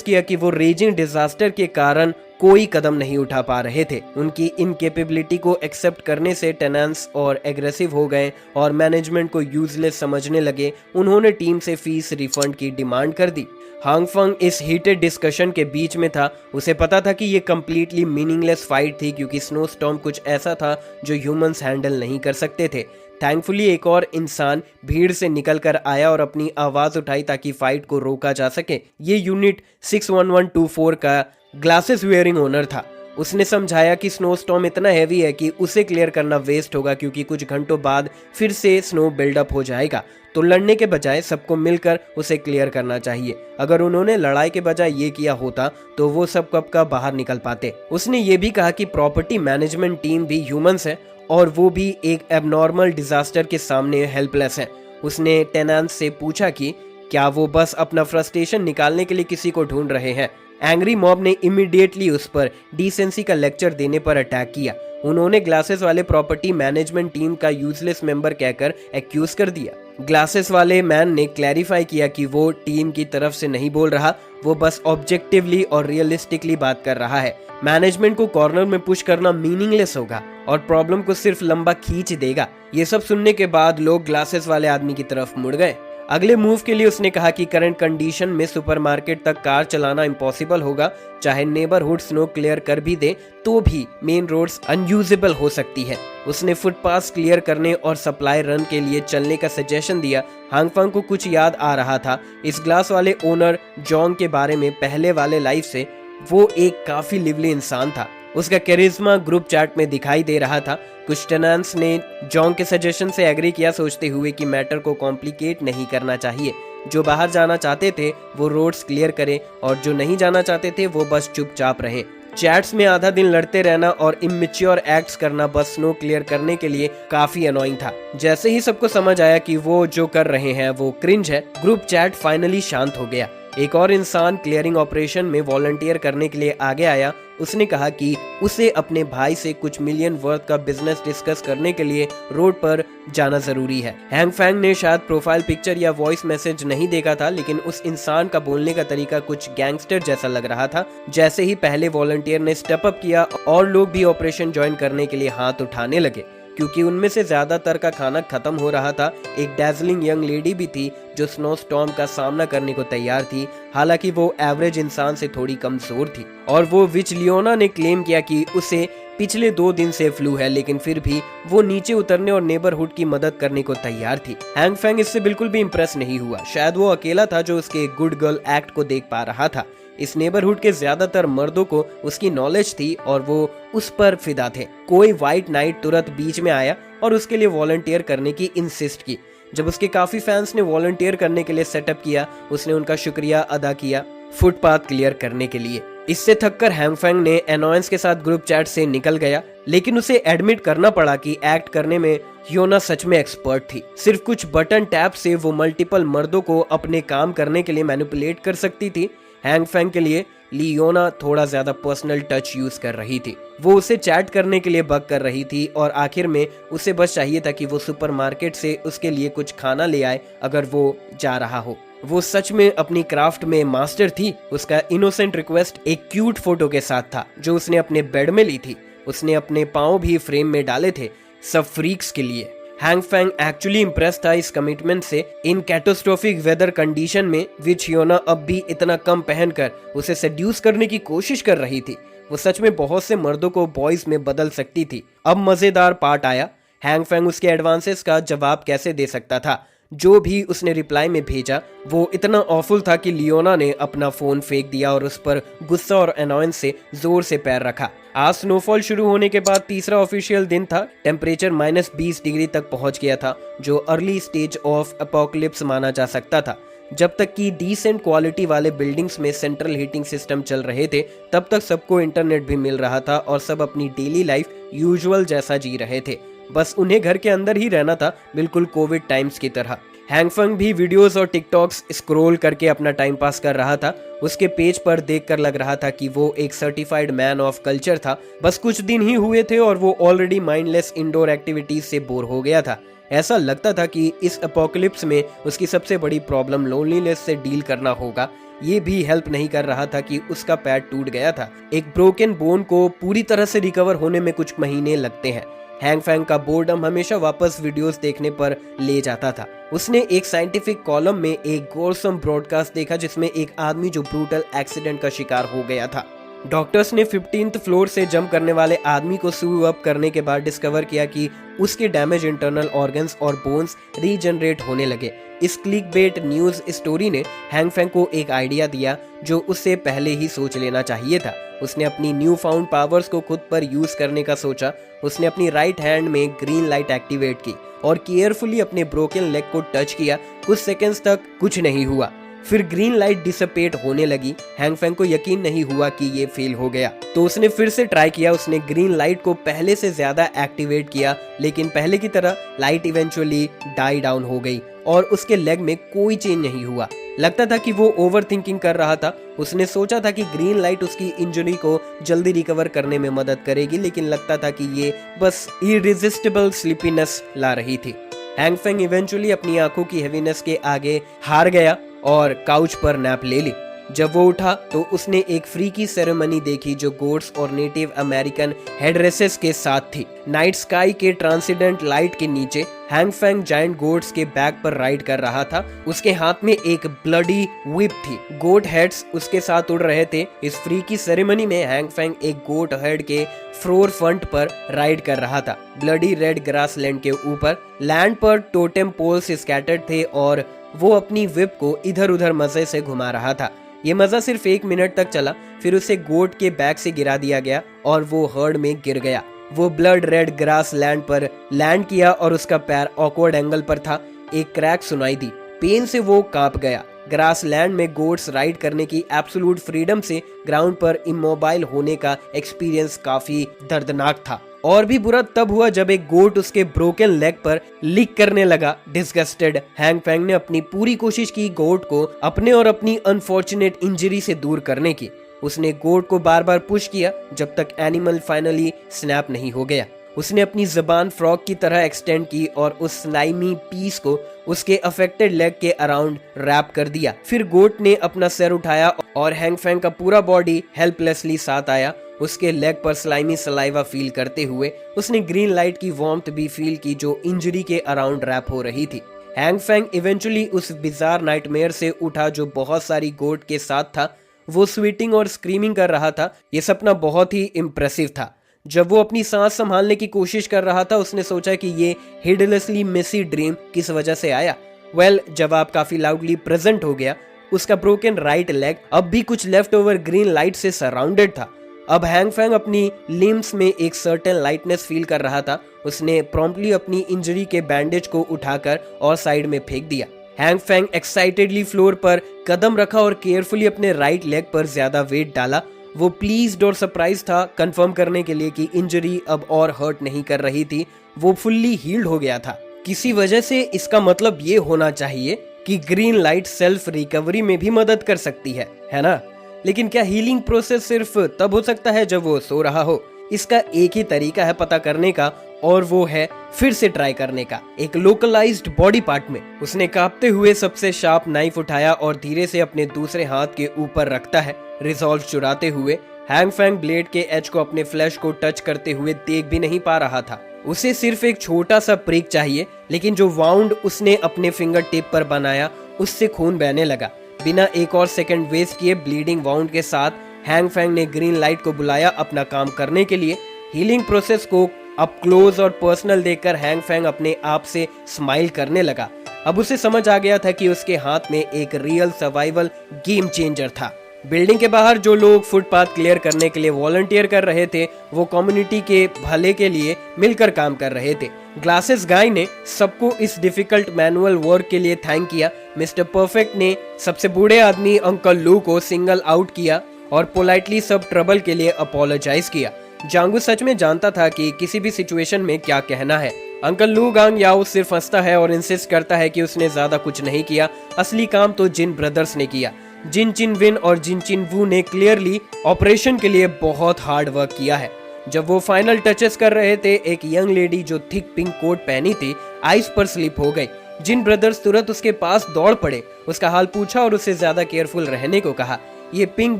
किया कि वो रेजिंग डिजास्टर के कारण कोई कदम नहीं उठा पा रहे थे। उनकी इनकेपेबिलिटी को एक्सेप्ट करने से टेनेंट्स और एग्रेसिव हो गए और मैनेजमेंट को यूजलेस समझने लगे। उन्होंने टीम से फीस रिफंड की डिमांड कर दी। हैंग फेंग इस हीटेड डिस्कशन के बीच में था। उसे पता था कि ये कम्प्लीटली मीनिंगलेस फाइट थी क्योंकि स्नो स्टॉर्म कुछ ऐसा था जो ह्यूमंस हैंडल नहीं कर सकते थे। थैंकफुली एक और इंसान भीड़ से निकल कर आया और अपनी आवाज उठाई ताकि फाइट को रोका जा सके। ये यूनिट 61124 का ग्लासेस वेयरिंग ओनर था। उसने समझाया कि स्नो स्टॉर्म इतना हैवी है कि उसे क्लियर करना वेस्ट होगा, क्योंकि कुछ घंटों बाद फिर से स्नो बिल्डअप हो जाएगा। तो लड़ने के बजाय सबको मिलकर उसे क्लियर करना चाहिए। अगर उन्होंने लड़ाई के बजाय ये किया होता तो वो सब कब का बाहर निकल पाते। उसने ये भी कहा कि प्रॉपर्टी मैनेजमेंट टीम भी ह्यूमंस है और वो भी एक एबनॉर्मल डिजास्टर के सामने हेल्पलेस है। उसने टेनेंट्स से पूछा कि क्या वो बस अपना फ्रस्ट्रेशन निकालने के लिए किसी को ढूंढ रहे हैं। एंग्री मॉब ने इमीडिएटली उस पर डिसेंसी का लेक्चर देने पर अटैक किया। उन्होंने ग्लासेस वाले प्रॉपर्टी मैनेजमेंट टीम का यूजलेस मेंबर कहकर एक्यूज कर दिया। ग्लासेस वाले मैन ने क्लैरिफाई किया कि वो टीम की तरफ से नहीं बोल रहा, वो बस ऑब्जेक्टिवली और रियलिस्टिकली बात कर रहा है। मैनेजमेंट को कॉर्नर में पुश करना मीनिंगलेस होगा और प्रॉब्लम को सिर्फ लंबा खींच देगा। ये सब सुनने के बाद लोग ग्लासेस वाले आदमी की तरफ मुड़ गए। अगले मूव के लिए उसने कहा कि करंट कंडीशन में सुपरमार्केट तक कार चलाना इम्पॉसिबल होगा। चाहे नेबरहुड स्नो क्लियर कर भी दे तो भी मेन रोड्स अनयूजेबल हो सकती है। उसने फुटपाथ क्लियर करने और सप्लाई रन के लिए चलने का सजेशन दिया। हांगफंग को कुछ याद आ रहा था इस ग्लास वाले ओनर जोंग के बारे में पहले वाले लाइफ से। वो एक काफी लिवली इंसान था। उसका कैरिज्मा ग्रुप चैट में दिखाई दे रहा था। कुछ टेनेंट्स ने जोंग के सजेशन से एग्री किया, सोचते हुए कि मैटर को कॉम्प्लिकेट नहीं करना चाहिए। जो बाहर जाना चाहते थे वो रोड्स क्लियर करें और जो नहीं जाना चाहते थे वो बस चुपचाप रहे। चैट्स में आधा दिन लड़ते रहना और इमेच्योर एक्ट्स करना बस स्नो क्लियर करने के लिए काफी अनोइंग था। जैसे ही सबको समझ आया कि वो जो कर रहे हैं वो क्रिंज है, ग्रुप चैट फाइनली शांत हो गया। एक और इंसान क्लियरिंग ऑपरेशन में वॉलंटियर करने के लिए आगे आया। उसने कहा कि उसे अपने भाई से कुछ मिलियन वर्थ का बिजनेस डिस्कस करने के लिए रोड पर जाना जरूरी है। हैंगफैंग ने शायद प्रोफाइल पिक्चर या वॉइस मैसेज नहीं देखा था, लेकिन उस इंसान का बोलने का तरीका कुछ गैंगस्टर जैसा लग रहा था। जैसे ही पहले वॉलंटियर ने स्टेप अप किया और लोग भी ऑपरेशन ज्वाइन करने के लिए हाथ उठाने लगे, क्योंकि उनमें से ज्यादातर का खाना खत्म हो रहा था। एक डैजलिंग यंग लेडी भी थी जो स्नो स्टॉर्म का सामना करने को तैयार थी। हालांकि वो एवरेज इंसान से थोड़ी कमजोर थी और वो विच लियोना ने क्लेम किया कि उसे पिछले 2 दिन से फ्लू है, लेकिन फिर भी वो नीचे उतरने और नेबरहुड की मदद करने को तैयार थी। हैंगफैंग इससे बिल्कुल भी इंप्रेस नहीं हुआ। शायद वो अकेला था जो उसके गुड गर्ल एक्ट को देख पा रहा था। इस नेबरहुड के ज्यादातर मर्दों को उसकी नॉलेज थी और वो उस पर फिदा थे। कोई व्हाइट नाइट तुरंत बीच में आया और उसके लिए वॉलंटियर करने की इंसिस्ट की। जब उसके काफी फैंस ने वॉलंटियर करने के लिए सेटअप किया, उसने उनका शुक्रिया अदा किया फुटपाथ क्लियर करने के लिए। इससे थककर हैंगफैंग ने एनॉयंस के साथ ग्रुप चैट से निकल गया, लेकिन उसे एडमिट करना पड़ा कि एक्ट करने में योना सच में एक्सपर्ट थी। सिर्फ कुछ बटन टैप से वो मल्टीपल मर्दों को अपने काम करने के लिए मैनिपुलेट कर सकती थी। हैंगफैंग के लिए लियोना थोड़ा ज्यादा पर्सनल टच यूज कर रही थी। वो उसे चैट करने के लिए बग कर रही थी और आखिर में उसे बस चाहिए था कि वो सुपरमार्केट से उसके लिए कुछ खाना ले आए अगर वो जा रहा हो। वो सच में अपनी क्राफ्ट में मास्टर थी। उसका इनोसेंट रिक्वेस्ट एक क्यूट फोटो के साथ था जो उसने अपने बेड में ली थी। उसने अपने पाँव भी फ्रेम में डाले थे, सब फ्रीक्स के लिए। हैंगफैंग एक्चुअली इम्प्रेस था इस कमिटमेंट से। इन कैटास्ट्रोफिक वेदर कंडीशन में विच योना अब भी इतना कम पहनकर उसे सेड्यूस करने की कोशिश कर रही थी। वो सच में बहुत से मर्दों को बॉयज में बदल सकती थी। अब मजेदार पार्ट आया। हैंगफैंग उसके एडवांसेस का जवाब कैसे दे सकता था। जो भी उसने रिप्लाई में भेजा वो इतना ऑफुल था कि लियोना ने अपना फोन फेंक दिया और उस पर गुस्सा और अनॉयंस से जोर से पैर रखा। आज स्नोफॉल शुरू होने के बाद तीसरा ऑफिशियल दिन था। टेम्परेचर -20 डिग्री तक पहुंच गया था, जो अर्ली स्टेज ऑफ अपोकलिप्स माना जा सकता था। जब तक कि डिसेंट क्वालिटी वाले बिल्डिंग्स में सेंट्रल हीटिंग सिस्टम चल रहे थे, तब तक सबको इंटरनेट भी मिल रहा था और सब अपनी डेली लाइफ यूजुअल जैसा जी रहे थे। बस उन्हें घर के अंदर ही रहना था, बिल्कुल कोविड टाइम्स की तरह। हैंगफैंग भी वीडियोस और टिकटॉक्स स्क्रॉल करके अपना टाइम पास कर रहा था। उसके पेज पर देखकर लग रहा था कि वो एक सर्टिफाइड मैन ऑफ कल्चर था। बस कुछ दिन ही हुए थे और वो ऑलरेडी माइंडलेस इंडोर एक्टिविटीज से बोर हो गया था। ऐसा लगता था कि इस अपोकलिप्स में उसकी सबसे बड़ी प्रॉब्लम लोनलीनेस से डील करना होगा। ये भी हेल्प नहीं कर रहा था कि उसका पैर टूट गया था। एक ब्रोकन बोन को पूरी तरह से रिकवर होने में कुछ महीने लगते हैं। हैंगफैंग का बोर्डम हमेशा वापस वीडियोस देखने पर ले जाता था। उसने एक साइंटिफिक कॉलम में एक गोरसम ब्रॉडकास्ट देखा जिसमें एक आदमी जो ब्रूटल एक्सीडेंट का शिकार हो गया था डॉक्टर्स ने 15th फ्लोर से जंप करने वाले आदमी को स्वीप अप करने के बाद डिस्कवर किया कि उसके डैमेज इंटरनल ऑर्गन्स और बोन्स रीजनरेट होने लगे। इस क्लिकबेट न्यूज स्टोरी ने हैंग फेंग को एक आइडिया दिया जो उससे पहले ही सोच लेना चाहिए था। उसने अपनी न्यू फाउंड पावर्स को खुद पर यूज करने का सोचा। उसने अपनी राइट हैंड में ग्रीन लाइट एक्टिवेट की और केयरफुली अपने ब्रोकन लेग को टच किया। कुछ सेकंड्स तक कुछ नहीं हुआ, फिर ग्रीन लाइट डिसपेट होने लगी। हैंग फेंग को यकीन नहीं हुआ कि ये फेल हो गया, तो उसने फिर से ट्राई किया। उसने ग्रीन लाइट को पहले से ज्यादा एक्टिवेट किया, लेकिन पहले की तरह लाइट इवेंचुअली डाई डाउन हो गई और उसके लेग में कोई चेंज नहीं हुआ। लगता था कि वो ओवर थिंकिंग कर रहा था। उसने सोचा था कि ग्रीन लाइट उसकी इंजरी को जल्दी रिकवर करने में मदद करेगी, लेकिन लगता था कि ये बस इरेजिस्टिबल स्लीपीनेस ला रही थी। हैंग फेंग इवेंचुअली अपनी आंखों की हेवीनेस के आगे हार गया और काउच पर नैप ले ली। जब वो उठा तो उसने एक फ्रीकी सेरेमनी देखी जो गोट्स और नेटिव अमेरिकन हेडड्रेसेस के साथ थी। नाइट स्काई के ट्रांसेंडेंट लाइट के नीचे हैंग फेंग जायंट गोट्स के बैक पर राइड कर रहा था। उसके हाथ में एक ब्लडी व्हिप थी। गोट हेड्स उसके साथ उड़ रहे थे। इस फ्रीकी सेरेमनी में हैंग फेंग एक गोट हेड के फ्लोर फ्रंट पर राइड कर रहा था, ब्लडी रेड ग्रास लैंड के ऊपर। लैंड पर टोटेम पोल्स स्कैटर्ड थे और वो अपनी व्हिप को इधर उधर मजे से घुमा रहा था। ये मजा सिर्फ 1 मिनट तक चला, फिर उसे गोट के बैक से गिरा दिया गया और वो हर्ड में गिर गया। वो ब्लड रेड ग्रास लैंड पर लैंड किया और उसका पैर ऑकवर्ड एंगल पर था। एक क्रैक सुनाई दी, पेन से वो कांप गया। ग्रास लैंड में गोट्स राइड करने की एब्सोल्यूट फ्रीडम से ग्राउंड पर इमोबाइल होने का एक्सपीरियंस काफी दर्दनाक था। और भी बुरा तब हुआ जब एक गोट उसके ब्रोकन लेग पर लिक करने लगा। डिस्गस्टेड हैंग फेंग ने अपनी पूरी कोशिश की गोट को अपने और अपनी अनफॉर्चुनेट इंजरी से दूर करने की। उसने गोट को बार बार पुश किया जब तक एनिमल फाइनली स्नैप नहीं हो गया। उसने अपनी जबान फ्रॉग की तरह एक्सटेंड की और उस स्लाइमी पीस को उसके अफेक्टेड लेग के अराउंड रैप कर दिया। फिर गोट ने अपना सर उठाया और हैंग फेंग का पूरा बॉडी हेल्पलेसली साथ आया। उसके लेग पर स्लाइमी सलाइवा फील करते हुए उसने ग्रीन लाइट की वार्मथ भी फील की जो इंजरी के अराउंड रैप हो रही थी। हैंग फेंग इवेंचुअली उस बिजार नाइटमेयर से उठा जो बहुत सारी गोट के साथ था। वो स्वीटिंग और स्क्रीमिंग कर रहा था। ये सपना बहुत ही इम्प्रेसिव था। जब वो अपनी सांस संभालने की कोशिश कर रहा था उसने सोचा कि ये हिडलेसली मेसी ड्रीम किस वजह से आया। जवाब काफी लाउडली प्रेजेंट हो गया। उसका ब्रोकन राइट लेग अब भी कुछ लेफ्ट ओवर ग्रीन लाइट से सराउंडेड था। अब हैंग फेंग अपनी लिम्स में एक सर्टेन लाइटनेस फील कर रहा था। उसने प्रॉम्प्टली अपनी इंजरी के बैंडेज को उठाकर और साइड में फेंक दिया। हैंग फेंग एक्साइटेडली फ्लोर पर कदम रखा और केयरफुली अपने राइट लेग पर ज्यादा वेट डाला। वो प्लीज्ड और सरप्राइज था कंफर्म करने के लिए कि इंजरी अब और हर्ट नहीं कर रही थी। वो फुल्ली हील्ड हो गया था। किसी वजह से इसका मतलब ये होना चाहिए कि ग्रीन लाइट सेल्फ रिकवरी में भी मदद कर सकती है ना? लेकिन क्या हीलिंग प्रोसेस सिर्फ तब हो सकता है जब वो सो रहा हो? इसका एक ही तरीका है पता करने का और वो है फिर से ट्राई करने का, एक लोकलाइज्ड बॉडी पार्ट में। उसने कांपते हुए सबसे शार्प नाइफ उठाया और धीरे से अपने दूसरे हाथ के ऊपर रखता है, रिजॉल्व चुराते हुए। हैंग फेंग ब्लेड के एज को अपने फ्लैश को टच करते हुए देख भी नहीं पा रहा था। उसे सिर्फ एक छोटा सा प्रिक चाहिए, लेकिन जो वाउंड उसने अपने फिंगर टिप पर बनाया उससे खून बहने लगा। बिना एक और सेकंड वेस्ट किए ब्लीडिंग वाउंड के साथ हैंग फेंग ने ग्रीन लाइट को बुलाया अपना काम करने के लिए। हीलिंग प्रोसेस को अब क्लोज और पर्सनल देखकर हैंग फेंग अपने आप से स्माइल करने लगा। अब उसे समझ आ गया था कि उसके हाथ में एक रियल सर्वाइवल गेम चेंजर था। बिल्डिंग के बाहर जो लोग फुटपाथ क्लियर करने के लिए वॉलंटियर कर रहे थे वो कम्युनिटी के भले के लिए मिलकर काम कर रहे थे। ग्लासेस गाय ने सबको इस डिफिकल्ट मैनुअल वर्क के लिए थैंक किया। मिस्टर परफेक्ट ने सबसे बूढ़े आदमी अंकल लू को सिंगल आउट किया और पोलाइटली सब ट्रबल के लिए अपोलोजाइज किया। जांगू सच में जानता था कि किसी भी सिचुएशन में क्या कहना है। अंकल लू गांग याओ सिर्फ हंसता है और इंसिस्ट करता है कि उसने ज्यादा कुछ नहीं किया, असली काम तो जिन ब्रदर्स ने किया। जिन चिन विन और जिन चिन वू ने क्लियरली ऑपरेशन के लिए बहुत हार्ड वर्क किया है। जब वो फाइनल टचेस कर रहे थे एक यंग लेडी जो थिक पिंक कोट पहनी थी आइस पर स्लिप हो गई। जिन ब्रदर्स तुरंत उसके पास दौड़ पड़े, उसका हाल पूछा और उसे ज्यादा केयरफुल रहने को कहा। ये पिंक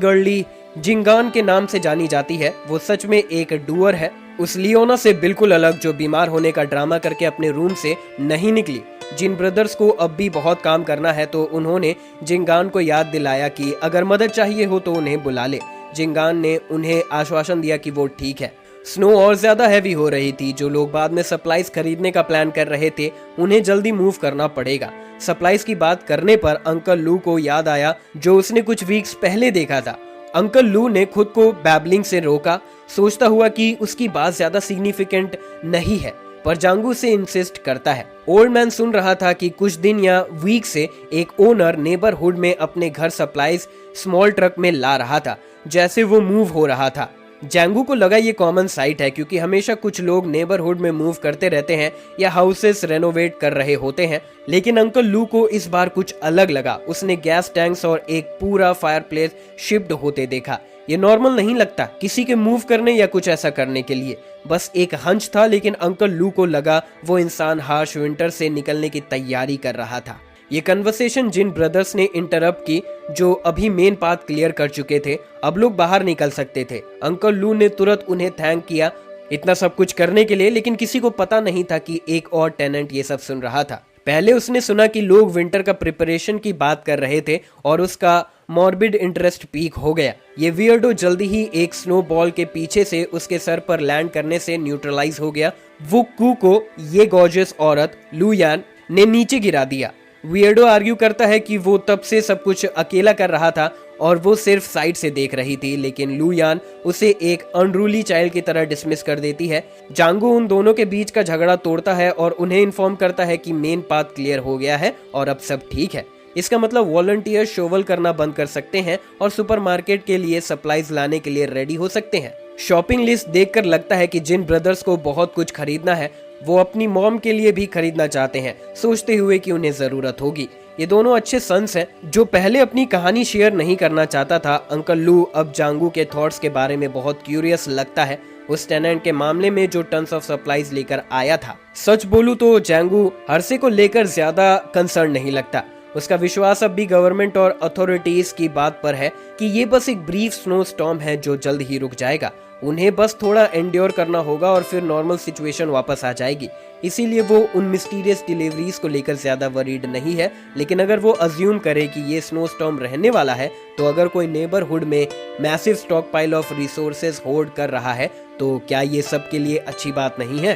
गर्ली जिंगान के नाम से जानी जाती है। वो सच में एक डूअर है, उस लियोना से बिल्कुल अलग जो बीमार होने का ड्रामा करके अपने रूम से नहीं निकली। जिन ब्रदर्स को अब भी बहुत काम करना है तो उन्होंने जिंगान को याद दिलाया कि अगर मदद चाहिए हो तो उन्हें बुला ले। जिंगान ने उन्हें आश्वासन दिया कि वो ठीक है। स्नो और ज्यादा हैवी हो रही थी। जो लोग बाद में सप्लाईज खरीदने का प्लान कर रहे थे उन्हें जल्दी मूव करना पड़ेगा। सप्लाईज की बात करने पर अंकल लू को याद आया जो उसने कुछ वीक्स पहले देखा था। अंकल लू ने खुद को बैबलिंग से रोका, सोचता हुआ कि उसकी बात ज्यादा सिग्निफिकेंट नहीं है, पर जांगू से इंसिस्ट करता है। ओल्ड मैन सुन रहा था कि कुछ दिन या वीक से एक ओनर नेबरहुड में अपने घर सप्लाईज स्मॉल ट्रक में ला रहा था जैसे वो मूव हो रहा था। जांगू को लगा ये कॉमन साइट है क्योंकि हमेशा कुछ लोग नेबरहुड में मूव करते रहते हैं या हाउसेस रेनोवेट कर रहे होते हैं, लेकिन अंकल लू को इस बार कुछ अलग लगा। उसने गैस टैंक्स और एक पूरा फायरप्लेस शिफ्ट होते देखा। ये नॉर्मल नहीं लगता किसी के मूव करने या कुछ ऐसा करने के लिए, बस एक हंच था, लेकिन अंकल लू को लगा वो इंसान हार्श विंटर से निकलने की तैयारी कर रहा था। ये कन्वर्सेशन जिन ब्रदर्स ने इंटरप्ट की जो अभी मेन पाथ क्लियर कर चुके थे, अब लोग बाहर निकल सकते थे। अंकल लू ने तुरंत उन्हें थैंक किया इतना सब कुछ करने के लिए, लेकिन किसी को पता नहीं था कि एक और टेनेंट ये सब सुन रहा था। पहले उसने सुना कि लोग विंटर का प्रिपरेशन की बात कर रहे थे और उसका मॉर्बिड इंटरेस्ट पीक हो गया। ये वियर्डो जल्दी ही एक स्नो बॉल के पीछे से उसके सर पर लैंड करने से न्यूट्रलाइज हो गया। वो कू को ये गॉर्जियस औरत लू यान ने नीचे गिरा दिया। वियर्डो आर्ग्यू करता है कि वो तब से सब कुछ अकेला कर रहा था और वो सिर्फ साइड से देख रही थी, लेकिन लू यान उसे एक अनरूली चाइल्ड की तरह डिसमिस कर देती है। जांगू उन दोनों के बीच का झगड़ा तोड़ता है और उन्हें इन्फॉर्म करता है कि मेन पाथ क्लियर हो गया है और अब सब ठीक है। इसका मतलब वॉलंटियर शोवल करना बंद कर सकते हैं और सुपरमार्केट के लिए सप्लाईज लाने के लिए रेडी हो सकते हैं। शॉपिंग लिस्ट देखकर लगता है कि जिन ब्रदर्स को बहुत कुछ खरीदना है वो अपनी मॉम के लिए भी खरीदना चाहते हैं, सोचते हुए कि उन्हें जरूरत होगी। ये दोनों अच्छे सन्स हैं। जो पहले अपनी कहानी शेयर नहीं करना चाहता था, अंकल लू अब जांगू के थॉट्स के बारे में बहुत क्यूरियस लगता है। उस टेनेंट के मामले में जो टन्स ऑफ सप्लाईज लेकर आया था। सच बोलूं तो जांगू हर्षे को लेकर ज्यादा कंसर्न नहीं लगता। उसका विश्वास अब भी गवर्नमेंट और अथॉरिटीज की बात पर है कि ये बस एक ब्रीफ स्नो स्टॉर्म है जो जल्द ही रुक जाएगा। उन्हें बस थोड़ा एंड्योर करना होगा और फिर नॉर्मल सिचुएशन वापस आ जाएगी। इसीलिए वो उन मिस्टीरियस डिलीवरीज को लेकर ज्यादा वरीड नहीं है। लेकिन अगर वो अज्यूम करे कि ये स्नो स्टॉर्म रहने वाला है, तो अगर कोई नेबरहुड में massive stock pile of resources hold कर रहा है तो क्या ये सब के लिए अच्छी बात नहीं है?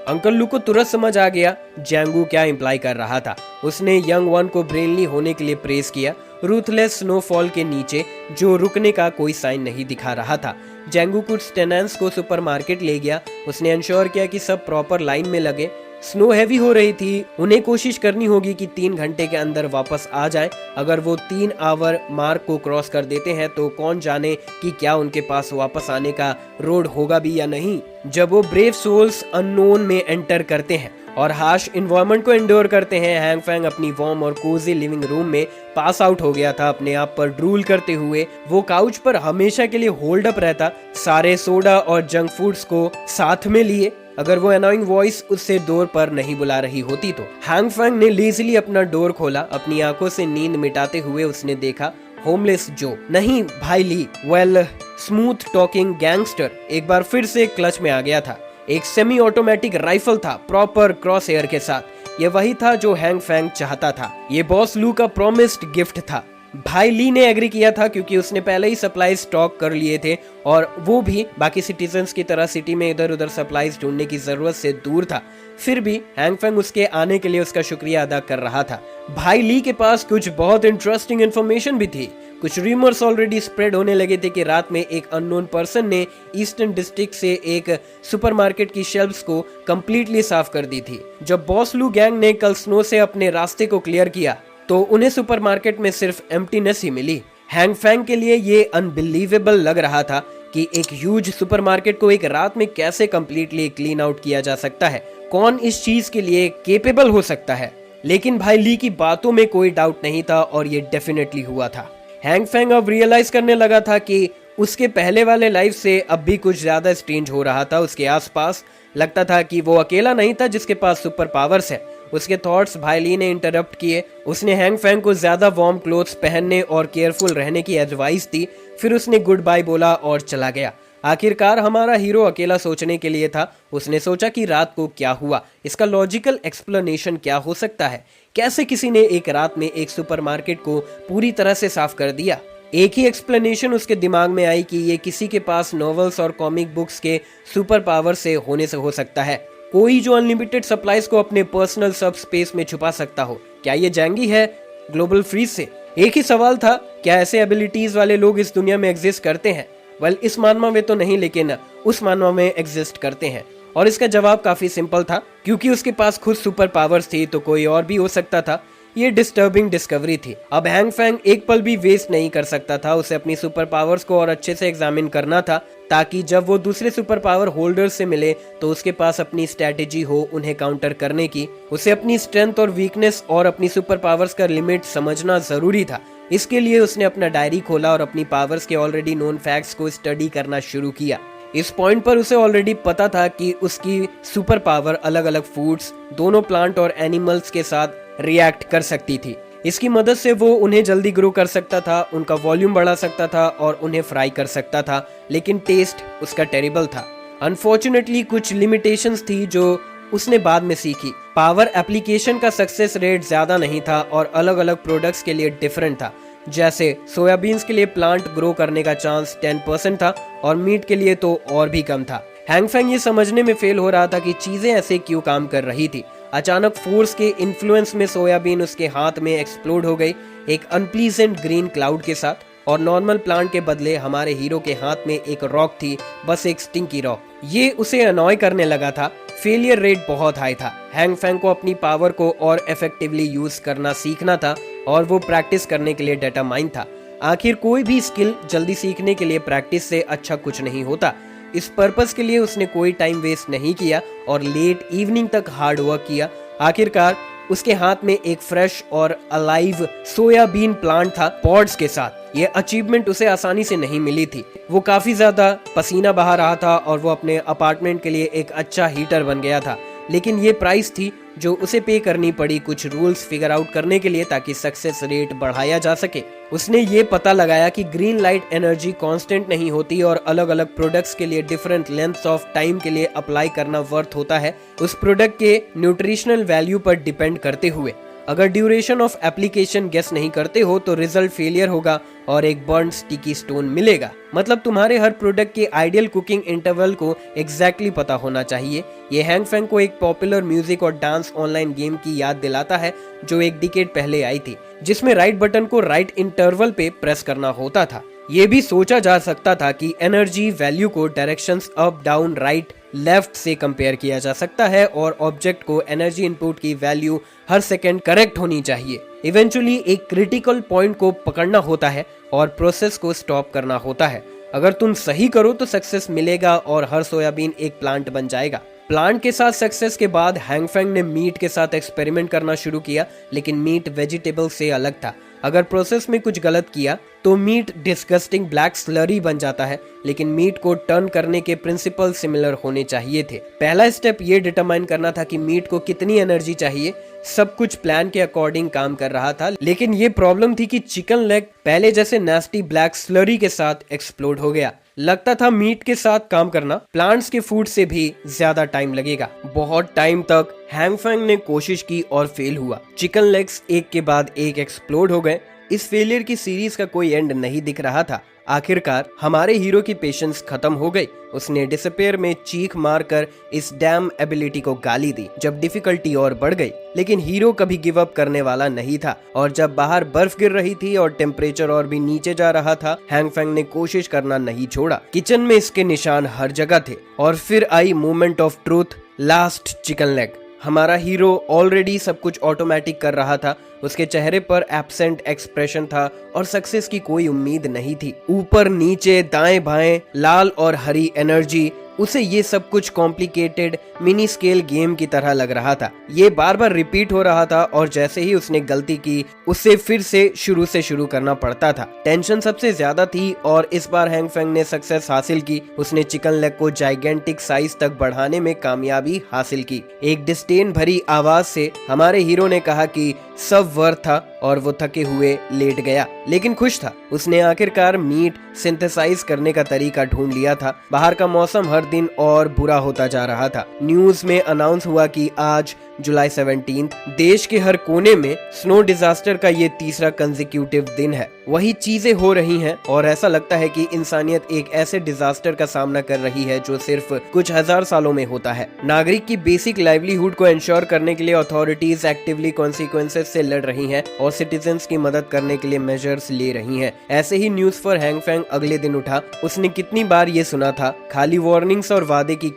अंकल लू को तुरंत समझ आ गया जांगू क्या इंप्लाई कर रहा था। उसने यंग वन को ब्रेनली होने के लिए प्रेस किया, रूथलेस स्नोफॉल के नीचे जो रुकने का कोई साइन नहीं दिखा रहा था। जांगू कुछ टेनेंट्स को सुपरमार्केट ले गया। उसने इंश्योर किया कि सब प्रॉपर लाइन में लगे। स्नो हैवी हो रही थी, उन्हें कोशिश करनी होगी कि 3 घंटे के अंदर वापस आ जाएं। अगर वो 3 आवर मार्क को क्रॉस कर देते हैं तो कौन जाने कि क्या उनके पास वापस आने का रोड होगा भी या नहीं। जब वो ब्रेव सोल्स अननोन में एंटर करते हैं और हार्श एनवायरनमेंट को एंड्योर करते हैं, हैंग फैंग अपनी वार्म और कोजी लिविंग रूम में पास आउट हो गया था, अपने आप पर ड्रूल करते हुए। वो काउच पर हमेशा के लिए होल्ड अप रहता, सारे सोडा और जंक फूड्स को साथ में लिए। अगर वो अनोइंग वॉइस उससे डोर पर नहीं बुला रही होती तो। हैंग फैंग ने लेजिली अपना डोर खोला। अपनी आंखों से नींद मिटाते हुए उसने देखा होमलेस जो नहीं भाई ली, वेल स्मूथ टॉकिंग गैंगस्टर एक बार फिर से क्लच में आ गया था। एक सेमी ऑटोमेटिक राइफल था प्रॉपर क्रॉस एयर के साथ। ये वही था जो हैंग फैंग चाहता था। ये बॉस लू का प्रॉमिस्ड गिफ्ट था। भाई ली ने एग्री किया था क्योंकि उसने पहले ही सप्लाई स्टॉक कर लिए थे और वो भी बाकी सिटीजन्स की तरह सिटी में इधर उधर सप्लाईज ढूंढने की जरूरत से दूर था। फिर भी हैंग फैंग उसके आने के लिए उसका शुक्रिया अदा कर रहा था। भाई ली के पास कुछ बहुत इंटरेस्टिंग इन्फॉर्मेशन भी थी। कुछ रूमर्स ऑलरेडी स्प्रेड होने लगे थे कि रात में एक अननोन पर्सन ने ईस्टर्न डिस्ट्रिक्ट से एक सुपरमार्केट की शेल्फ्स को कंप्लीटली साफ कर दी थी। जब बॉस लू गैंग ने कल स्नो से अपने रास्ते को क्लियर किया तो उन्हें सुपरमार्केट में सिर्फ एम्प्टीनेस ही मिली। हैंग फैंग के लिए ये अनबिलीवेबल लग रहा था कि एक ह्यूज सुपरमार्केट को एक रात में कैसे कंप्लीटली क्लीन आउट किया जा सकता है। कौन इस चीज के लिए केपेबल हो सकता है? लेकिन भाई ली की बातों में कोई डाउट नहीं था और ये डेफिनेटली हुआ था। हैंग फैंग अब रियलाइज करने लगा था कि उसके पहले वाले लाइफ से अब भी कुछ ज्यादा स्ट्रेंज हो रहा था उसके आसपास। लगता था कि वो अकेला नहीं था जिसके पास सुपर पावर्स है। उसके थॉट्स भाई ली ने इंटरप्ट किए। उसने हैंग फैंग को ज्यादा वार्म क्लोथ्स पहनने और केयरफुल रहने की एडवाइस दी। फिर उसने गुड बाय बोला और चला गया। आखिरकार हमारा हीरो अकेला सोचने के लिए था। उसने सोचा कि रात को क्या हुआ, इसका लॉजिकल एक्सप्लेनेशन क्या हो सकता है। कैसे किसी ने एक रात में एक सुपरमार्केट को पूरी तरह से साफ कर दिया? एक ही एक्सप्लेनेशन उसके दिमाग में आई कि ये किसी के पास नॉवेल्स और कॉमिक बुक्स के सुपर पावर से होने से हो सकता है, कोई जो अनलिमिटेड सप्लाईज को अपने पर्सनल सब स्पेस में छुपा सकता हो। क्या ये जैंगी है ग्लोबल फ्रीज से? एक ही सवाल था, क्या ऐसे एबिलिटीज वाले लोग इस दुनिया में एग्जिस्ट करते हैं? वेल, इस मानवा में तो नहीं, लेकिन उस मानवा में एग्जिस्ट करते हैं। और इसका जवाब काफी सिंपल था, क्योंकि उसके पास खुद सुपर पावर्स थी तो कोई और भी हो सकता था। ये डिस्टर्बिंग डिस्कवरी थी। अब हैंग फैंग एक पल भी वेस्ट नहीं कर सकता था, उसे अपनी सुपर पावर्स को और अच्छे से एग्जामिन करना था, ताकि जब वो दूसरे सुपर पावर होल्डर्स से मिले तो उसके पास अपनी स्ट्रेटेजी हो उन्हें काउंटर करने की। उसे अपनी स्ट्रेंथ और वीकनेस और अपनी सुपर पावर्स का लिमिट समझना जरूरी था। इसके लिए उसने अपना डायरी खोला और अपनी पावर्स के ऑलरेडी नोन फैक्ट्स को स्टडी करना शुरू किया। इस पॉइंट पर उसे ऑलरेडी पता था कि उसकी सुपर पावर अलग अलग फूड्स, दोनों प्लांट और एनिमल्स के साथ रिएक्ट कर सकती थी। इसकी मदद से वो उन्हें जल्दी ग्रो कर सकता था, उनका वॉल्यूम बढ़ा सकता था और उन्हें फ्राई कर सकता था, लेकिन टेस्ट उसका टेरिबल था। अनफॉर्चुनेटली कुछ लिमिटेशंस थी जो उसने बाद में सीखी। पावर एप्लीकेशन का सक्सेस रेट ज्यादा नहीं था और अलग अलग प्रोडक्ट्स के लिए डिफरेंट था। जैसे सोयाबीन्स के लिए प्लांट ग्रो करने का चांस 10% था और मीट के लिए तो और भी कम था। हैंग फैंग ये समझने में फेल हो रहा था कि चीजें ऐसे क्यों काम कर रही थी। अचानक फोर्स के इन्फ्लुएंस में सोयाबीन उसके हाथ में एक्सप्लोड हो गई, एक अनप्लीजेंट ग्रीन क्लाउड के साथ, और नॉर्मल प्लांट के बदले हमारे हीरो के हाथ में एक रॉक थी, बस एक स्टिंकी रॉक। ये उसे अनॉय करने लगा था। फेलियर रेट बहुत हाई था। हैंग फैंग को अपनी पावर को और इफेक्टिवली यूज करना सीखना था और वो प्रैक्टिस करने के लिए डिटरमाइन था। आखिर कोई भी स्किल जल्दी सीखने के लिए प्रैक्टिस से अच्छा कुछ नहीं होता। इस पर्पस के लिए उसने कोई टाइम वेस्ट नहीं किया और लेट इवनिंग तक हार्ड वर्क किया। आखिरकार उसके हाथ में एक फ्रेश और अलाइव सोयाबीन प्लांट था पॉड्स के साथ। ये अचीवमेंट उसे आसानी से नहीं मिली थी। वो काफी ज्यादा पसीना बहा रहा था और वो अपने अपार्टमेंट के लिए एक अच्छा हीटर बन गया था, लेकिन ये प्राइस थी जो उसे पे करनी पड़ी कुछ रूल्स फिगर आउट करने के लिए, ताकि सक्सेस रेट बढ़ाया जा सके। उसने ये पता लगाया कि ग्रीन लाइट एनर्जी कांस्टेंट नहीं होती और अलग अलग प्रोडक्ट्स के लिए डिफरेंट लेंथ्स ऑफ टाइम के लिए अप्लाई करना वर्थ होता है, उस प्रोडक्ट के न्यूट्रिशनल वैल्यू पर डिपेंड करते हुए। अगर ड्यूरेशन ऑफ एप्लीकेशन गेस नहीं करते हो तो रिजल्ट फेलियर होगा और एक बर्न स्टिकी स्टोन मिलेगा। मतलब तुम्हारे हर प्रोडक्ट के आइडियल कुकिंग इंटरवल को एग्जैक्टली पता होना चाहिए। ये हैंग फैंग को एक पॉपुलर म्यूजिक और डांस ऑनलाइन गेम की याद दिलाता है जो एक डिकेड पहले आई थी, जिसमें राइट बटन को राइट इंटरवल पे प्रेस करना होता था। ये भी सोचा जा सकता था कि एनर्जी वैल्यू को directions up, down, right, left से कंपेयर किया जा सकता है और ऑब्जेक्ट को एनर्जी इनपुट की वैल्यू हर सेकंड करेक्ट होनी चाहिए। इवेंचुअली एक क्रिटिकल पॉइंट को पकड़ना होता है और प्रोसेस को स्टॉप करना होता है। अगर तुम सही करो तो सक्सेस मिलेगा और हर सोयाबीन एक प्लांट बन जाएगा। प्लांट के साथ सक्सेस के बाद हैंग फैंग ने मीट के साथ एक्सपेरिमेंट करना शुरू किया, लेकिन मीट वेजिटेबल से अलग था। अगर प्रोसेस में कुछ गलत किया तो मीट डिस्गस्टिंग ब्लैक स्लरी बन जाता है, लेकिन मीट को टर्न करने के प्रिंसिपल सिमिलर होने चाहिए थे। पहला स्टेप ये डिटरमाइन करना था कि मीट को कितनी एनर्जी चाहिए। सब कुछ प्लान के अकॉर्डिंग काम कर रहा था, लेकिन ये प्रॉब्लम थी कि चिकन लेग पहले जैसे नेस्टी ब्लैक स्लरी के साथ एक्सप्लोड हो गया। लगता था मीट के साथ काम करना प्लांट्स के फूड से भी ज्यादा टाइम लगेगा। बहुत टाइम तक हैंग फैंग ने कोशिश की और फेल हुआ। चिकन लेग्स एक के बाद एक एक्सप्लोड हो गए। इस फेलियर की सीरीज का कोई एंड नहीं दिख रहा था। आखिरकार हमारे हीरो की पेशेंस खत्म हो गई। उसने डिसअपियर में चीख मारकर इस डैम एबिलिटी को गाली दी। जब डिफिकल्टी और बढ़ गई, लेकिन हीरो कभी गिव अप करने वाला नहीं था और जब बाहर बर्फ गिर रही थी और टेम्परेचर और भी नीचे जा रहा था, हैंग फैंग ने कोशिश करना नहीं छोड़ा। किचन में इसके निशान हर जगह थे और फिर I moment of truth, last chicken leg. हमारा हीरो ऑलरेडी सब कुछ ऑटोमेटिक कर रहा था। उसके चेहरे पर एब्सेंट एक्सप्रेशन था और सक्सेस की कोई उम्मीद नहीं थी। ऊपर नीचे दाएं बाएं लाल और हरी एनर्जी, उसे ये सब कुछ कॉम्प्लिकेटेड मिनी स्केल गेम की तरह लग रहा था। ये बार बार रिपीट हो रहा था और जैसे ही उसने गलती की उसे फिर से शुरू करना पड़ता था। टेंशन सबसे ज्यादा थी और इस बार हैंग फैंग ने सक्सेस हासिल की। उसने चिकन लेग को जाइगेंटिक साइज तक बढ़ाने में कामयाबी हासिल की। एक डिस्डेन भरी आवाज से हमारे हीरो ने कहा कि सब वर्थ था और वो थके हुए लेट गया, लेकिन खुश था। उसने आखिरकार मीट सिंथेसाइज करने का तरीका ढूंढ लिया था। बाहर का मौसम हर दिन और बुरा होता जा रहा था। न्यूज में अनाउंस हुआ कि आज जुलाई 17 देश के हर कोने में स्नो डिजास्टर का ये तीसरा कंसेक्यूटिव दिन है। वही चीजें हो रही हैं और ऐसा लगता है कि इंसानियत एक ऐसे डिजास्टर का सामना कर रही है जो सिर्फ कुछ हजार सालों में होता है। नागरिक की बेसिक लाइवलीहुड को इंश्योर करने के लिए अथॉरिटीज एक्टिवली कॉन्सिक्वेंसेस से लड़ रही हैं और सिटीजन्स की मदद करने के लिए मेजर्स ले रही हैं। ऐसे ही न्यूज पर हैंगफैंग अगले दिन उठा। उसने कितनी बार ये सुना था, खाली वार्निंग्स और वादे की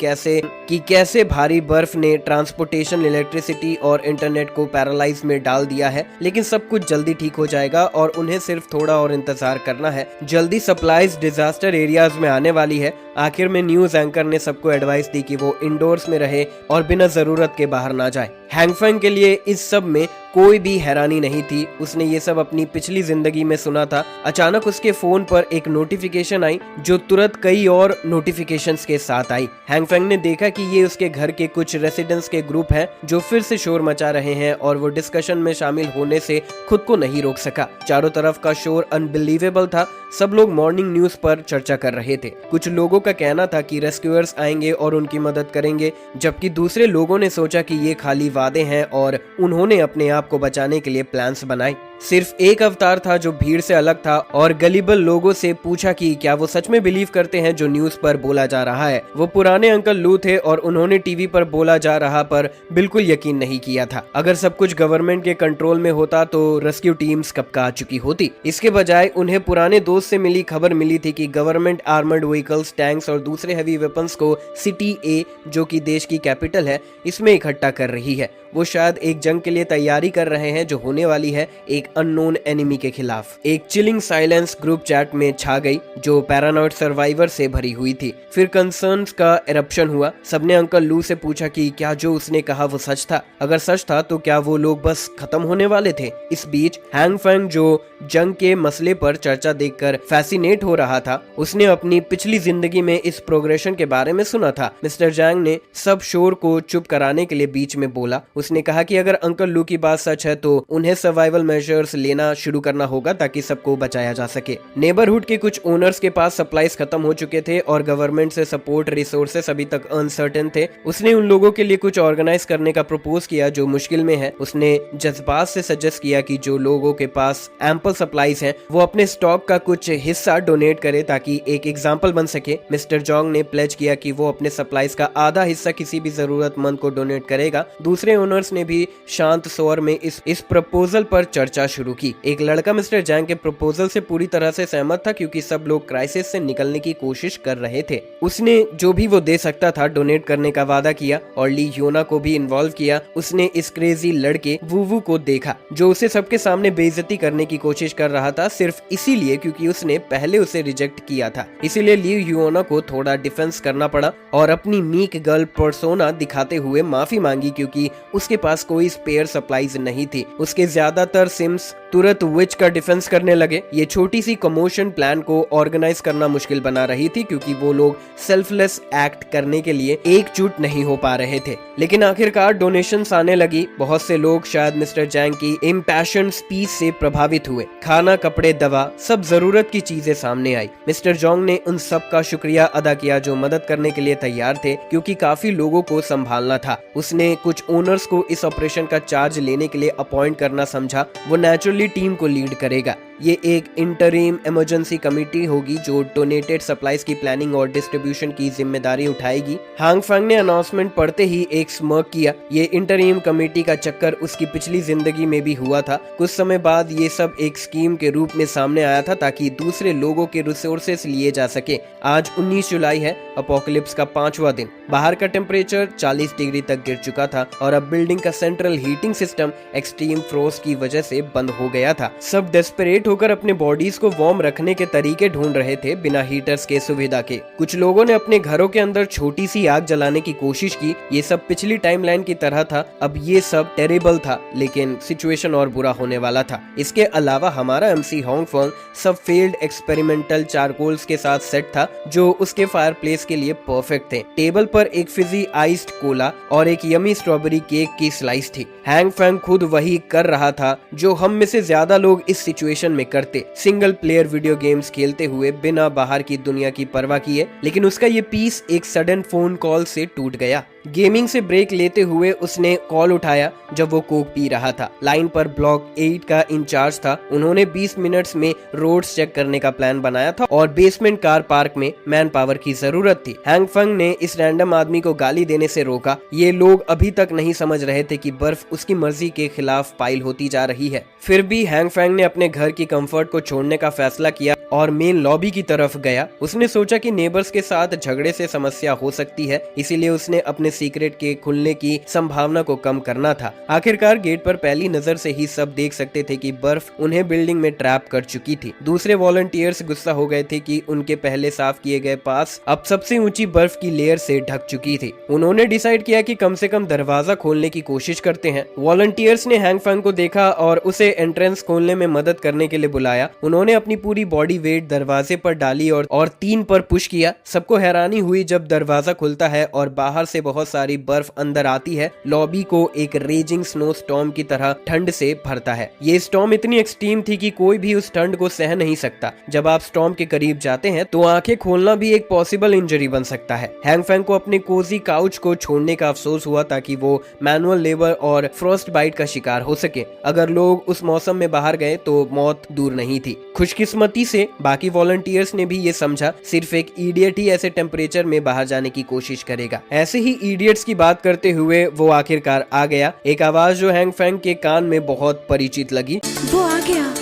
कैसे भारी बर्फ ने ट्रांसपोर्टेशन, इलेक्ट्रिसिटी और इंटरनेट को पैरालाइज में डाल दिया है, लेकिन सब कुछ जल्दी ठीक हो जाएगा और उन्हें सिर्फ थोड़ा और इंतजार करना है। जल्दी सप्लाईज डिजास्टर एरियाज में आने वाली है। आखिर में न्यूज एंकर ने सबको एडवाइस दी कि वो इंडोर्स में रहे और बिना जरूरत के बाहर ना जाए। हैंगफैंग के लिए इस सब में कोई भी हैरानी नहीं थी। उसने ये सब अपनी पिछली जिंदगी में सुना था। अचानक उसके फोन पर एक नोटिफिकेशन आई जो तुरंत कई और नोटिफिकेशंस के साथ आई। हैंगफैंग ने देखा कि ये उसके घर के कुछ रेसिडेंट्स के ग्रुप हैं जो फिर से शोर मचा रहे हैं और वो डिस्कशन में शामिल होने से खुद को नहीं रोक सका। चारों तरफ का शोर अनबिलीवेबल था। सब लोग मॉर्निंग न्यूज पर चर्चा कर रहे थे। कुछ लोगों का कहना था कि रेस्क्यूअर्स आएंगे और उनकी मदद करेंगे, जबकि दूसरे लोगों ने सोचा कि ये खाली वादे हैं और उन्होंने अपने आप को बचाने के लिए प्लान्स बनाए। सिर्फ एक अवतार था जो भीड़ से अलग था और गलीबल लोगों से पूछा कि क्या वो सच में बिलीव करते हैं जो न्यूज पर बोला जा रहा है। वो पुराने अंकल लू थे और उन्होंने टीवी पर बोला जा रहा पर बिल्कुल यकीन नहीं किया था। अगर सब कुछ गवर्नमेंट के कंट्रोल में होता तो रेस्क्यू टीम्स कब का आ चुकी होती। इसके बजाय उन्हें पुराने दोस्त से मिली खबर मिली थी कि गवर्नमेंट आर्मर्ड व्हीकल्स, टैंक्स और दूसरे हैवी वेपन्स को सिटी ए, जो कि देश की कैपिटल है, इसमें इकट्ठा कर रही है। वो शायद एक जंग के लिए तैयारी कर रहे हैं जो होने वाली है एक अननोन एनिमी के खिलाफ। एक चिलिंग साइलेंस ग्रुप चैट में छा गई जो पैरानॉइड सर्वाइवर से भरी हुई थी। फिर कंसर्न्स का एरप्शन हुआ। सबने अंकल लू से पूछा कि क्या जो उसने कहा वो सच था। अगर सच था तो क्या वो लोग बस खत्म होने वाले थे। इस बीच हैंगफैंग, जो जंग के मसले पर चर्चा देखकर फैसिनेट हो रहा था, उसने अपनी पिछली जिंदगी में इस प्रोग्रेशन के बारे में सुना था। मिस्टर जैंग ने सब शोर को चुप कराने के लिए बीच में बोला। उसने कहा कि अगर अंकल लू की बात सच है तो उन्हें सर्वाइवल मेजर्स लेना शुरू करना होगा ताकि सबको बचाया जा सके। नेबरहुड के कुछ ओनर्स के पास सप्लाईज खत्म हो चुके थे और गवर्नमेंट से सपोर्ट रिसोर्सेस अभी तक अनसर्टेन थे। उसने उन लोगों के लिए कुछ ऑर्गेनाइज करने का प्रपोज किया जो मुश्किल में है। उसने जज्बात से सजेस्ट किया कि जो लोगों के पास एम्पल सप्लाईज हैं वो अपने स्टॉक का कुछ हिस्सा डोनेट करे ताकि एक एग्जाम्पल बन सके। मिस्टर जोंग ने प्लेज किया कि वो अपने सप्लाईज का आधा हिस्सा किसी भी जरूरतमंद को डोनेट करेगा। दूसरे ओनर्स ने भी शांत स्वर में इस प्रपोजल पर चर्चा शुरू की। एक लड़का मिस्टर जैंग के प्रपोजल से पूरी तरह से सहमत था क्योंकि सब लोग क्राइसिस से निकलने की कोशिश कर रहे थे। उसने जो भी वो दे सकता था डोनेट करने का वादा किया और ली योना को भी इन्वॉल्व किया। उसने इस क्रेजी लड़के वूवू को देखा जो उसे सबके सामने बेइज्जती करने की कोशिश कर रहा था, सिर्फ इसीलिए क्योंकि उसने पहले उसे रिजेक्ट किया था। इसीलिए ली योना को थोड़ा डिफेंस करना पड़ा और अपनी मीक गर्ल पर्सोना दिखाते हुए माफी मांगी क्योंकि उसके पास कोई स्पेयर सप्लाईज नहीं थी। उसके ज्यादातर सिम्स तुरंत विच का डिफेंस करने लगे। ये छोटी सी कमोशन प्लान को ऑर्गेनाइज करना मुश्किल बना रही थी क्योंकि वो लोग सेल्फलेस एक्ट करने के लिए एकजुट नहीं हो पा रहे थे। लेकिन आखिरकार डोनेशंस आने लगी। बहुत से लोग शायद मिस्टर जैंग की इम्पैशन्ड स्पीच से प्रभावित हुए। खाना, कपड़े, दवा, सब जरूरत की चीजें सामने आई। मिस्टर जोंग ने उन सब का शुक्रिया अदा किया जो मदद करने के लिए तैयार थे क्योंकि काफी लोगों को संभालना था। उसने कुछ ओनर्स को इस ऑपरेशन का चार्ज लेने के लिए अपॉइंट करना समझा। वो नेचुरली टीम को लीड करेगा। ये एक इंटरिम इमरजेंसी कमेटी होगी जो डोनेटेड सप्लाईज की प्लानिंग और डिस्ट्रीब्यूशन की जिम्मेदारी उठाएगी। हैंगफैंग ने अनाउंसमेंट पढ़ते ही एक स्मर्क किया। ये इंटरिम कमेटी का चक्कर उसकी पिछली जिंदगी में भी हुआ था। कुछ समय बाद ये सब एक स्कीम के रूप में सामने आया था ताकि दूसरे लोगों के रिसोर्सेस लिए जा सके। आज 19 जुलाई है, अपोकलिप्स का 5वां दिन। बाहर का टेम्परेचर 40 डिग्री तक गिर चुका था और अब बिल्डिंग का central heating system extreme frost की वजह से बंद हो गया था। सब डेस्परेट होकर अपने बॉडीज को वार्म रखने के तरीके ढूंढ रहे थे बिना हीटर्स के सुविधा के। कुछ लोगों ने अपने घरों के अंदर छोटी सी आग जलाने की कोशिश की। ये सब पिछली टाइमलाइन की तरह था। अब ये सब टेरेबल था लेकिन सिचुएशन और बुरा होने वाला था। इसके अलावा हमारा एमसी हैंगफैंग सब फेल्ड एक्सपेरिमेंटल चारकोल्स के साथ सेट था जो उसके फायरप्लेस के लिए परफेक्ट थे। टेबल पर एक फिजी आइस्ड कोला और एक यमी स्ट्रॉबेरी केक की स्लाइस थी। हैंगफैंग खुद वही कर रहा था जो हम में से ज्यादा लोग इस सिचुएशन में करते, सिंगल प्लेयर वीडियो गेम्स खेलते हुए बिना बाहर की दुनिया की परवाह किए। लेकिन उसका ये पीस एक सडन फोन कॉल से टूट गया। गेमिंग से ब्रेक लेते हुए उसने कॉल उठाया जब वो कोक पी रहा था। लाइन पर ब्लॉक 8 का इंचार्ज था। उन्होंने 20 मिनट्स में रोड्स चेक करने का प्लान बनाया था और बेसमेंट कार पार्क में मैन पावर की जरूरत थी। हैंग फंग ने इस रैंडम आदमी को गाली देने से रोका। ये लोग अभी तक नहीं समझ रहे थे कि बर्फ उसकी मर्जी के खिलाफ पाइल होती जा रही है। फिर भी हैंग फैंग ने अपने घर की कंफर्ट को छोड़ने का फैसला किया और मेन लॉबी की तरफ गया। उसने सोचा कि नेबर्स के साथ झगड़े से समस्या हो सकती है, इसीलिए उसने अपने सीक्रेट के खुलने की संभावना को कम करना था। आखिरकार गेट पर पहली नजर से ही सब देख सकते थे कि बर्फ उन्हें बिल्डिंग में ट्रैप कर चुकी थी। दूसरे वॉलंटियर्स गुस्सा हो गए थे कि उनके पहले साफ किए गए पास अब सबसे ऊंची बर्फ की लेयर से ढक चुकी थी। उन्होंने डिसाइड किया कि कम से कम दरवाजा खोलने की कोशिश करते हैं। वॉलंटियर्स ने हैंग फैंग को देखा और उसे एंट्रेंस खोलने में मदद करने के लिए बुलाया। उन्होंने अपनी पूरी बॉडी वेट दरवाजे पर डाली और 3 पर पुश किया। सबको हैरानी हुई जब दरवाजा खुलता है और बाहर से बहुत सारी बर्फ अंदर आती है। लॉबी को एक रेजिंग स्नो स्टॉर्म की तरह ठंड से भरता है। ये स्टॉर्म इतनी एक्सट्रीम थी कि कोई भी उस ठंड को सह नहीं सकता। जब आप स्टॉर्म के करीब जाते हैं तो आंखें खोलना भी एक पॉसिबल इंजरी बन सकता है। हैंग फैंग को अपने कोजी काउच को छोड़ने का अफसोस हुआ ताकि वो मैनुअल लेबर और फ्रॉस्ट बाइट का शिकार हो सके। अगर लोग उस मौसम में बाहर गए तो मौत दूर नहीं थी। खुशकिस्मती से बाकी वॉलंटियर्स ने भी ये समझा सिर्फ एक इडियट ही ऐसे टेम्परेचर में बाहर जाने की कोशिश करेगा। ऐसे ही इडियट्स की बात करते हुए वो आखिरकार आ गया। एक आवाज जो हैंग फैंग के कान में बहुत परिचित लगी। वो आ गया,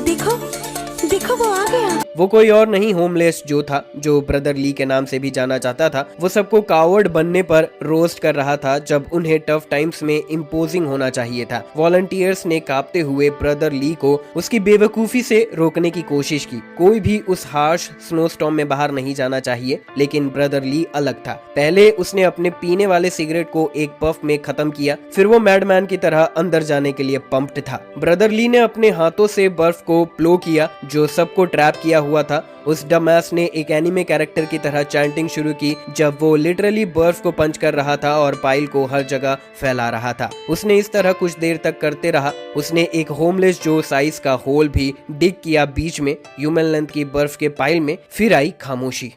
देखो देखो वो आ गया। वो कोई और नहीं होमलेस जो था, जो ब्रदर ली के नाम से भी जाना जाता था। वो सबको कावर्ड बनने पर रोस्ट कर रहा था जब उन्हें टफ टाइम्स में इम्पोजिंग होना चाहिए था। वॉलंटियर्स ने कांपते हुए ब्रदर ली को उसकी बेवकूफी से रोकने की कोशिश की। कोई भी उस हार्श स्नोस्टॉर्म में बाहर नहीं जाना चाहिए, लेकिन ब्रदर ली अलग था। पहले उसने अपने पीने वाले सिगरेट को एक पफ में खत्म किया, फिर वो मैडमैन की तरह अंदर जाने के लिए पंप्ड था। ब्रदर ली ने अपने हाथों से बर्फ को प्लो किया जो सबको ट्रैप किया हुआ था। उस डमैस ने एक एनिमे कैरेक्टर की तरह चैंटिंग शुरू की जब वो लिटरली बर्फ को पंच कर रहा था और पाइल को हर जगह फैला रहा था। उसने इस तरह कुछ देर तक करते रहा। उसने एक होमलेस जो साइज का होल भी डिग किया बीच में ह्यूमन लेंथ की बर्फ के पाइल में। फिर आई खामोशी।